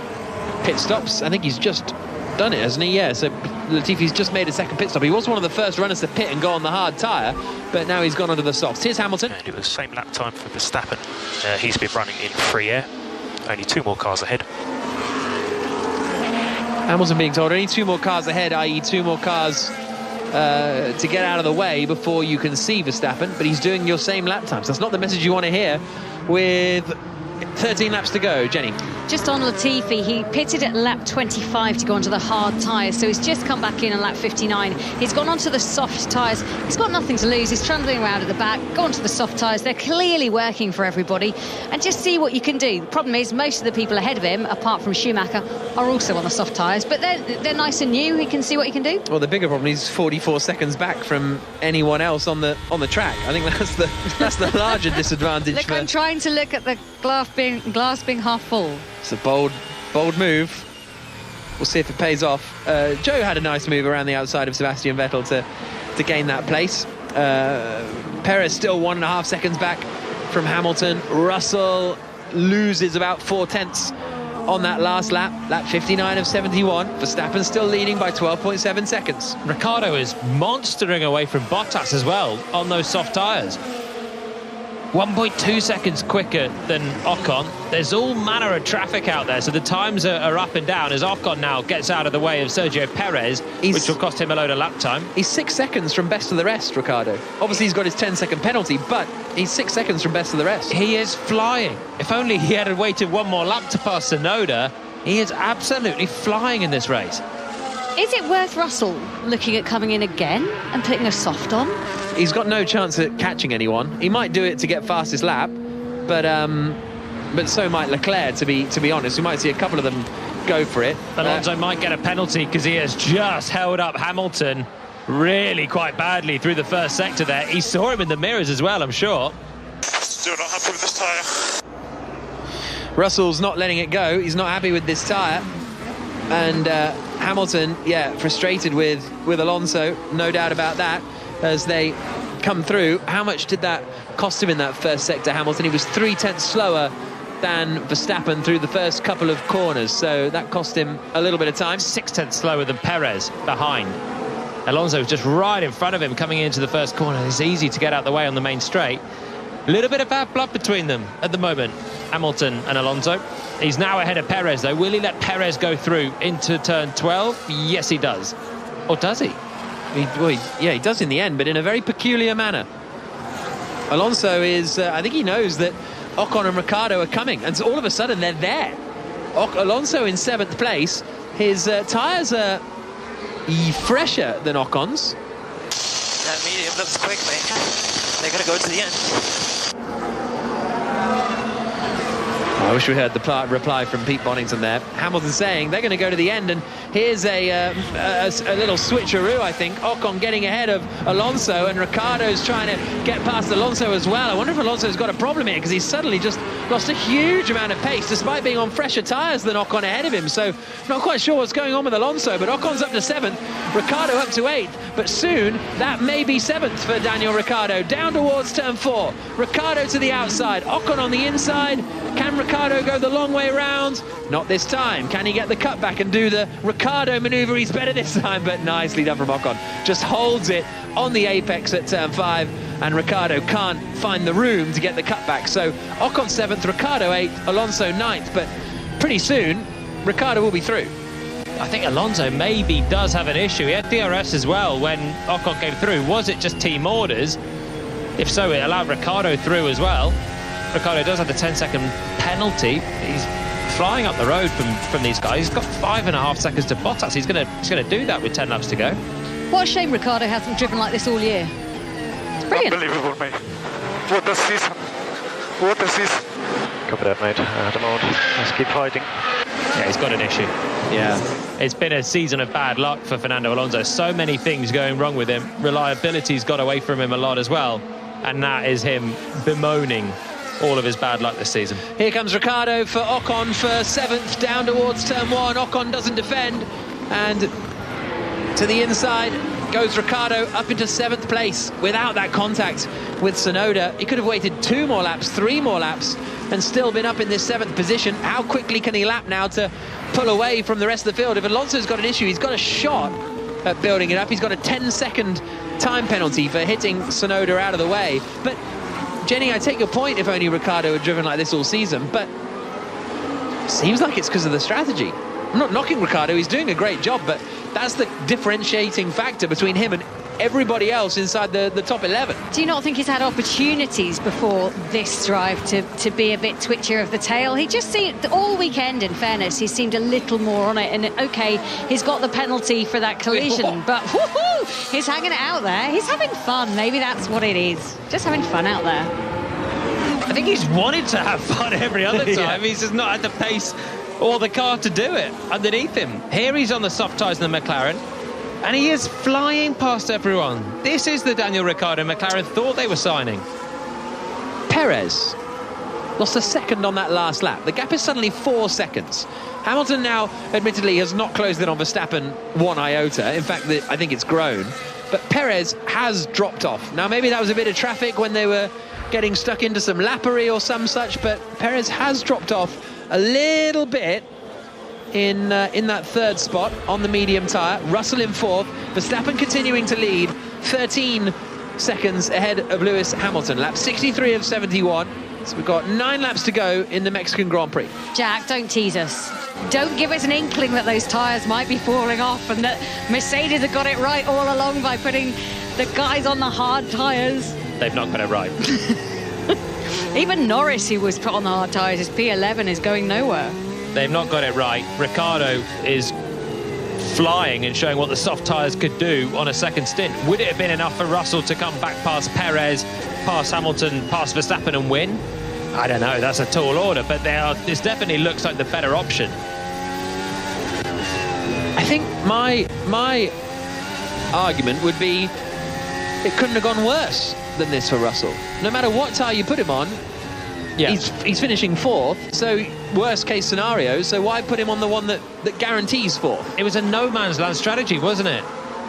S3: pit stops. I think he's just done it, hasn't he? Yeah, so Latifi's just made a second pit stop. He was one of the first runners to pit and go on the hard tyre, but now he's gone onto the softs. Here's Hamilton.
S4: And it was the same lap time for Verstappen. He's been running in free air. Only 2 more cars ahead.
S3: Hamilton being told only 2 more cars ahead, i.e. 2 more cars to get out of the way before you can see Verstappen, but he's doing your same lap times. That's not the message you want to hear with 13 laps to go. Jenny.
S2: Just on Latifi, he pitted at lap 25 to go onto the hard tyres, so he's just come back in on lap 59. He's gone onto the soft tyres. He's got nothing to lose. He's trundling around at the back, go onto the soft tyres. They're clearly working for everybody, and just see what you can do. The problem is most of the people ahead of him, apart from Schumacher, are also on the soft tyres, but they're nice and new. He can see what he can do.
S3: Well, the bigger problem is 44 seconds back from anyone else on the track. I think that's the larger disadvantage.
S2: Look, I'm trying to look at the glass being half full.
S3: It's a bold move. We'll see if it pays off. Joe had a nice move around the outside of Sebastian Vettel to gain that place. Perez still 1.5 seconds back from Hamilton. Russell loses about 4 tenths on that last lap. Lap 59 of 71. Verstappen still leading by 12.7 seconds.
S7: Ricciardo is monstering away from Bottas as well on those soft tyres. 1.2 seconds quicker than Ocon. There's all manner of traffic out there, so the times are up and down as Ocon now gets out of the way of Sergio Perez, which will cost him a load of lap time.
S3: He's 6 seconds from best of the rest, Ricciardo. Obviously he's got his 10-second penalty, but he's 6 seconds from best of the rest.
S7: He is flying. If only he had waited 1 more lap to pass Tsunoda. He is absolutely flying in this race.
S2: Is it worth Russell looking at coming in again and putting a soft on?
S3: He's got no chance at catching anyone. He might do it to get fastest lap, but so might Leclerc, to be honest. We might see a couple of them go for it.
S7: Alonso might get a penalty because he has just held up Hamilton really quite badly through the first sector there. He saw him in the mirrors as well, I'm sure.
S13: Still not happy with this tyre.
S3: Russell's not letting it go. He's not happy with this tyre. And Hamilton, yeah, frustrated with Alonso, no doubt about that, as they come through. How much did that cost him in that first sector, Hamilton? He was 3 tenths slower than Verstappen through the first couple of corners, so that cost him a little bit of time.
S7: 6 tenths slower than Perez behind. Alonso was just right in front of him coming into the first corner. It's easy to get out the way on the main straight. A little bit of bad blood between them at the moment, Hamilton and Alonso. He's now ahead of Perez, though. Will he let Perez go through into turn 12? Yes, he does. Or does he?
S3: Yeah, he does in the end, but in a very peculiar manner. Alonso is, I think he knows that Ocon and Ricciardo are coming, and so all of a sudden they're there. Alonso in 7th place. His tyres are fresher than Ocon's.
S14: That medium looks quick, mate. They're going to go to the end.
S3: I wish we heard the reply from Pete Bonington there. Hamilton saying they're going to go to the end, and here's a little switcheroo, I think. Ocon getting ahead of Alonso, and Ricciardo's trying to get past Alonso as well. I wonder if Alonso's got a problem here, because he's suddenly just lost a huge amount of pace, despite being on fresher tyres than Ocon ahead of him. So not quite sure what's going on with Alonso, but Ocon's up to 7th, Ricciardo up to 8th, but soon that may be 7th for Daniel Ricciardo. Down towards turn 4, Ricciardo to the outside, Ocon on the inside. Can Ricciardo go the long way round? Not this time. Can he get the cutback and do the Ricciardo manoeuvre, he's better this time, but nicely done from Ocon. Just holds it on the apex at turn 5, and Ricciardo can't find the room to get the cutback. So Ocon 7th, Ricciardo 8th, Alonso 9th, but pretty soon Ricciardo will be through.
S7: I think Alonso maybe does have an issue. He had DRS as well when Ocon came through. Was it just team orders? If so, it allowed Ricciardo through as well. Ricciardo does have the 10-second penalty. He's flying up the road from these guys. He's got 5.5 seconds to Bottas. He's gonna do that with 10 laps to go.
S2: What a shame Ricciardo hasn't driven like this all year. It's brilliant.
S13: Unbelievable, mate. What a season. What a season.
S4: Copy that, mate. At the moment, let's keep fighting.
S7: Yeah, he's got an issue. Yeah. It's been a season of bad luck for Fernando Alonso. So many things going wrong with him. Reliability's got away from him a lot as well. And that is him bemoaning all of his bad luck this season.
S3: Here comes Ricciardo for Ocon for 7th, down towards turn 1. Ocon doesn't defend, and to the inside goes Ricciardo up into 7th place without that contact with Tsunoda. He could have waited 2 more laps, 3 more laps, and still been up in this 7th position. How quickly can he lap now to pull away from the rest of the field? If Alonso's got an issue, he's got a shot at building it up. He's got a 10-second time penalty for hitting Tsunoda out of the way. But Jenny, I take your point if only Ricciardo had driven like this all season, but seems like it's because of the strategy. I'm not knocking Ricciardo, he's doing a great job, but that's the differentiating factor between him and everybody else inside the top 11.
S2: Do you not think he's had opportunities before this drive to be a bit twitchier of the tail? He just seemed, all weekend, in fairness, he seemed a little more on it. And okay, he's got the penalty for that collision, but woohoo, he's hanging it out there. He's having fun. Maybe that's what it is. Just having fun out there.
S7: I think he's wanted to have fun every other time. Yeah. He's just not had the pace or the car to do it underneath him. Here he's on the soft tyres in the McLaren, and he is flying past everyone. This is the Daniel Ricciardo McLaren thought they were signing.
S3: Perez lost a second on that last lap. The gap is suddenly 4 seconds. Hamilton now, admittedly, has not closed in on Verstappen 1 iota. In fact, I think it's grown. But Perez has dropped off. Now, maybe that was a bit of traffic when they were getting stuck into some lappery or some such, but Perez has dropped off a little bit in that 3rd spot on the medium tyre. Russell in 4th. Verstappen continuing to lead, 13 seconds ahead of Lewis Hamilton. Lap 63 of 71. So we've got 9 laps to go in the Mexican Grand Prix.
S2: Jack, don't tease us. Don't give us an inkling that those tyres might be falling off and that Mercedes have got it right all along by putting the guys on the hard tyres.
S7: They've not got it right.
S2: Even Norris, who was put on the hard tyres, his P11 is going nowhere.
S7: They've not got it right. Ricciardo is flying and showing what the soft tyres could do on a second stint. Would it have been enough for Russell to come back past Perez, past Hamilton, past Verstappen and win? I don't know, that's a tall order, but this definitely looks like the better option.
S3: I think my argument would be it couldn't have gone worse than this for Russell. No matter what tyre you put him on, yeah, he's finishing 4th, so worst case scenario, so why put him on the one that guarantees 4th?
S7: It was a no man's land strategy, wasn't it?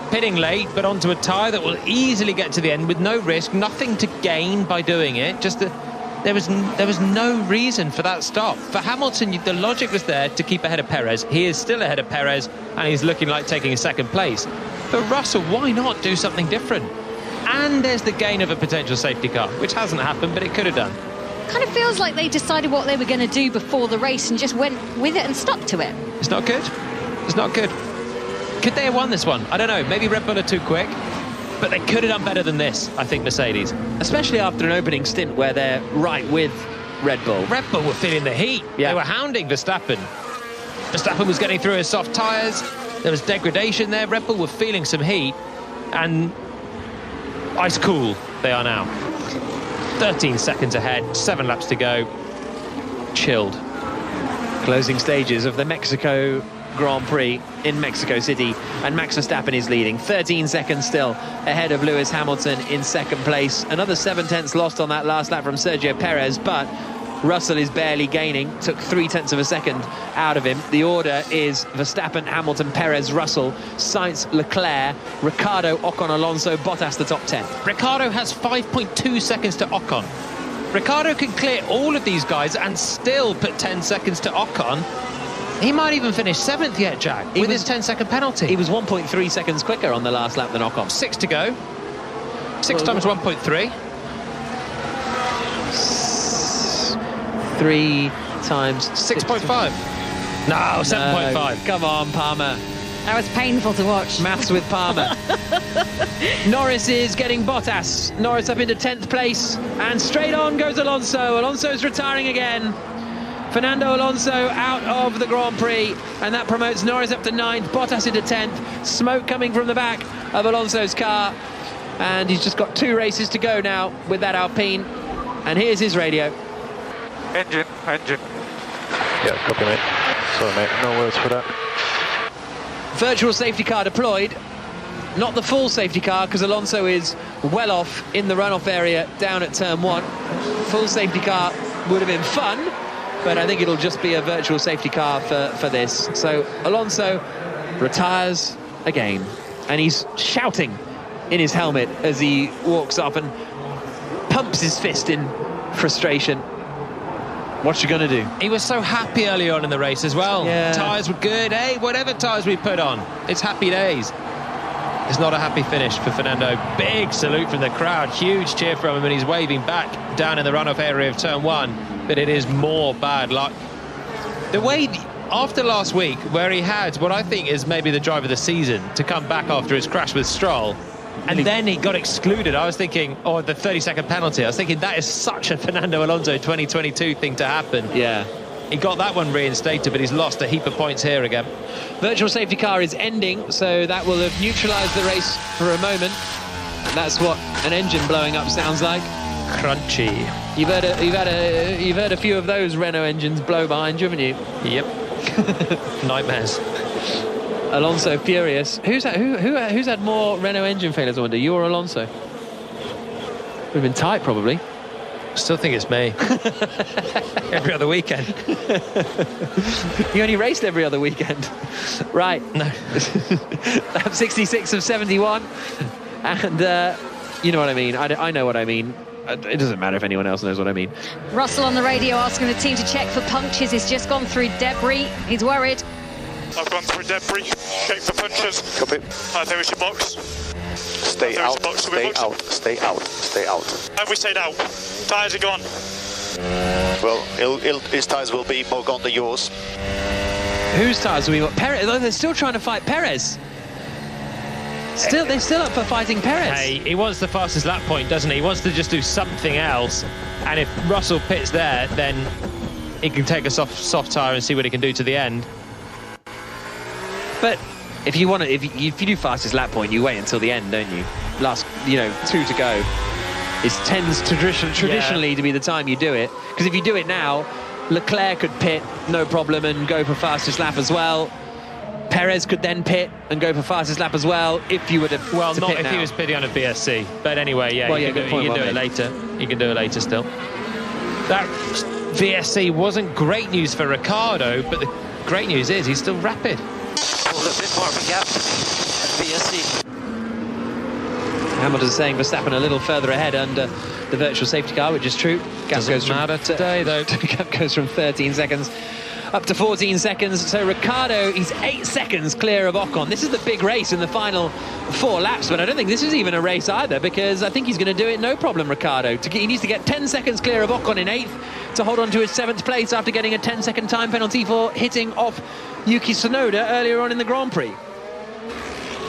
S7: Pitting late, but onto a tyre that will easily get to the end with no risk, nothing to gain by doing it. Just there was no reason for that stop. For Hamilton, the logic was there to keep ahead of Perez. He is still ahead of Perez, and he's looking like taking a 2nd place. But Russell, why not do something different? And there's the gain of a potential safety car, which hasn't happened, but it could have done.
S2: Kind of feels like they decided what they were going to do before the race and just went with it and stuck to it.
S7: It's not good. It's not good. Could they have won this one? I don't know. Maybe Red Bull are too quick, but they could have done better than this, I think, Mercedes.
S3: Especially after an opening stint where they're right with Red Bull.
S7: Red Bull were feeling the heat. Yeah. They were hounding Verstappen. Verstappen was getting through his soft tyres. There was degradation there. Red Bull were feeling some heat, and ice cool they are now. 13 seconds ahead, 7 laps to go. Chilled.
S3: Closing stages of the Mexico Grand Prix in Mexico City, and Max Verstappen is leading. 13 seconds still ahead of Lewis Hamilton in 2nd place. Another 7/10 lost on that last lap from Sergio Perez, but Russell is barely gaining. Took 0.3 of a second out of him. The order is Verstappen, Hamilton, Perez, Russell, Sainz, Leclerc, Ricciardo, Ocon, Alonso, Bottas, the top 10.
S7: Ricciardo has 5.2 seconds to Ocon. Ricciardo can clear all of these guys and still put 10 seconds to Ocon. He might even finish 7th yet, Jack, with his 10-second penalty.
S3: He was 1.3 seconds quicker on the last lap than Ocon.
S7: 6 to go. 6 times 1.3.
S3: 3 times
S7: 6.5. No, 7.5.
S3: Come on, Palmer.
S2: That was painful to watch.
S3: Maths with Palmer. Norris is getting Bottas. Norris up into 10th place. And straight on goes Alonso. Alonso's retiring again. Fernando Alonso out of the Grand Prix. And that promotes Norris up to 9th. Bottas into 10th. Smoke coming from the back of Alonso's car. And he's just got 2 races to go now with that Alpine. And here's his radio.
S13: Engine.
S4: Yeah, copy, mate. Sorry, mate, no words for that.
S3: Virtual safety car deployed. Not the full safety car, because Alonso is well off in the runoff area down at turn 1. Full safety car would have been fun, but I think it'll just be a virtual safety car for this. So Alonso retires again, and he's shouting in his helmet as he walks up and pumps his fist in frustration. What's you going to do?
S7: He was so happy early on in the race as well.
S3: Yeah.
S7: Tyres were good. Hey, whatever tyres we put on, it's happy days. It's not a happy finish for Fernando. Big salute from the crowd. Huge cheer from him, and he's waving back down in the runoff area of turn 1. But it is more bad luck. The way, after last week, where he had what I think is maybe the drive of the season to come back after his crash with Stroll, and then he got excluded. I was thinking, oh, the 30-second penalty. I was thinking that is such a Fernando Alonso 2022 thing to happen.
S3: Yeah.
S7: He got that one reinstated, but he's lost a heap of points here again.
S3: Virtual safety car is ending, so that will have neutralised the race for a moment. And that's what an engine blowing up sounds like.
S7: Crunchy.
S3: You've heard a few of those Renault engines blow behind you, haven't you?
S7: Yep. Nightmares.
S3: Alonso furious. Who's had more Renault engine failures, I wonder? You or Alonso? Would have been tight, probably.
S7: Still think it's me. Every other weekend.
S3: You only raced every other weekend. Right.
S7: No.
S3: Lap 66 of 71. And you know what I mean. I know what I mean. It doesn't matter if anyone else knows what I mean.
S2: Russell on the radio asking the team to check for punctures. He's just gone through debris. He's worried.
S13: I've gone through debris, check for punctures.
S16: Copy.
S13: I think we should box.
S16: Stay out, stay out, stay out, stay out.
S13: Have we stayed out? Tyres are gone.
S16: Well, his tyres will be more gone than yours.
S3: Whose tyres are we got? Perez. They're still trying to fight Perez. They're still up for fighting Perez.
S7: Hey, he wants the fastest lap point, doesn't he? He wants to just do something else. And if Russell pits there, then he can take a soft tyre and see what he can do to the end.
S3: But if you want to, if you do fastest lap point, you wait until the end, don't you? Last, 2 to go. It tends to traditionally to be the time you do it. Because if you do it now, Leclerc could pit, no problem, and go for fastest lap as well. Perez could then pit and go for fastest lap as well if you were to
S7: Well,
S3: to
S7: not
S3: pit
S7: if
S3: now.
S7: he was pitting on a VSC. But anyway, yeah,
S3: Well,
S7: you can do it later. You can do it later still. That VSC wasn't great news for Ricciardo, but the great news is he's still rapid.
S14: A little bit more of a gap at VSC.
S3: Hamilton's saying Verstappen a little further ahead under the virtual safety car, which is true. Gap goes
S7: matter today, though.
S3: Gap goes from 13 seconds up to 14 seconds. So Ricciardo, he's 8 seconds clear of Ocon. This is the big race in the final 4 laps, but I don't think this is even a race either, because I think he's going to do it no problem, Ricciardo. He needs to get 10 seconds clear of Ocon in 8th to hold on to his 7th place after getting a 10-second time penalty for hitting off Yuki Tsunoda earlier on in the Grand Prix.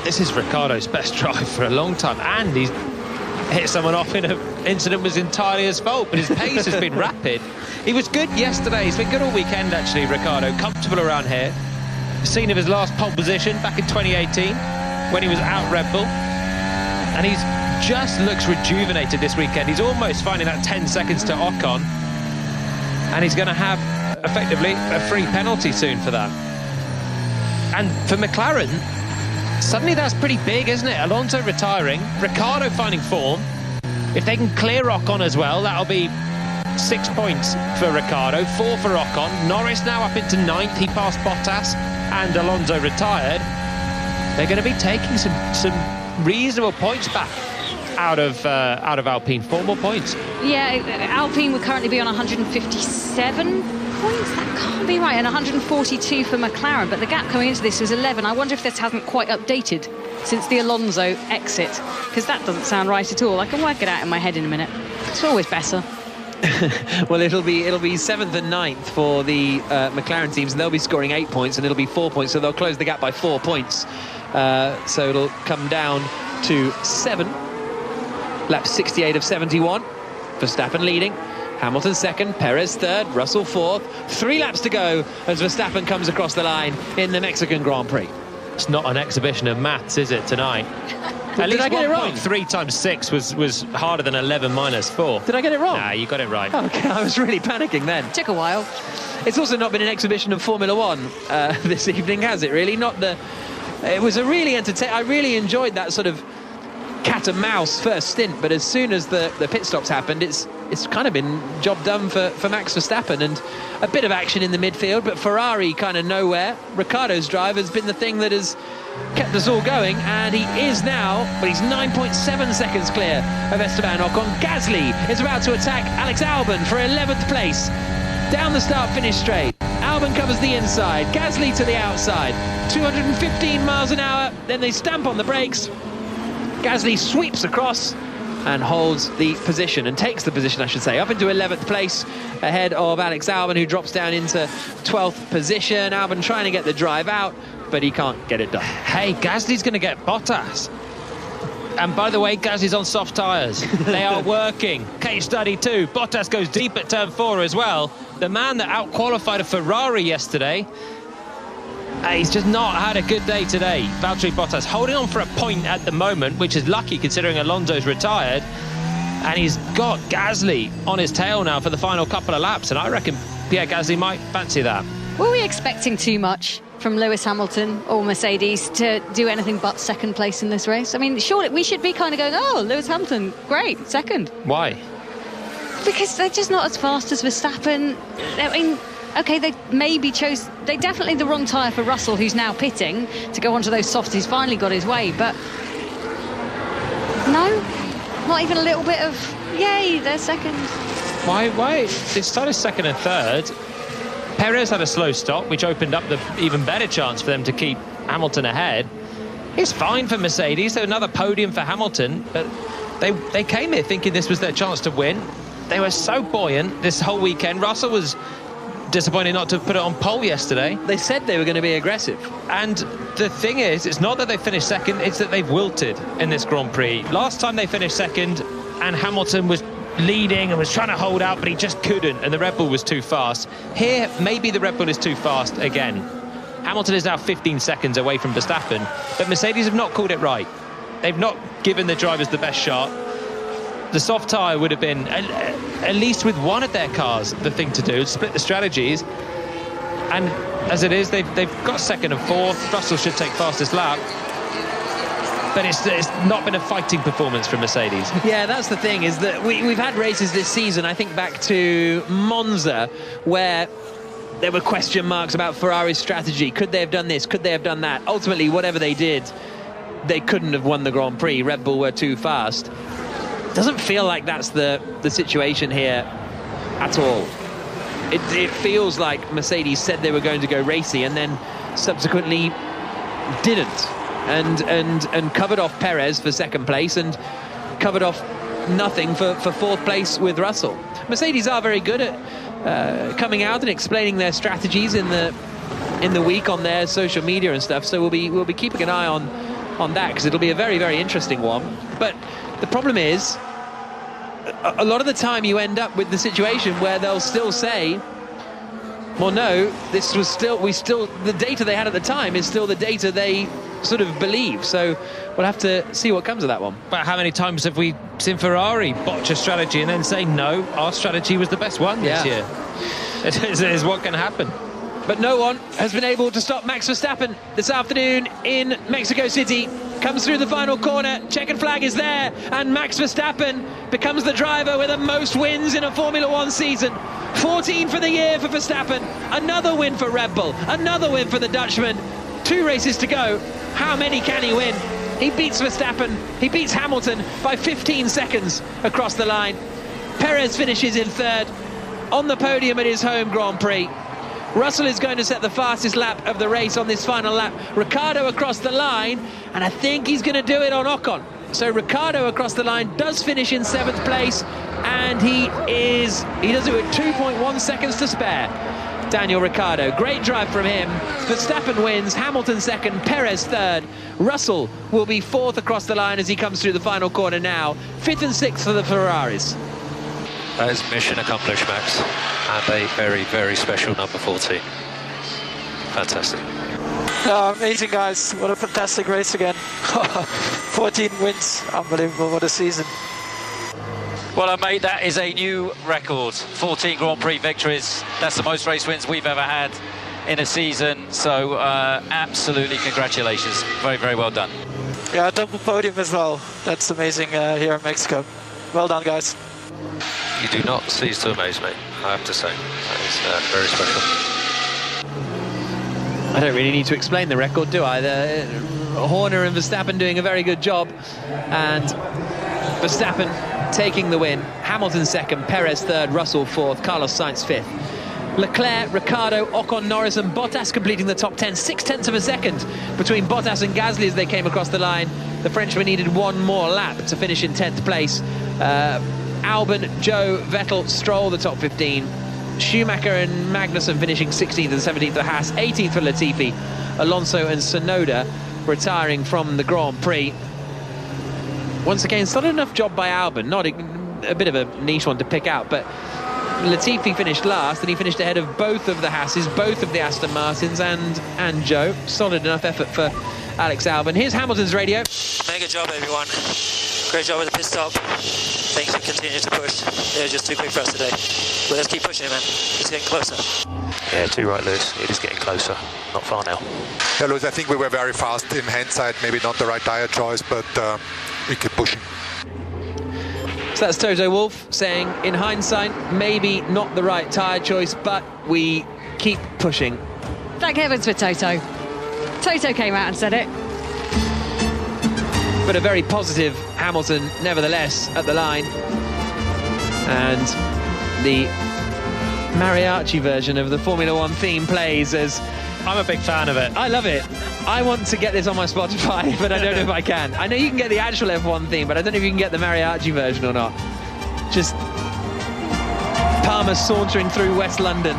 S7: This is Ricciardo's best drive for a long time, and he's hit someone off in an incident was entirely his fault, but his pace has been rapid. He was good yesterday. He's been good all weekend, actually, Ricciardo. Comfortable around here. Scene of his last pole position back in 2018 when he was out Red Bull. And he's just looks rejuvenated this weekend. He's almost finding that 10 seconds to Ocon. And he's going to have, effectively, a free penalty soon for that. And for McLaren, suddenly that's pretty big, isn't it? Alonso retiring, Ricciardo finding form. If they can clear Ocon as well, that'll be 6 points for Ricciardo, 4 for Ocon. Norris now up into 9th. He passed Bottas and Alonso retired. They're going to be taking some reasonable points back out of Alpine. 4 more points.
S2: Yeah, Alpine would currently be on 157 points? That can't be right. And 142 for McLaren, but the gap coming into this was 11. I wonder if this hasn't quite updated since the Alonso exit, because that doesn't sound right at all. I can work it out in my head in a minute. It's always better.
S3: Well, it'll be 7th and 9th for the McLaren teams, and they'll be scoring 8 points, and it'll be 4 points, so they'll close the gap by 4 points. So it'll come down to 7. Lap 68 of 71. Verstappen leading. Hamilton second, Perez third, Russell fourth. 3 laps to go as Verstappen comes across the line in the Mexican Grand Prix.
S7: It's not an exhibition of maths, is it, tonight? At least
S3: I get it wrong?
S7: 3 times 6 was harder than 11 minus 4.
S3: Did I get it wrong?
S7: Nah, you got it right.
S3: Okay, I was really panicking then.
S2: Took a while.
S3: It's also not been an exhibition of Formula One this evening, has it, really? It was a really entertaining... I really enjoyed that sort of cat and mouse first stint, but as soon as the pit stops happened, it's kind of been job done for Max Verstappen, and a bit of action in the midfield, but Ferrari kind of nowhere. Ricciardo's drive has been the thing that has kept us all going, and he is now, but he's 9.7 seconds clear of Esteban Ocon. Gasly is about to attack Alex Albon for 11th place. Down the start-finish straight. Albon covers the inside, Gasly to the outside. 215 miles an hour, then they stamp on the brakes. Gasly sweeps across and holds the position, and takes the position, I should say, up into 11th place ahead of Alex Albon, who drops down into 12th position. Albon trying to get the drive out, but he can't get it done.
S7: Hey, Gasly's going to get Bottas. And by the way, Gasly's on soft tyres. They are working. Case study 2. Bottas goes deep at turn 4 as well. The man that out-qualified a Ferrari yesterday, he's just not had a good day today. Valtteri Bottas holding on for a point at the moment, which is lucky considering Alonso's retired. And he's got Gasly on his tail now for the final couple of laps. And I reckon Pierre Gasly might fancy that.
S2: Were we expecting too much from Lewis Hamilton or Mercedes to do anything but second place in this race? I mean, surely we should be kind of going, oh, Lewis Hamilton, great, second.
S7: Why?
S2: Because they're just not as fast as Verstappen. I mean, OK, they definitely the wrong tyre for Russell, who's now pitting, to go onto those softs. He's finally got his way, but no, not even a little bit of, yay, they're second.
S7: Why? They started second and third. Perez had a slow stop, which opened up the even better chance for them to keep Hamilton ahead. It's fine for Mercedes. They're another podium for Hamilton, but they came here thinking this was their chance to win. They were so buoyant this whole weekend. Russell was disappointed not to put it on pole yesterday.
S3: They said they were going to be aggressive.
S7: And the thing is, it's not that they finished second, it's that they've wilted in this Grand Prix. Last time they finished second, and Hamilton was leading and was trying to hold out, but he just couldn't, and the Red Bull was too fast. Here, maybe the Red Bull is too fast again. Hamilton is now 15 seconds away from Verstappen, but Mercedes have not called it right. They've not given the drivers the best shot. The soft tyre would have been, at least with one of their cars, the thing to do, split the strategies. And as it is, they've got second and fourth. Russell should take fastest lap. But it's not been a fighting performance from Mercedes.
S3: Yeah, that's the thing, is that we've had races this season, I think back to Monza, where there were question marks about Ferrari's strategy. Could they have done this? Could they have done that? Ultimately, whatever they did, they couldn't have won the Grand Prix. Red Bull were too fast. Doesn't feel like that's the situation here at all. It feels like Mercedes said they were going to go racy and then subsequently didn't, and covered off Perez for second place and covered off nothing for fourth place with Russell. Mercedes are very good at coming out and explaining their strategies in the week on their social media and stuff, so we'll be keeping an eye on that, because it'll be a very, very interesting one. But the problem is, a lot of the time you end up with the situation where they'll still say, well, no, this was the data they had at the time is still the data they sort of believe. So we'll have to see what comes of that one.
S7: But how many times have we seen Ferrari botch a strategy and then say, no, our strategy was the best one this year? It is what can happen.
S3: But no one has been able to stop Max Verstappen this afternoon in Mexico City. Comes through the final corner, checkered flag is there, and Max Verstappen becomes the driver with the most wins in a Formula One season. 14 for the year for Verstappen, another win for Red Bull, another win for the Dutchman. 2 races to go. How many can he win? He beats Verstappen, he beats Hamilton by 15 seconds across the line. Perez finishes in third. on the podium at his home Grand Prix. Russell is going to set the fastest lap of the race on this final lap. Ricciardo across the line, and I think he's going to do it on Ocon. So Ricciardo across the line does finish in 7th place, and he does it with 2.1 seconds to spare. Daniel Ricciardo, great drive from him. Verstappen wins, Hamilton 2nd, Perez 3rd. Russell will be 4th across the line as he comes through the final corner now. 5th and 6th for the Ferraris.
S4: That is mission accomplished, Max, and a very, very special number 14. Fantastic.
S6: Amazing, guys. What a fantastic race again. 14 wins. Unbelievable. What a season.
S5: Well, mate, that is a new record. 14 Grand Prix victories. That's the most race wins we've ever had in a season. So, absolutely congratulations. Very, very well done.
S6: Yeah, double podium as well. That's amazing here in Mexico. Well done, guys.
S4: You do not cease to amaze me, I have to say. That is very special.
S3: I don't really need to explain the record, do I? Horner and Verstappen doing a very good job, and Verstappen taking the win. Hamilton 2nd, Perez 3rd, Russell 4th, Carlos Sainz 5th. Leclerc, Ricciardo, Ocon, Norris and Bottas completing the top 10, 0.6 of a second between Bottas and Gasly as they came across the line. The Frenchman needed one more lap to finish in 10th place. Albon, Joe, Vettel, Stroll the top 15. Schumacher and Magnussen finishing 16th and 17th for Haas, 18th for Latifi. Alonso and Tsunoda retiring from the Grand Prix. Once again, solid enough job by Albon, not a bit of a niche one to pick out, but Latifi finished last, and he finished ahead of both of the Haas's, both of the Aston Martins and Joe. Solid enough effort for Alex Albon. Here's Hamilton's radio.
S14: Mega job, everyone. Great job at the pit stop. Thanks for continuing to push. They were just too quick for us today. But let's keep pushing it, man. It's getting closer.
S4: Yeah, too right, Lewis. It is getting closer. Not far now.
S13: Yeah, Lewis, I think we were very fast in hindsight. Maybe not the right tire choice, but we keep pushing.
S3: So that's Toto Wolff saying, in hindsight, maybe not the right tyre choice, but we keep pushing.
S2: Thank heavens for Toto. Toto came out and said it.
S3: But a very positive Hamilton, nevertheless, at the line. And the mariachi version of the Formula One theme plays as...
S7: I'm a big fan of it.
S3: I love it. I want to get this on my Spotify, but I don't know if I can. I know you can get the actual F1 theme, but I don't know if you can get the mariachi version or not. Just Palmer sauntering through West London,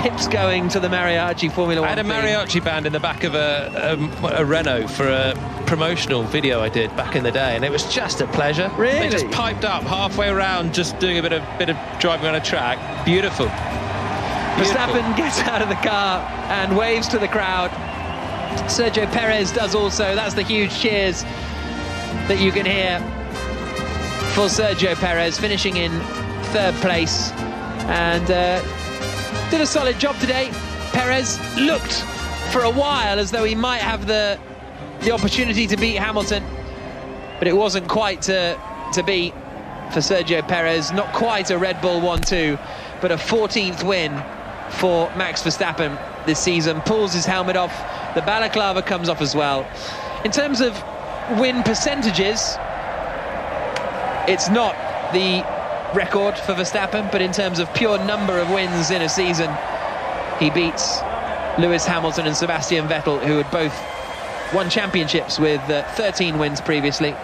S3: hips going to the mariachi Formula One
S7: I had a
S3: theme.
S7: mariachi band in the back of a Renault for a promotional video I did back in the day, and it was just a pleasure.
S3: Really?
S7: They just piped up halfway around, just doing a bit of driving on a track. Beautiful.
S3: Verstappen gets out of the car and waves to the crowd. Sergio Perez does also. That's the huge cheers that you can hear for Sergio Perez, finishing in 3rd place, and did a solid job today. Perez looked for a while as though he might have the opportunity to beat Hamilton, but it wasn't quite to be for Sergio Perez. Not quite a Red Bull 1-2, but a 14th win for Max Verstappen this season. Pulls his helmet off, the balaclava comes off as well. In terms of win percentages, it's not the record for Verstappen, but in terms of pure number of wins in a season, he beats Lewis Hamilton and Sebastian Vettel, who had both won championships with 13 wins previously.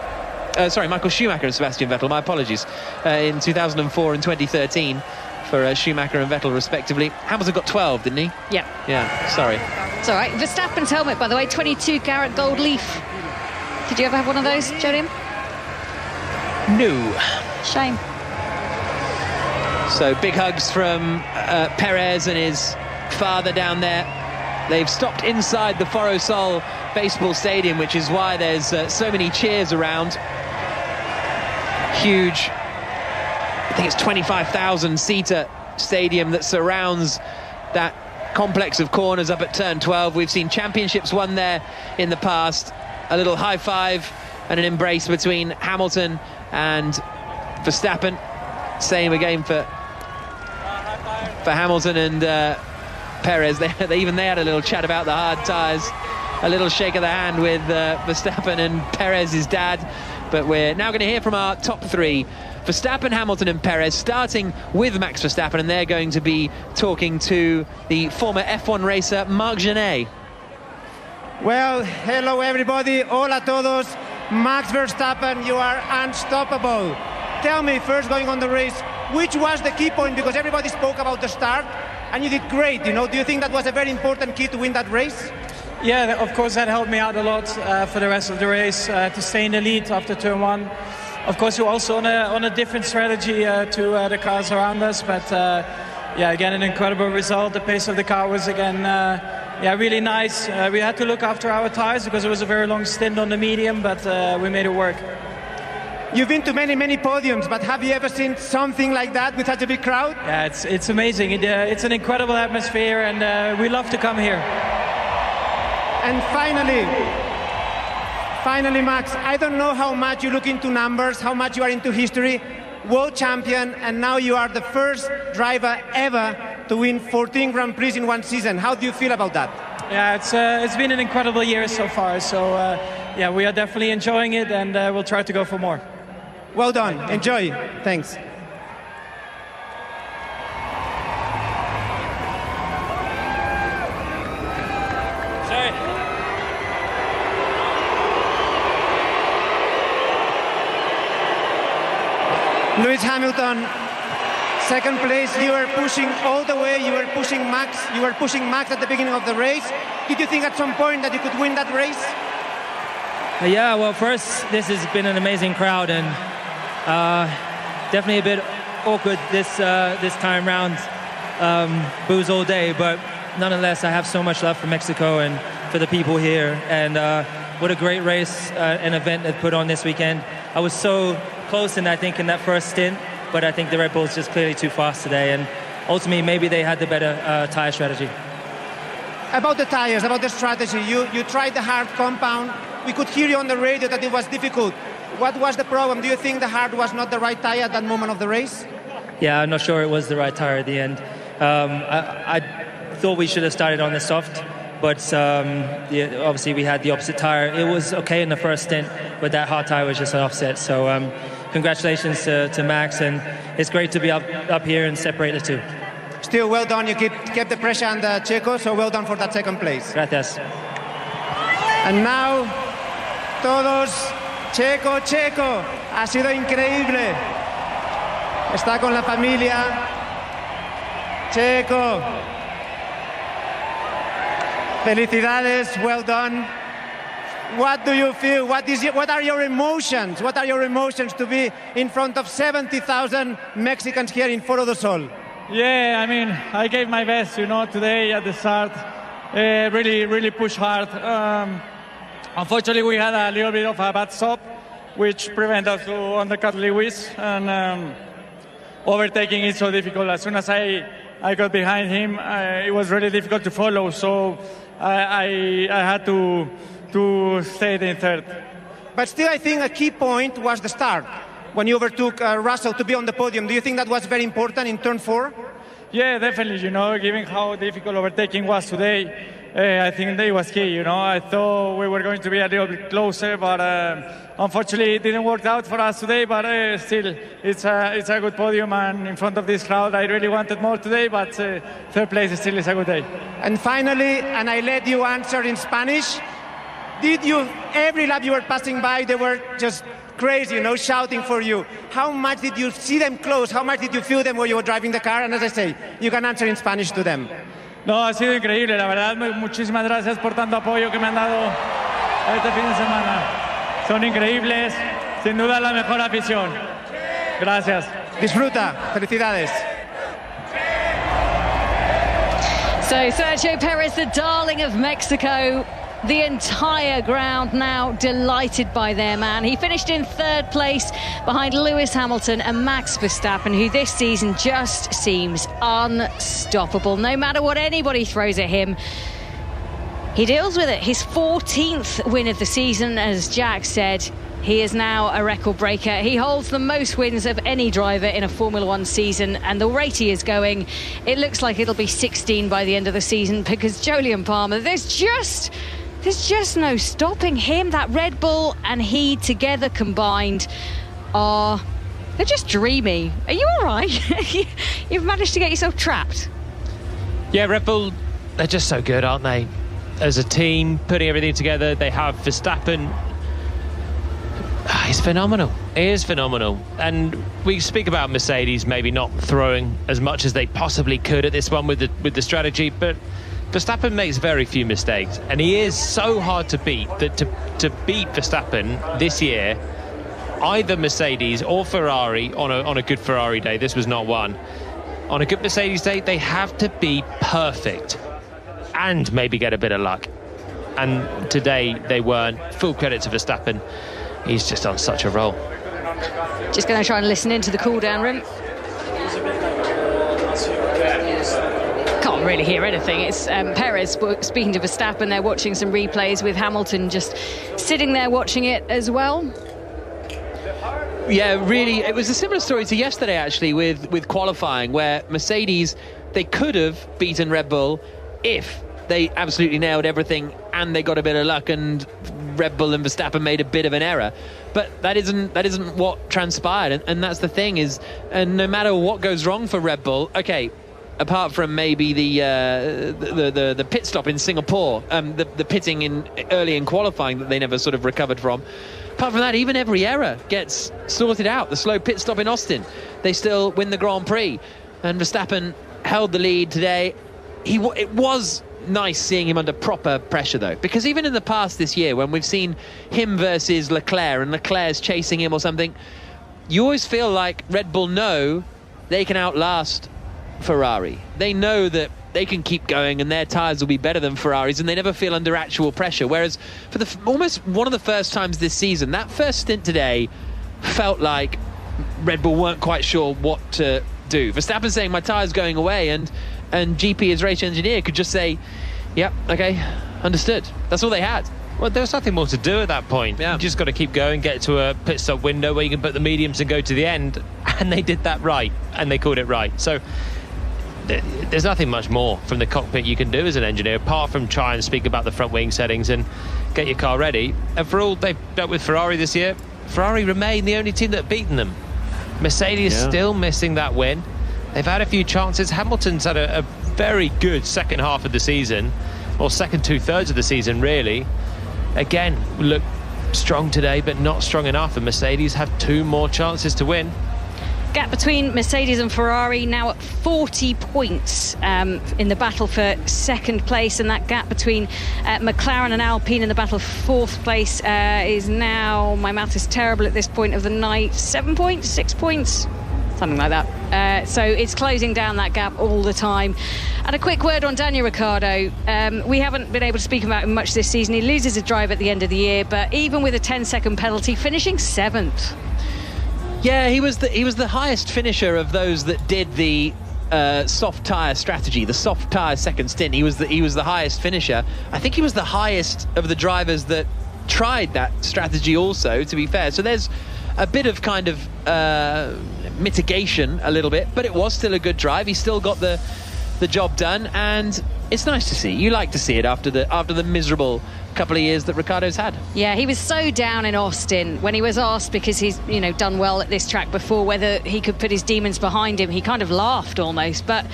S3: Michael Schumacher and Sebastian Vettel, my apologies, in 2004 and 2013 for Schumacher and Vettel respectively. Hamilton got 12, didn't he?
S2: Yeah,
S3: sorry.
S2: It's all right. Verstappen's helmet, by the way, 22 carat gold leaf. Did you ever have one of those, Jodie?
S3: No.
S2: Shame.
S3: So big hugs from Perez and his father down there. They've stopped inside the Foro Sol baseball stadium, which is why there's so many cheers around. Huge, I think it's 25,000-seater stadium that surrounds that complex of corners up at turn 12. We've seen championships won there in the past. A little high five and an embrace between Hamilton and Verstappen. Same again for Hamilton and Perez. They had a little chat about the hard tyres. A little shake of the hand with Verstappen and Perez's dad, But we're now going to hear from our top three, Verstappen, Hamilton and Perez, starting with Max Verstappen, and they're going to be talking to the former F1 racer Marc Genet.
S17: Well, hello everybody, hola todos. Max Verstappen, you are unstoppable. Tell me, first going on the race, which was the key point? Because everybody spoke about the start, and you did great, you know. Do you think that was a very important key to win that race?
S9: Yeah, of course that helped me out a lot for the rest of the race, to stay in the lead after turn one. Of course, you're also on a different strategy to the cars around us, but yeah, again, an incredible result. The pace of the car was again, yeah, really nice. We had to look after our tires because it was a very long stint on the medium, but we made it work.
S17: You've been to many podiums, but have you ever seen something like that with such a big crowd?
S9: Yeah, it's amazing. It's an incredible atmosphere, and we love to come here.
S17: And finally, Max, I don't know how much you look into numbers, how much you are into history, world champion, and now you are the first driver ever to win 14 Grand Prix in one season. How do you feel about that?
S9: Yeah, it's been an incredible year so far, so yeah, we are definitely enjoying it, and we'll try to go for more.
S17: Well done. Enjoy. Thanks. Lewis Hamilton, second place. You were pushing all the way. You were pushing Max. You were pushing Max at the beginning of the race. Did you think at some point that you could win that race?
S10: Yeah, well, first, this has been an amazing crowd, and definitely a bit awkward this time round. Booze all day, but nonetheless, I have so much love for Mexico and for the people here. And what a great race, an event that put on this weekend. I was so close, and I think in that first stint, but I think the Red Bull's just clearly too fast today, and ultimately maybe they had the better tire strategy.
S17: About the tires, about the strategy, you tried the hard compound. We could hear you on the radio that it was difficult. What was the problem? Do you think the hard was not the right tire at that moment of the race?
S10: Yeah, I'm not sure it was the right tire at the end. I thought we should have started on the soft, but yeah, obviously we had the opposite tire. It was okay in the first stint, but that hard tire was just an offset. So congratulations to Max, and it's great to be up here and separate the two.
S17: Still, well done. You kept the pressure on the Checo, so well done for that second place.
S10: Gracias.
S17: And now, todos, Checo, ha sido increíble. Está con la familia. Checo. Felicidades, well done. What do you feel? What are your emotions? What are your emotions to be in front of 70,000 Mexicans here in Foro do Sol?
S18: Yeah, I mean, I gave my best, you know, today at the start. Really pushed hard. Unfortunately, we had a little bit of a bad stop, which prevented us to undercut Lewis, and overtaking is so difficult. As soon as I got behind him, it was really difficult to follow, so I had to stay in third.
S17: But still, I think a key point was the start, when you overtook Russell to be on the podium. Do you think that was very important in turn 4?
S18: Yeah, definitely, you know, given how difficult overtaking was today, I think that was key, you know. I thought we were going to be a little bit closer, but unfortunately it didn't work out for us today, but still, it's a good podium, and in front of this crowd, I really wanted more today, but third place still is a good day.
S17: And finally, and I let you answer in Spanish, every lap you were passing by, they were just crazy, you know, shouting for you. How much did you see them close? How much did you feel them while you were driving the car? And as I say, you can answer in Spanish to them.
S18: No, ha sido increíble, la verdad. Muchísimas gracias por tanto apoyo que me han dado este fin de semana. Son increíbles, sin duda la mejor afición. Gracias.
S17: Disfruta. Felicidades.
S2: So Sergio Perez, the darling of Mexico, the entire ground now delighted by their man. He finished in third place behind Lewis Hamilton and Max Verstappen, who this season just seems unstoppable. No matter what anybody throws at him, he deals with it. His 14th win of the season, as Jack said. He is now a record breaker. He holds the most wins of any driver in a Formula One season, and the rate he is going, it looks like it'll be 16 by the end of the season, because Jolyon Palmer, there's just there's just no stopping him. That Red Bull and he together combined they're just dreamy. Are you all right? You've managed to get yourself trapped.
S7: Yeah, Red Bull, they're just so good, aren't they? As a team, putting everything together. They have Verstappen. He's phenomenal. He is phenomenal. And we speak about Mercedes maybe not throwing as much as they possibly could at this one with the strategy, but Verstappen makes very few mistakes, and he is so hard to beat that to beat Verstappen this year, either Mercedes or Ferrari on a good Ferrari day, this was not one, on a good Mercedes day, they have to be perfect and maybe get a bit of luck. And today they weren't. Full credit to Verstappen. He's just on such a roll.
S2: Just going to try and listen into the cool-down room. Can't really hear anything. It's Perez speaking to Verstappen. They're watching some replays with Hamilton just sitting there watching it as well.
S3: Yeah, really, it was a similar story to yesterday, actually, with qualifying, where Mercedes, they could have beaten Red Bull if they absolutely nailed everything and they got a bit of luck and Red Bull and Verstappen made a bit of an error. But that isn't what transpired, and that's the thing is, and no matter what goes wrong for Red Bull, okay, apart from maybe the pit stop in Singapore, the pitting early in qualifying that they never sort of recovered from. Apart from that, even every error gets sorted out. The slow pit stop in Austin, they still win the Grand Prix, and Verstappen held the lead today. It was nice seeing him under proper pressure, though, because even in the past this year, when we've seen him versus Leclerc and Leclerc's chasing him or something, you always feel like Red Bull know they can outlast Ferrari. They know that they can keep going and their tyres will be better than Ferrari's, and they never feel under actual pressure. Whereas for almost one of the first times this season, that first stint today felt like Red Bull weren't quite sure what to do. Verstappen saying my tyre's going away, and GP as race engineer could just say, yep, okay, understood. That's all they had.
S7: Well, there was nothing more to do at that point. Yeah. You just got to keep going, get to a pit stop window where you can put the mediums and go to the end, and they did that right, and they called it right. So there's nothing much more from the cockpit you can do as an engineer apart from try and speak about the front wing settings and get your car ready. And for all they've dealt with Ferrari this year, Ferrari remain the only team that have beaten them. Mercedes still missing that win. They've had a few chances. Hamilton's had a very good second half of the season, or second 2/3 of the season, really. Again, look strong today, but not strong enough, and Mercedes have 2 more chances to win.
S2: Gap between Mercedes and Ferrari now at 40 points in the battle for second place, and that gap between McLaren and Alpine in the battle for fourth place is now, my math is terrible at this point of the night, 7 points, 6 points, something like that. So it's closing down that gap all the time. And a quick word on Daniel Ricciardo. We haven't been able to speak about him much this season. He loses a drive at the end of the year, but even with a 10-second penalty, finishing 7th.
S3: Yeah, he was the highest finisher of those that did the soft tyre strategy, the soft tyre second stint. He was the highest finisher. I think he was the highest of the drivers that tried that strategy also, to be fair. So there's a bit of kind of mitigation a little bit, but it was still a good drive. He still got the job done, and it's nice to see. You like to see it after the miserable couple of years that Ricciardo's had.
S2: Yeah, he was so down in Austin when he was asked, because he's done well at this track before, whether he could put his demons behind him. He kind of laughed almost, but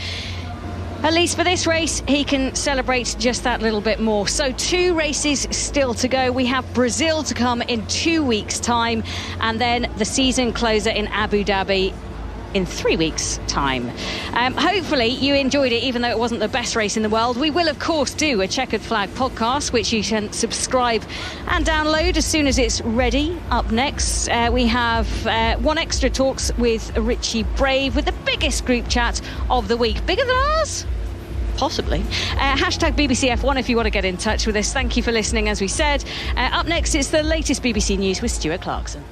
S2: at least for this race he can celebrate just that little bit more. So 2 races still to go. We have Brazil to come in 2 weeks' time, and then the season closer in Abu Dhabi in 3 weeks' time. Hopefully you enjoyed it, even though it wasn't the best race in the world. We will, of course, do a Checkered Flag podcast, which you can subscribe and download as soon as it's ready. Up next, we have One Extra Talks with Richie Brave, with the biggest group chat of the week. Bigger than ours? Possibly. Hashtag BBCF1 if you want to get in touch with us. Thank you for listening, as we said. Up next, it's the latest BBC News with Stuart Clarkson.